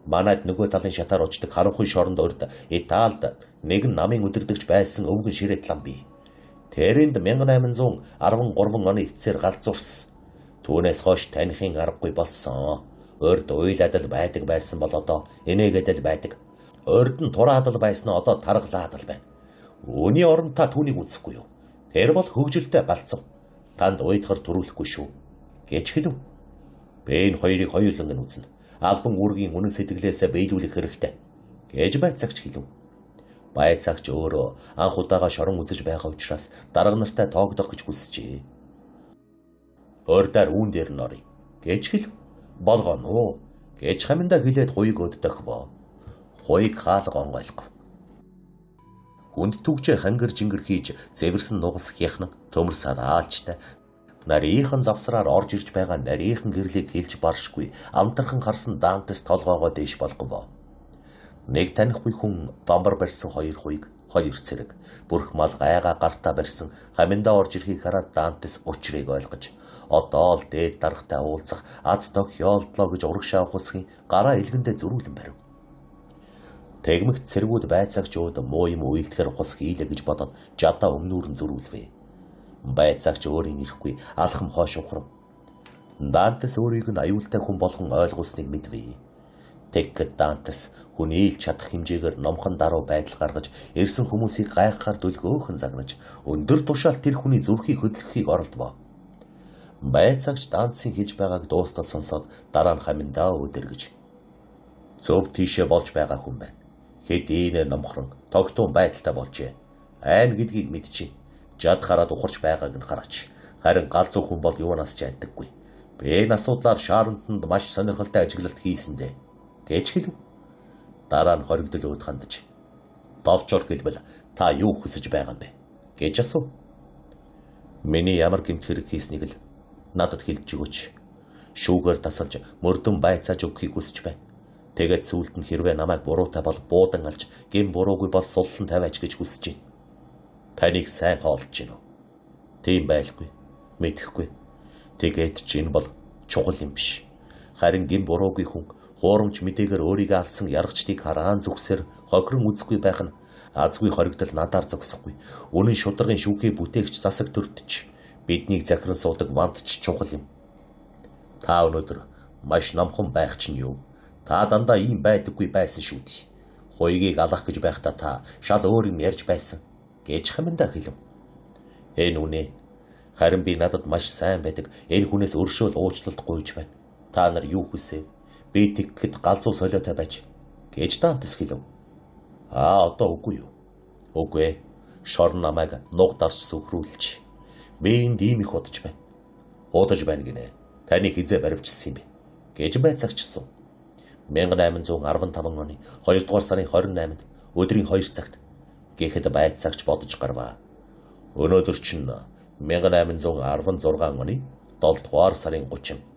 Манайд нөгөө талын шатаар очдог харанхуй шоронд урд Италид нэгэн намын өдөрдөгч байсан өвгөн ширээт лам бий. Тэрэнд 1813 оны эцсээр галзуурсан. Түүнээс хойш таныхын аргагүй болсон. Урд уйлаад л байдаг байсан бол одоо инээгээд л байдаг. Урд нь тураад л байсан одоо таргалаад л байна. Үүний оронд та түүнийг үзэхгүй юу? Тэр бол хөвгөлтэй галзуу. Танд уйдахар төрүүлэхгүй шүү гэж хэлв. Би энэ хоёрыг хоёуланг нь үзнэ. Албан үүргийн үнэн сэтгэлээсээ биелүүлэх хэрэгтэй гэж байцаагч хэлв. Байцаагч өөрөө анх удаага шорон үзэж байгаа учраас дарга нартай тоогдох гэж хүсжээ. Өөрөөр үүн дээр нь оръё гэж хэлв. Болгоно уу гэж хаминдаа хэлээд хуйг өддөхвөө. Хуйг хаалга онгойлгов. Хүнд түгчээр хангар жингэр хийж зэвэрсэн нугас хяхна төмөр сараалчтай нарийнхан завсраар орж ирж байгаа нарийнхан гэрлийг хэлж баршгүй амтархан харсан Дантес толгоогоо дээш болгов. Нэг танихгүй хүн бамбар барьсан 2 хуйг 2 цэрэг бүрх мал гайгаа гартаа барьсан хаминдаа орж ирэхийг хараад Дантес учрыг ойлгож одоо л дээд даргатай уулзах аз тохиолдлоо гэж урагшаа ухасхийн гараа илгэндээ зөрүүлэн барив. Тэгмэгт цэргүүд байцаагчууд муу юм уйлдэхэр ухас хийлээ гэж бодоод жадаа өмнүүрэн зөрүүлвэ. Байцаагч өөрийн ирэхгүй алхам хойш ухрав. Дантес өөрийг нь аюултай хүн болгон ойлгуулсныг мэдвэ. Тэгэхэд Дантес хүний ил чадах хэмжээгээр номхон даруй байдал гаргаж ирсэн хүмүүсийг гайхахаар дүлгөөхөн загнаж өндөр тушаалт тэр хүний зүрхийг хөдлөхийг оролдвоо. Байцаагч Дантесийн хэлж байгааг дуустал сонсоод дараа нь хаминдаа өдөргөж Зөв тийшээ болж байгаа хүн байна. Хэдийнэ номхон тогтун байдалтай болжээ. Айн гэдгийг мэдчихэв. Жад хараад ухарч байгааг нь хараач. Харин галзуу хүн бол юунаас ч айдаггүй. Би энэ асуудлаар Шарантанд маш сонирхолтой ажиглалт хийсэндээ. Гэж хэлв. Дараа нь хоригдол өөд хандаж. Довчор хэлбэл та юу хүсэж байгаа юм бэ? Гэж асуув. Миний ямар гэмт хэрэг хийснийг л надад хэлж өгөөч. Шүүгээр тасалж мөрдөн байцааж өгөхийг хүсэж байна. Тэгээд сүүлд нь хэрвээ намайг буруутай бол буудан алж, гэм буруугүй бол суллан тавиач гэж хүсэж байна. Таныг сайн хоолж гинөө. Тийм байлгүй. Мэдэхгүй. Тэгээд ч энэ бол чухал юм биш. Харин гэм буруугүй хүн хуурамч мэдээгээр өөрийгөө алсан яргачдыг хараан зүгсээр хохирон үзэхгүй байх нь азгүй хоригдол надаар зогсохгүй. Үнэн шударгын шүүхий бүтээгч засаг төртч биднийг захиран суудаг вантч чухал юм. Та өнөөдөр маш номхон байх чинь юу? Та дандаа ийм байдаггүй байсан шүү дээ. Хуйгийг алах гэж байхдаа та шал өөр юм ярьж байсан. Гэж хамандаа хэлв. Энэ үнэ. Харин би надад маш сайн байдаг. Энэ хүнээс өршөөл уучлалт гуйж байна. Та нар юу хүсэв? Би тэгэхэд галзуу солиотой байж. Гэж Дантес хэлв. Одоо үгүй юу? Үгүй. Шорн намайг нуг дарч сүхрүүлж. Би энд ийм их удаж байна. Удаж байна гинэ. Таны хизээ баривчсан юм бэ? Гэж байцаагчсан. 1815 оны 2 дугаар сарын 28-нд өдрийн 2 цагт гэхэд байцаагч бодож гарваа. Өнөөдөр чинь 1816 оны 7 дугаар сарын 30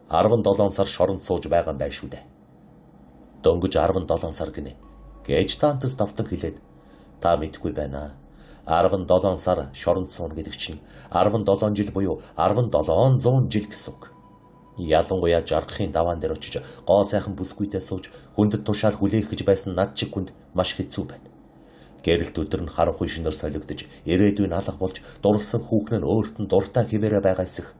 17 сар шоронд сууж байгаа юм байна шүү дээ. Дөнгөж 17 сар гинэ. Гэж Дантес давтан хэлээд та мэдгүй байна. 17 сар шоронд сууна гэдэг чинь 17 жил буюу 1700 жил гэсэн үг. Ялангуяа жаргахын даваан дээр очиж гоо сайхан бүсгүйтэй сууж хүндэд тушаал хүлээх гэж байсан над чиг хүнд маш хэцүү байна. Гэрэлт өдөр нь харанхуй шинээр солигдож ирээдүйн алга болж дурлсан хүүхэн нь өөрт нь дуртай хിവэрэ байгаа эсэх.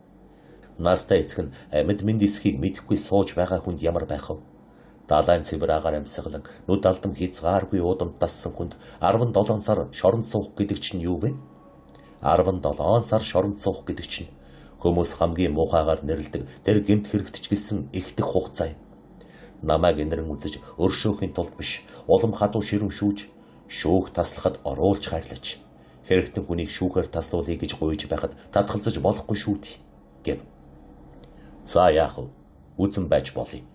Настай эцэг нь амьд мэд эсхийг мэдэхгүй сууж байгаа хүнд ямар байх вэ? Далайн цэвэр агаар амьсгалан нүд алдам хязгааргүй уудамд тассан хүнд 17 сар шоронд суух гэдэг чинь юу вэ? 17 сар шоронд суух гэдэг чинь хүмүүс хамгийн муухайгаар нэрлдэг тэр гэмт хэрэгтч гэсэн ихтгэх хугацаа юм. Намайг энэрэн үзэж өршөөхийн тулд биш, улам хадуу ширүүн шүүж, шүүх таслахад оруулж хайрлаач. Хэрэгтэн хүнийг шүүхээр таслуулъя гэж гуйж байхад татгалзаж болохгүй шүү дээ. Гэв. За яах вэ? Үзэн байж болъё.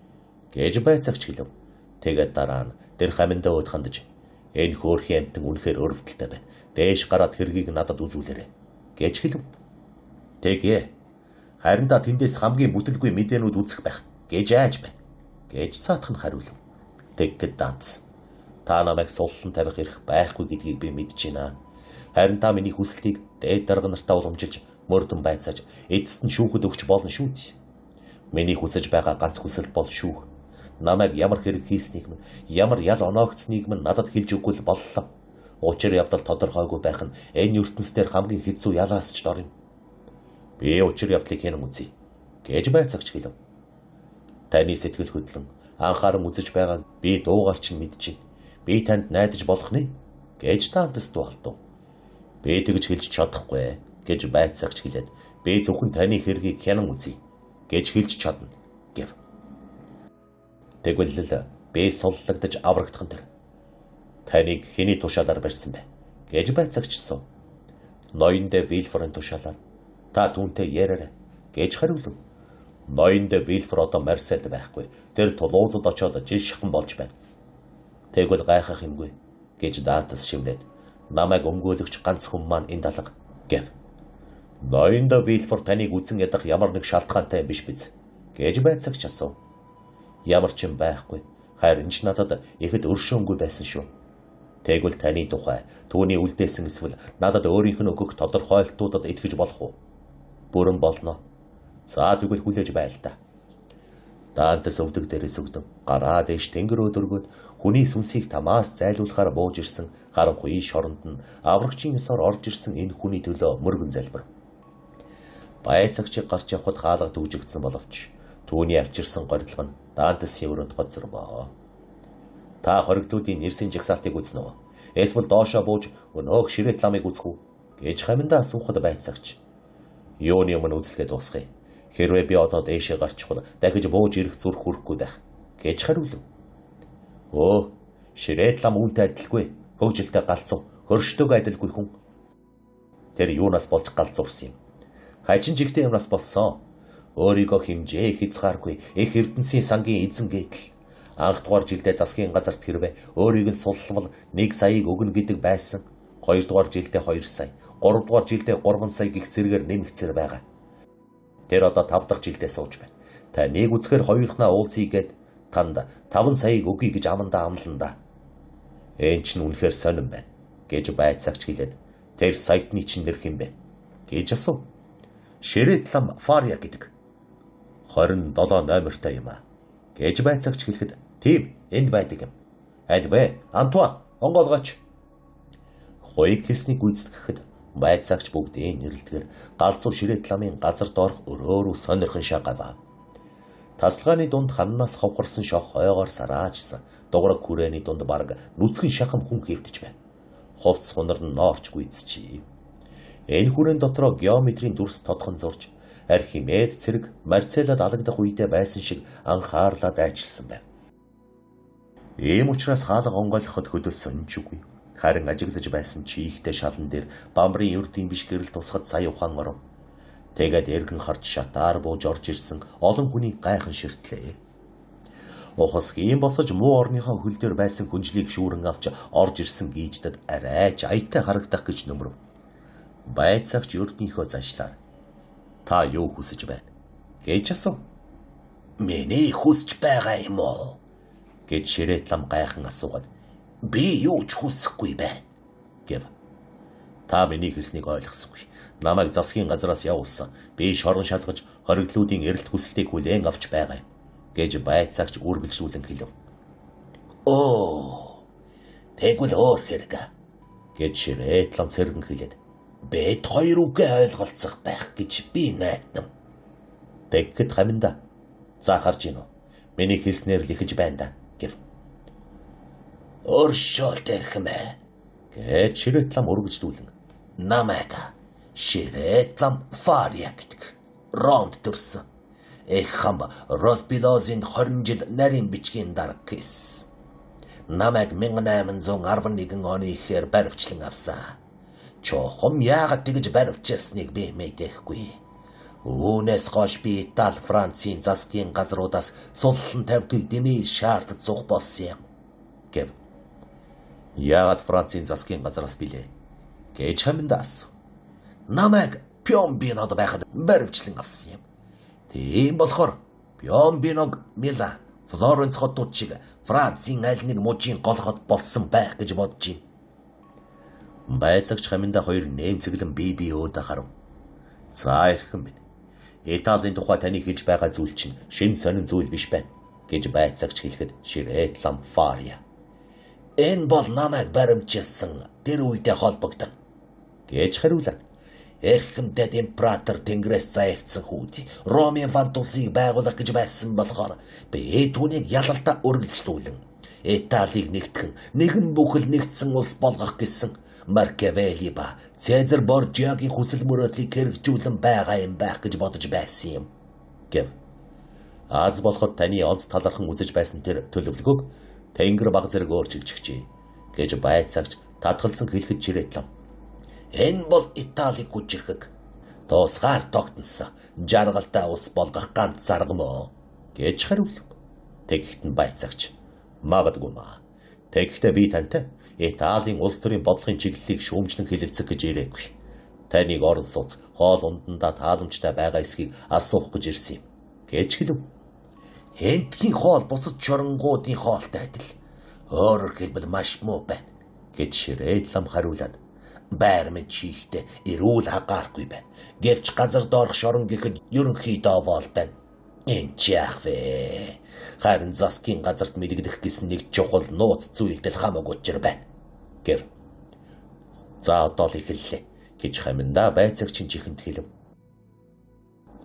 Гэж байцаагч хэлв. Тэгээд дараа нь тэр хаминдаа өөд хандаж энэ хөөрхийн амтан үнэхээр өрөвдөлтэй байна. Дээш гараад хэргийг надад үзүүлээрэй. Гэж хэлв. Тэгэ. Харин та тэндээс хамгийн бүтэлгүй мэдээнүүд үзэх байх. Гэж айж байна. Гэж саатах нь хариулв. Тэгэхэд Дантес. Та намайг суллан тавих эрх байхгүй гэдгийг би мэдэж байна. Харин та миний хүсэлтийг дээд дарга нартаа уламжилж мөрдөн байцааж эцэст нь шүүхэд өгч болно шүү дээ. Миний хүсэж байгаа ганц хүсэл бол шүүх. Намайг ямар хэрэг хийснийг минь, ямар ял оноогдсныг минь надад хэлж өгвөл боллоо. Учир явдал тодорхойгүй байх нь энэ ертөнцийн хамгийн хэцүү ялаас ч дор юм. Би учир явдлыг хянан үзье. Гэж байцаагч хэлв. Таны сэтгэл хөдлөн анхааран үзэж байгааг би дуугаар чинь мэдчихэв. Би танд найдаж болох нэ? Гэж Дантес дуалтав. Би тэгж хэлж чадахгүй гэж байцаагч хэлээд би зөвхөн таны хэргийг хянан үзье гэж хэлж чадна гэв. Тэгвэл би суллагдаж аврагдах нь тэр. Таныг хэний тушаалаар барьсан бэ? Гэж байцаагчсан. Ноён де Вильфорын тушаалаар. Та түүнтэй яриарай гэж хариулв. Ноён де Вильфор одоо Марсельд байхгүй. Тэр Тулуузад очоод жил шахан болж байна. Тэгвэл гайхах юмгүй гэж Дантес шивнээд намайг өмгөөлөгч ганц хүн маань энэ далга гэв. Ноён де Вильфор таныг үзэн ядах ямар нэг шалтгаантай биш биз? Гэж байцаагч асуув. Ямар ч юм байхгүй. Харин ч надад ихэд өршөөнгүй байсан шүү. Тэгвэл таны тухай түүний үлдээсэн эсвэл надад өөрийнх нь өгөх тодорхойлтуудад итгэж болох уу? Бүрэн болно. За тэгвэл хүлээж байл та. Дантес өвдөг дээрээс өгдөн гараа дэш тэнгэр өдөргөд хүний сүнсийг тамаас зайлуулахаар бууж ирсэн харанхуй шоронд нь аврагчийн ёсоор орж ирсэн энэ хүний төлөө мөргөн залбир. Байцаагчийг гарч явхад хаалга дүүжигдсэн боловч түүний авчирсан горилго нь Дантесийн өрөөнд гоцорвоо. Та хоригдлуудын нэрсийн жагсаалтыг үзнэ үү? Эсвэл доошоо бууж өнөөх ширээт ламыг үзэх үү? Гэж хаминдаа асуухад байцаагч. Юуны өмнө үзлэхэд дуусгая. Хэрвээ би одоо дээшээ гарчихвол дахиж бууж ирэх зүрх хүрэхгүй байх гэж хариулв. Өө, ширээд лам үүнтэй адилгүй. Хөгжилтэй галзуу, хөршдөг адилгүй хүн. Тэр юунаас болж галзуурсан юм? Хажин жигтэй юмнаас болсон. Өөрийгөө хэмжээ хязгааргүй их эрдэнсийн сангийн эзэн гэдэл. Анх дугаар жилдээ засгийн газарт хэрвээ өөрийг нь суллвал 1 саяыг өгнө гэдэг байсан. 2 дугаар жилдээ 2 сая, 3 дугаар жилдээ 3 сая гих зэрэгээр нэмэгцээр байгаа. Тэр одоо 5 дахь жилдээ сууж байна. Та нэг үзэхээр хоёулахнаа уулзъя гэд танд 5 саяыг өгье гэж амандаа амлана. Энд ч үнэхээр сонирн байна гэж байцаагч хэлээд тэр саятны чинь нэр хэм бэ гэж асуув. Ширээд лам Фария гэдэг. 27 номертой юм а гэж байцаагч хэлэхэд тийм энд байдаг юм. Аль вэ? Антуан, онгоолгооч. Хоёрыг хэлснийг гүйцэтгэхэд байцаагч бүгдийн нэрэлдгээр галзуу ширээд ламын газар доорх өрөөрөө сонирхон шагаваа. Тасалгааны дунд ханнаас ховхорсон шох хойгоор сараажсан дуграг хүрээний дунд бараг нүцгэн шахам хүн хэвтэж байна. Хувцс хунар нь ноорч гүйцчихээ. Энэ хүрээн дотроо геометрийн дүрс тодхон зурж Архимед цэрэг Марцеллад алагдах үедээ байсан шиг анхаарлаад ажилласан байв. Ийм учраас хаалга онгойлгоход хөдөлсөн ч үгүй. Харин ажиглаж байсан чихтэй шалан дээр бамрын ердийн биш гэрэл тусгад сая ухаан оров. Тэгээд эргэн харж шатаар бууж орж ирсэн олон хүний гайхан ширтлээ. Ухасгийн босож муу орныхоо хөл дээр байсан хүнжлийг шүүрэн авч орж ирсэн гийждэд арай жаятай харагдах гэж нөмрөв. Байцаагч ердийнхөө заншлаар та юу хүсэж байна гэж асуув. Миний хүсэж байгаа юм уу гэж ширээд лам гайхан асуугаад би юу ч хүсэхгүй байна гэв. Та миний хэлснийг ойлгосонгүй. Намайг засгийн газраас явуулсан. Би шорон шалгаж хоригдлуудын эрэлт хүсэлтийг хүлээн авч байгаа юм гэж байцаагч үргэлжлүүлэн хэлв. Оо, тэгвэл өөр хэрэг гэж ширээд лам цэргэн хэлээд бэд хоёр үгээ ойлголцох байх гэж би найдам. Тэгэхэд хаминда за харж гинөө. Миний хэлснээр л ихэж байна да гэв. Өршөөлт эрхэмэ гэж ширээд лам үргэлжлүүлэн намайг ширээд лам Фария гэдэг. Ронд төрсөн. Эх хам Роспилозын 20 жил нарийн бичгийн дарга гэс. Намайг 1811 оны ихээр баривчлан авсан. Чохом яагаад тэгж баривчаасныг би мэдэхгүй. Үүнээс хойш би Итали, Францын засгийн газруудаас суллан тавьдгийг дэмий шаардаж зух болсон юм гэв. Яагаад Францын засгийн газраас билээ гэж хаминда асуув. Намайг Пьомбинод байхад баривчлан авсан юм. Тийм болохоор Пьомбиног Милан, Флоренц хотууд шиг Францын аль нэг мужийн гол хот болсон байх гэж бодож байна. Байцаагч хаминда хоёр нэмцэглэн бие өөдө харав. За эрхэм минь. Италийн тухай таны хэлж байгаа зүйл чинь шин сонин зүйл биш байна гэж байцаагч хэлэхэд ширээд лам Фария. Энэ бол намайг баримтжуулсан тэр үедээ холбогдсон гэж хариулаад эрхэмдэд император Тэнгэрээс заягдсан хүүд Ромын фантусыг байгуулах гэж байсан болохоор би түүнийг ялалтаа үргэлжлүүлэн Италиг нэгтгэн нэгэн бүхэл нэгдсэн улс болгох гэсэн Маркавелли ба Цезар Борджиагийн хүсэл мөрөөдлийг хэрэгжүүлэн байгаа юм байх гэж бодож байсан юм гэв. Аз болоход таны онц талархан үзэж байсан тэр төлөвлөгөөг Тэнгэр баг зэрэг өөрчилж өгчээ гэж байцаагч татгалзан хэлэхэд чирээд лам. Энэ бол Италиг хүчрхэг тусгаар тогтносон жаргалтай улс болгох ганц арга мó гэж хариулв. Тэгэхэд нь байцаагч магадгүй маа. Тэгэхдээ би тантай Италийн улс төрийн бодлогын чиглэлийг шүүмжлэн хэлэлцэх гэж ирээгүй. Таныг орон сууц хоол ундандаа тааламжтай байгаа эсхийг асуух гэж ирсэн юм гэж хэлв. Эндхийн хоол бусад шоронгуудын хоолтой адил. Өөрөөр хэлбэл маш муу байна гэж ширээд лам хариулаад байр минь чихтэй эрүүл хагааргүй байна. Гэвч газар доорх шорон гэхэд ерөнхийдөө вол байна. Энэ ч яах вэ? Харин засгийн газарт мэдэгдэх гэсэн нэг чухал нууц зүйлдэл хамаагүй учир байна гэв. За одоо л эхэллээ гэж хаминда байцаагчийн чихэнд хэлв.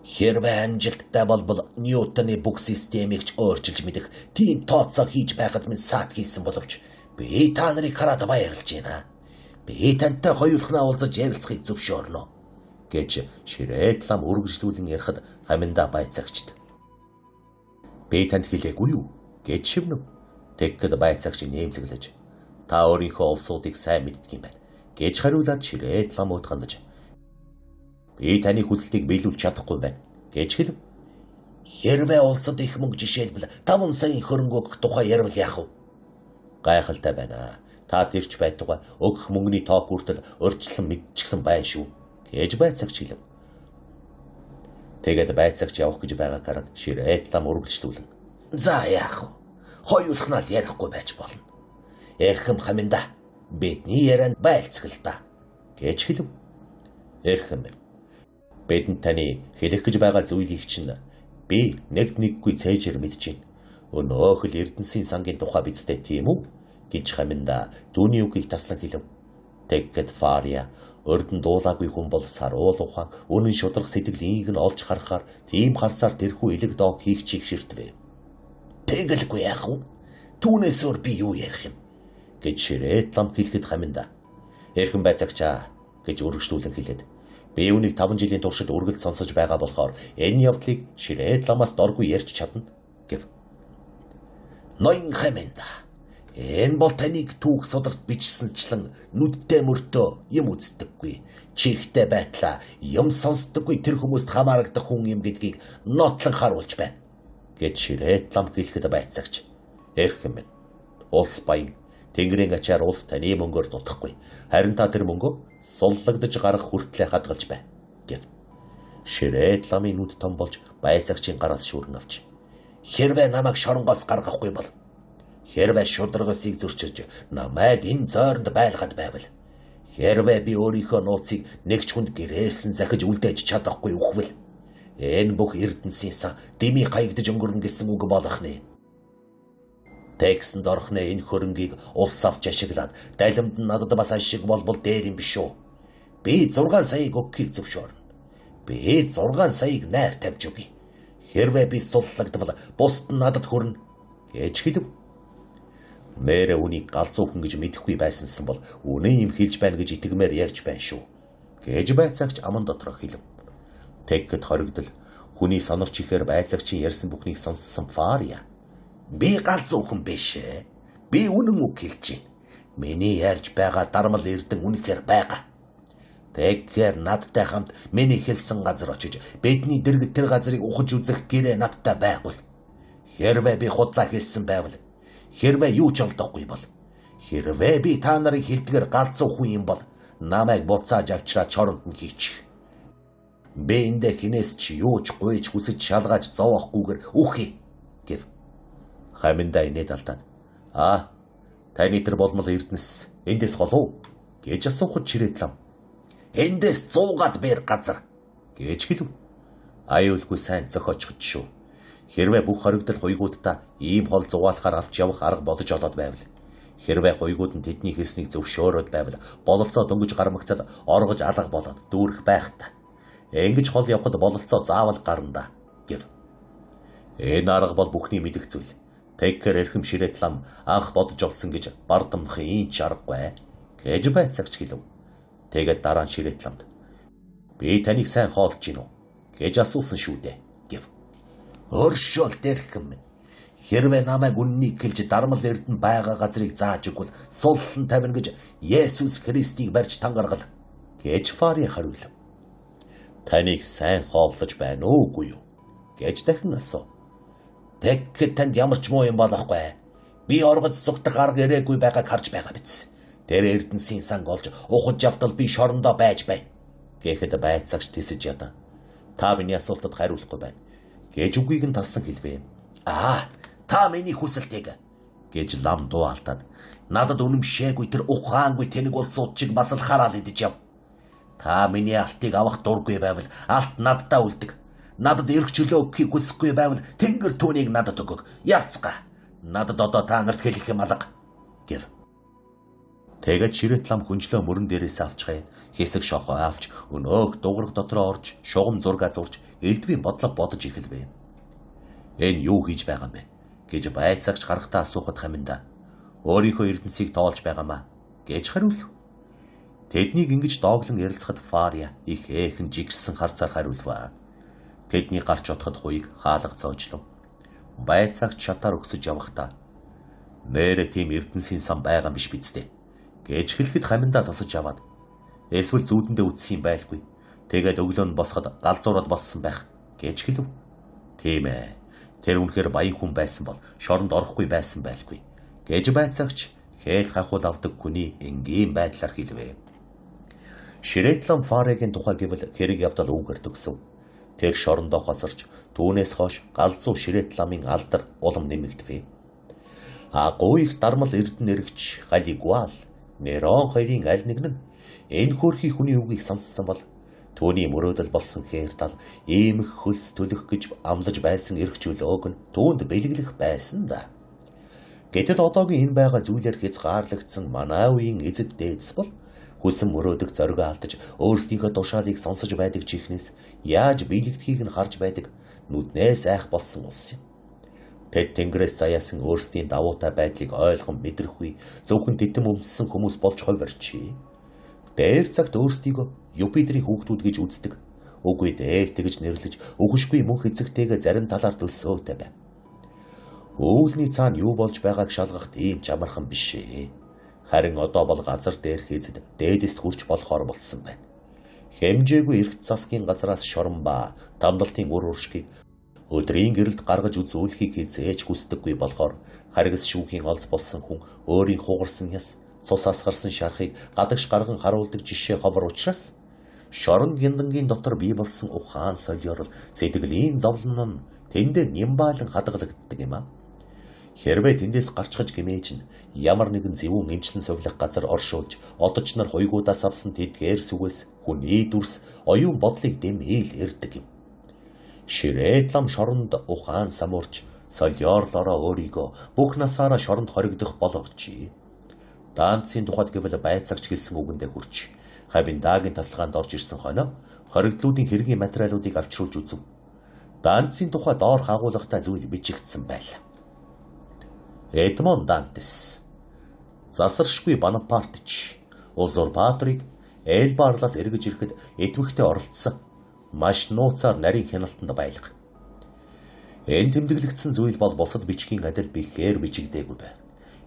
Хэрвээ амжилттай болбол Ньютоны бүх системийг ч өөрчилж мэдэх тийм тооцоо хийж байхад минь саад хийсэн боловч би та нарыг хараад баярлж байна. Би тантай хоёулахнаа уулзаж ярилцахыг зөвшөөрнө гэж ширээд лам үргэлжлүүлэн ярихад хаминда байцаагчд. Би танд хэлээгүй юу гэж шивнэв. Тэгэхэд байцаагч нэмзэглэж та өөрийнхөө улсуудыг сайн мэддэг юм байна гэж хариулаад ширээд лам утгандаж би таны хүслийг биелүүлж чадахгүй байна гэж хэлв. Хэрвээ улсад их мөнгө жишээлбэл 5 сая хөрөнгө тухай ярил яах вэ? Гайхалтай байна. Та тэрч байтугай өгөх мөнгөний тоог хүртэл өрчлөн мэдчихсэн байна шүү гэж байцаагч хэлв. Тэгээд байцаагч явах гэж байгааг хараад ширээд лам үргэлжлүүлэн за яах вэ? Хоёулахнаа л ярихгүй байж болно. Эрхэм хаминда бидний ярианд байлцгал та гэж хэлв. Эрхэм бидэнд таны хэлэх гэж байгаа зүйлийг чинь би нэггүй цээжээр мэдэж байна. Өнөөх л Эрдэнэсийн сангийн тухай бидтэй тийм үү? Гэж хаминда түүний үгийг таслан хэлв. Тэгэхэд Фария өрдөн дуулаагүй хүн бол саруул ухаан үнэн шудрах сэтгэлийг нь олж харахаар тийм харцаар тэрхүү элэг доог хийх чиг ширтвэ. Тэгэлгүй яах вэ? Түүнээс өөр би юу ярих юм? Гэж ширээд лам хэлэхэд хаминда эрхэм байцаагчаа гэж үргэлжлүүлэн хэлээд би үүнийг 5 жилийн туршид үргэлж сонсож байгаа болохоор энэ явдлыг ширээд ламаас доргүй ярьж чадна гэв. Ноён хаминда энэ бол таныг түүх сударт бичсэнчлэн нүдтэй мөртөө юм үздэггүй. Чихтэй байтлаа юм сонсдоггүй тэр хүмүүст хамаарагдах хүн юм гэдгийг нотлон харуулж байна. Гэж ширээд лам хэлэхэд байцаагч эрхэм минь улс баян Тэнгэрийн ачаар улс таны мөнгөөр дутахгүй. Харин та тэр мөнгөө суллагдаж гарах хүртлээр хадгалж бай гэв. Ширээд ламын нүд том болж байцаагчийн гараас шүүрэн авч хэрвээ намайг шоронгоос гаргахгүй бол хэрвээ шударгасыг зөрчиж намайг энэ зойронд байлгаад байвал хэрвээ би өөрийнхөө нууцыг нэгч хүнд гэрээслэн захиж үлдээж чадахгүй үхвэл энэ бүх Эрдэнэсийн сан дими хаягдж өнгөрнө гэсэн үг болох нэ. Текстд орхны энэ хөрөнгийг улс авч ашиглаад далимд нь надад бас ашиг болбол дээр юм биш үү? Би 6 саяыг өгөхийг зөвшөөрнө. Би 6 саяыг найр тавьж өгье. Хэрвээ би суллагдвал бусд нь надад хүрнэ гэж хэлв. Мэрэ үнийг галзуухан гэж мэдэхгүй байсансан бол үнэн юм хэлж байна гэж итгэмээр ярьж байна шүү гэж байцаагч аман дотроо хэлв. Тэгэхэд хоригдол хүний сонорч ихээр байцаагчийн ярьсан бүхнийг сонссон Фария би галзуухан биш ээ. Би үнэн үг хэлж байна. Миний ярьж байгаа дармал эрдэн үнэхээр байгаа. Тэгэхээр надтай хамт миний хэлсэн газар очиж бидний дэргэд тэр газрыг ухаж үзэх гэрээ надтай байгуул. Хэрвээ би худлаа хэлсэн байвал хэрвээ юу ч олдохгүй бол хэрвээ би та нарыг хилдгээр галзуухан юм бол намайг буцааж авчраа чоронд нь хийчих. Би эндэ хинээс ч юу ч гуйж хүсэж шалгааж зовоохгүйгээр үхий гэв. Хаминда инээд алдаад таны тэр болмол Эрдэнэс эндээс голов гэж асуухад ширээд лам эндээс 100-аад бээр газар гэж хэлв. Аюулгүй сайн зохиочход шүү. Хэрвээ бүх хоригдол хуйгуудаа ийм хол зугаалахаар авч явах арга бодож олоод байвал хэрвээ хуйгууд нь тэдний хэлснийг зөвшөөрөөд байвал бололцоо дөнгөж гармагцал оргож алга болоод дүүрэх байх та. Ингэж хол явхад бололцоо заавал гарна да гэв. Энэ арга бол бүхний мэдэх зүйл. Тэгэхэр эрхэм ширээд лам анх бодож олсон гэж бардамнах ийм ч аргагүй гэж байцаагч хэлв. Тэгээд дараа нь ширээд ламд би таныг сайн хоолж гин үү гэж асуусан шүү дээ гэв. Өршөөл дэрхэм минь. Хэрвээ намайг үннийг хэлж дармал эрдэнэ байгаа газрыг зааж өгвөл суллан тавина гэж Есүс Христийг барьж тангаргал гэж Фария хариулв. Таныг сайн хооллож байна уугүй юу гэж дахин асуув. Тэгэхэд танд ямар ч муу юм болохгүй. Би оргож зүгтэх арга ирээгүй байгааг харж байгаа биз. Тэр Эрдэнэсийн санг олж ухаж явтал би шорондоо байж бай. Гэхэд байцаагч тисэж ядаа. Та миний асуултад хариулахгүй байна гэж үгийг нь таслан хэлвэ. Та миний хүсэлтийг гэж лам дуу алдаад надад үнэмшээгүй тэр ухаангүй тэнэг улсууд чиг бас л хараал идэж яв. Та миний алтыг авах дургүй байвал алт наддаа үлдэг. Надад эрх чөлөө өгөхийг хүсэхгүй байвал тэнгэр түүнийг надад өгөг. Явцгаа. Надад одоо та нарт хэлэх юм алга гэв. Тэгээд ширээт лам хүнчлөө мөрөн дээрээс авчгаа хэсэг шохоо авч өнөөх дуурах дотроо орж шугам зурга зурж элдвийн бодлого бодож эхэлвэ. Энэ юу хийж байгаа юм бэ гэж байцаагч гарахтаа асуухад хаминда өөрийнхөө Эрдэнэсийг тоолж байгаамаа гэж хариулв. Тэднийг ингэж дооглон ярилцахад Фария их ээхэн жигсэн харцаар хариулваа. Тэдний гарч отоход хуйг хаалга цоожлов. Байцаагч шатаар өгсөж явахдаа Нээрээ тийм эрдэнсийн сан байгаа биш биз дээ. Гэж хэлэхэд хаминдаа тасаж аваад эсвэл зүүдэндээ үтсэн юм байлгүй. Тэгээд өглөө нь босоход галзуураад боссон байх гэж хэлв. Тийм ээ. Тэр үнэхээр баян хүн байсан бол шоронд орохгүй байсан байлгүй. Гэж байцаагч хeel хахуул авдаг хүний энгийн байдлаар хэлвэ. Ширэтлам Фарегийн тухай гэвэл хэрэг явдал үгээр төгсөв. Тэр шорондоо хосорч түүнээс хойш галзуу Ширэтламын алдар улам нэмэгдэв. Агуу их дармал эрдэнэ эргч Галигуал Нерон хоёрын аль нэг нь энэ хөөрхий хүний үгийг сонссон бол түүний мөрөөдөл болсон хээртал ийм их хөлс төлөх гэж амлаж байсан эргч өлөөг нь түүнд бэлгэлэх байсан да. Гэтэл одоогийн энэ байгаа зүйлээр хязгаарлагдсан манай үеийн эзэд дээдс бол хүсэн мөрөөдөх зоригоо алдаж өөрсдийнхөө тушаалыг сонсож байдаг чихнээс яаж биелэгдэхийг нь харж байдаг нүднээс айх болсон улс юм. Тэд тэнгэрээс заяасан өөрсдийн давуутай байдлыг ойлгон мэдрэхгүй зөвхөн титэм өмссөн хүмүүс болж хувирчээ. Дээр цагт өөрсдийгөө Юпитерийн хүүхдүүд гэж үздэг. Үгүй дээ тэгж нэрлэж үгшгүй мөнх эзэгтэйгээ зарим талаар төссөөтэй байв. Өвөлний цаана юу болж байгааг шалгах ийм чамархан биш ээ. Харин одоо бол газар дээрх эзэд дээдэст хүрч болохоор болсон байна. Хэмжээгүй эргэж засгийн газраас шорон ба тамдалтын үр уршгийг өдрийн гэрэлд гаргаж үзүүлэхийг хизээж хүсдэггүй болохоор харгас шүүхийн олз болсон хүн өөрийн хугарсан яс цус асгарсан шархыг гадагш гарган харуулдаг жишээ ховор учраас шорон гиндангийн дотор бий болсон ухаан солиорол сэтгэлийн зовлон нь тэндээ нямбаалан хадгалагддаг юм а. Хэрвээ тэндээс гарчхаж гимээж нь ямар нэгэн зөвүүн эмчлэн сувлах газар оршуулж одож нар хойгуудаас авсан тэдгээр сүгээс хүний дүрс оюун бодлыг дэмээл ирдэг юм. Ширэтлам шоронд ухаан самуурч солиорлороо өөрийгөө бүх насаараа шоронд хоригдох болгочий. Данцын тухайд гэвэл байцаагч хэлсэн үгэндээ хүрч Хавиндагийн тасалгаанд орж ирсэн хойно хоригдлуудын хэргийн материалуудыг авчруулж үзв. Данцын тухай доор хагуулгатай зүйл бичигдсэн байлаа. Эдмон Дантес засаршгүй Бонапартч узурпаторыг Элба арлаас эргэж ирэхэд этвэхтэй оролцсон маш нууцаар нарийн хяналтанд байлга. Энэ тэмдэглэгдсэн зүйл бол бусад бичгийн адил бихээр бичигдээгүй байв.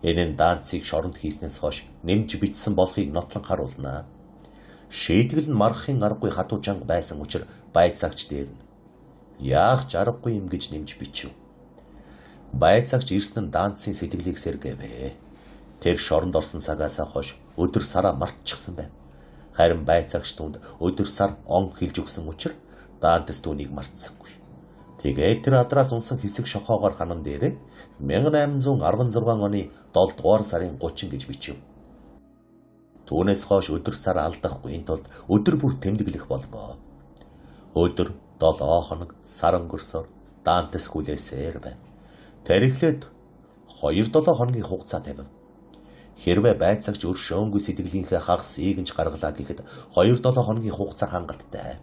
Энэ нь Данцыг шоронд хийснээс хойш нэмж бичсэн болохыг нотлон харуулна. Шийтгэл нь маргахын аргагүй хатуу чанга байсан учраас байцаагч дээр нь яах ч аргагүй юм гэж нэмж бичв. Байцаагч ирсэн нь Данцын сэтгэлийг сэргээвэ. Тэр шоронд орсон цагаасаа хойш өдөр сараа мартчихсан байв. Харин байцаагч түнд өдөр сар он хэлж өгсөн учраас Дантес түүнийг мартсангүй. Тэгээд тэр адраас унсан хэсэг шохоогоор ханан дээрээ 1816 оны 7 дугаар сарын 30 гэж бичив. Түүнээс хойш өдөр сар алдахгүй тулд өдөр бүр тэмдэглэх болвоо. Өдөр 7 хоног сар өнгөрсөөр Дантес хүлээсээр байв. Тэрхлээд 2-7 хоногийн хугацаа тавив. Хэрвээ байцаагч өршөөнгүй сэтгэлийнхээ хагас ийгэнж гаргалаа гэхэд 2-7 хоногийн хугацаа хангалттай.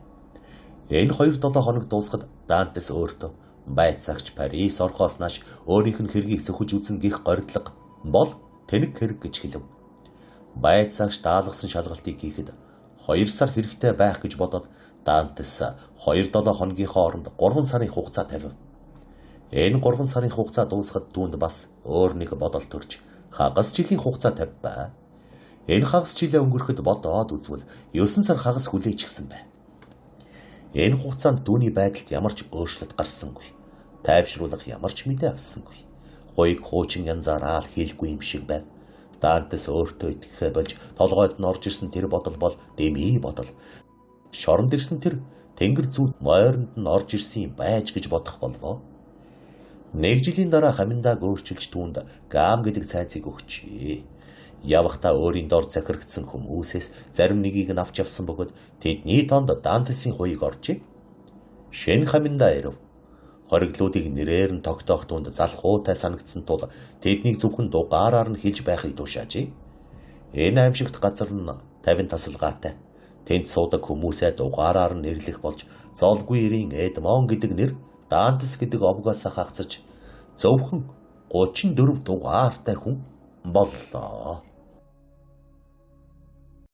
Энэ 2-7 хоног дуусахад Дантес өөртөө байцаагч Парис орхоос нааш өөрийнх нь хэргийг сөхөж үзэн гих горьдлого бол тэнэг хэрэг гэж хэлв. Байцаагч даалгасан шалгалтыг хийхэд 2 сар хэрэгтэй байх гэж бодоод Дантес 2-7 хоногийн хооронд 3 сарын хугацаа тавив. Энэ 3 сарын хугацаа дуусахад түүнд бас өөр нэг бодол төрж хагас жилийн хугацаа тавьбаа. Энэ хагас жилээ өнгөрөхөд бодоод үзвэл 9 сар хагас хүлээчихсэн байна. Энэ хугацаанд түүний байдалд ямар ч өөрчлөлт гарсангүй. Тайвшруулах ямар ч мэдээ авсангүй. Хойг хуучин янзаар аал хийлгүй юм шиг байв. Дантес өөртөө итгэхэ болж толгойд нь орж ирсэн тэр бодол бол дэмий бодол. Шоронд ирсэн тэр тэнгэр зүүд мойронд нь орж ирсэн юм байж гэж бодох болвоо. Нэг жилийн дараа хаминдааг өөрчилж түүнд гам гэдэг цайзыг өгчээ. Явахдаа өөрийн дор захирагдсан хүмүүсээс зарим нэгийг нь авч явсан бөгөөд тэдний тоонд Дантесийн хуйг оржээ. Шэн хаминдаа ирв. Хоригдлуудыг нэрээр нь тогтоох түүнд залхуутай санагдсан тул тэднийг зөвхөн дугаараар нь хэлж байхыг тушаажээ. Энэ аимшигт газар нь 50 тасалгаатай. Тэнд суудаг хүмүүсээ дугаараар нь нэрлэх болж золгүй ирийн Эдмон гэдэг нэр Дантес гэдэг овгоос хагацж зөвхөн 34 дугаартай хүн боллоо.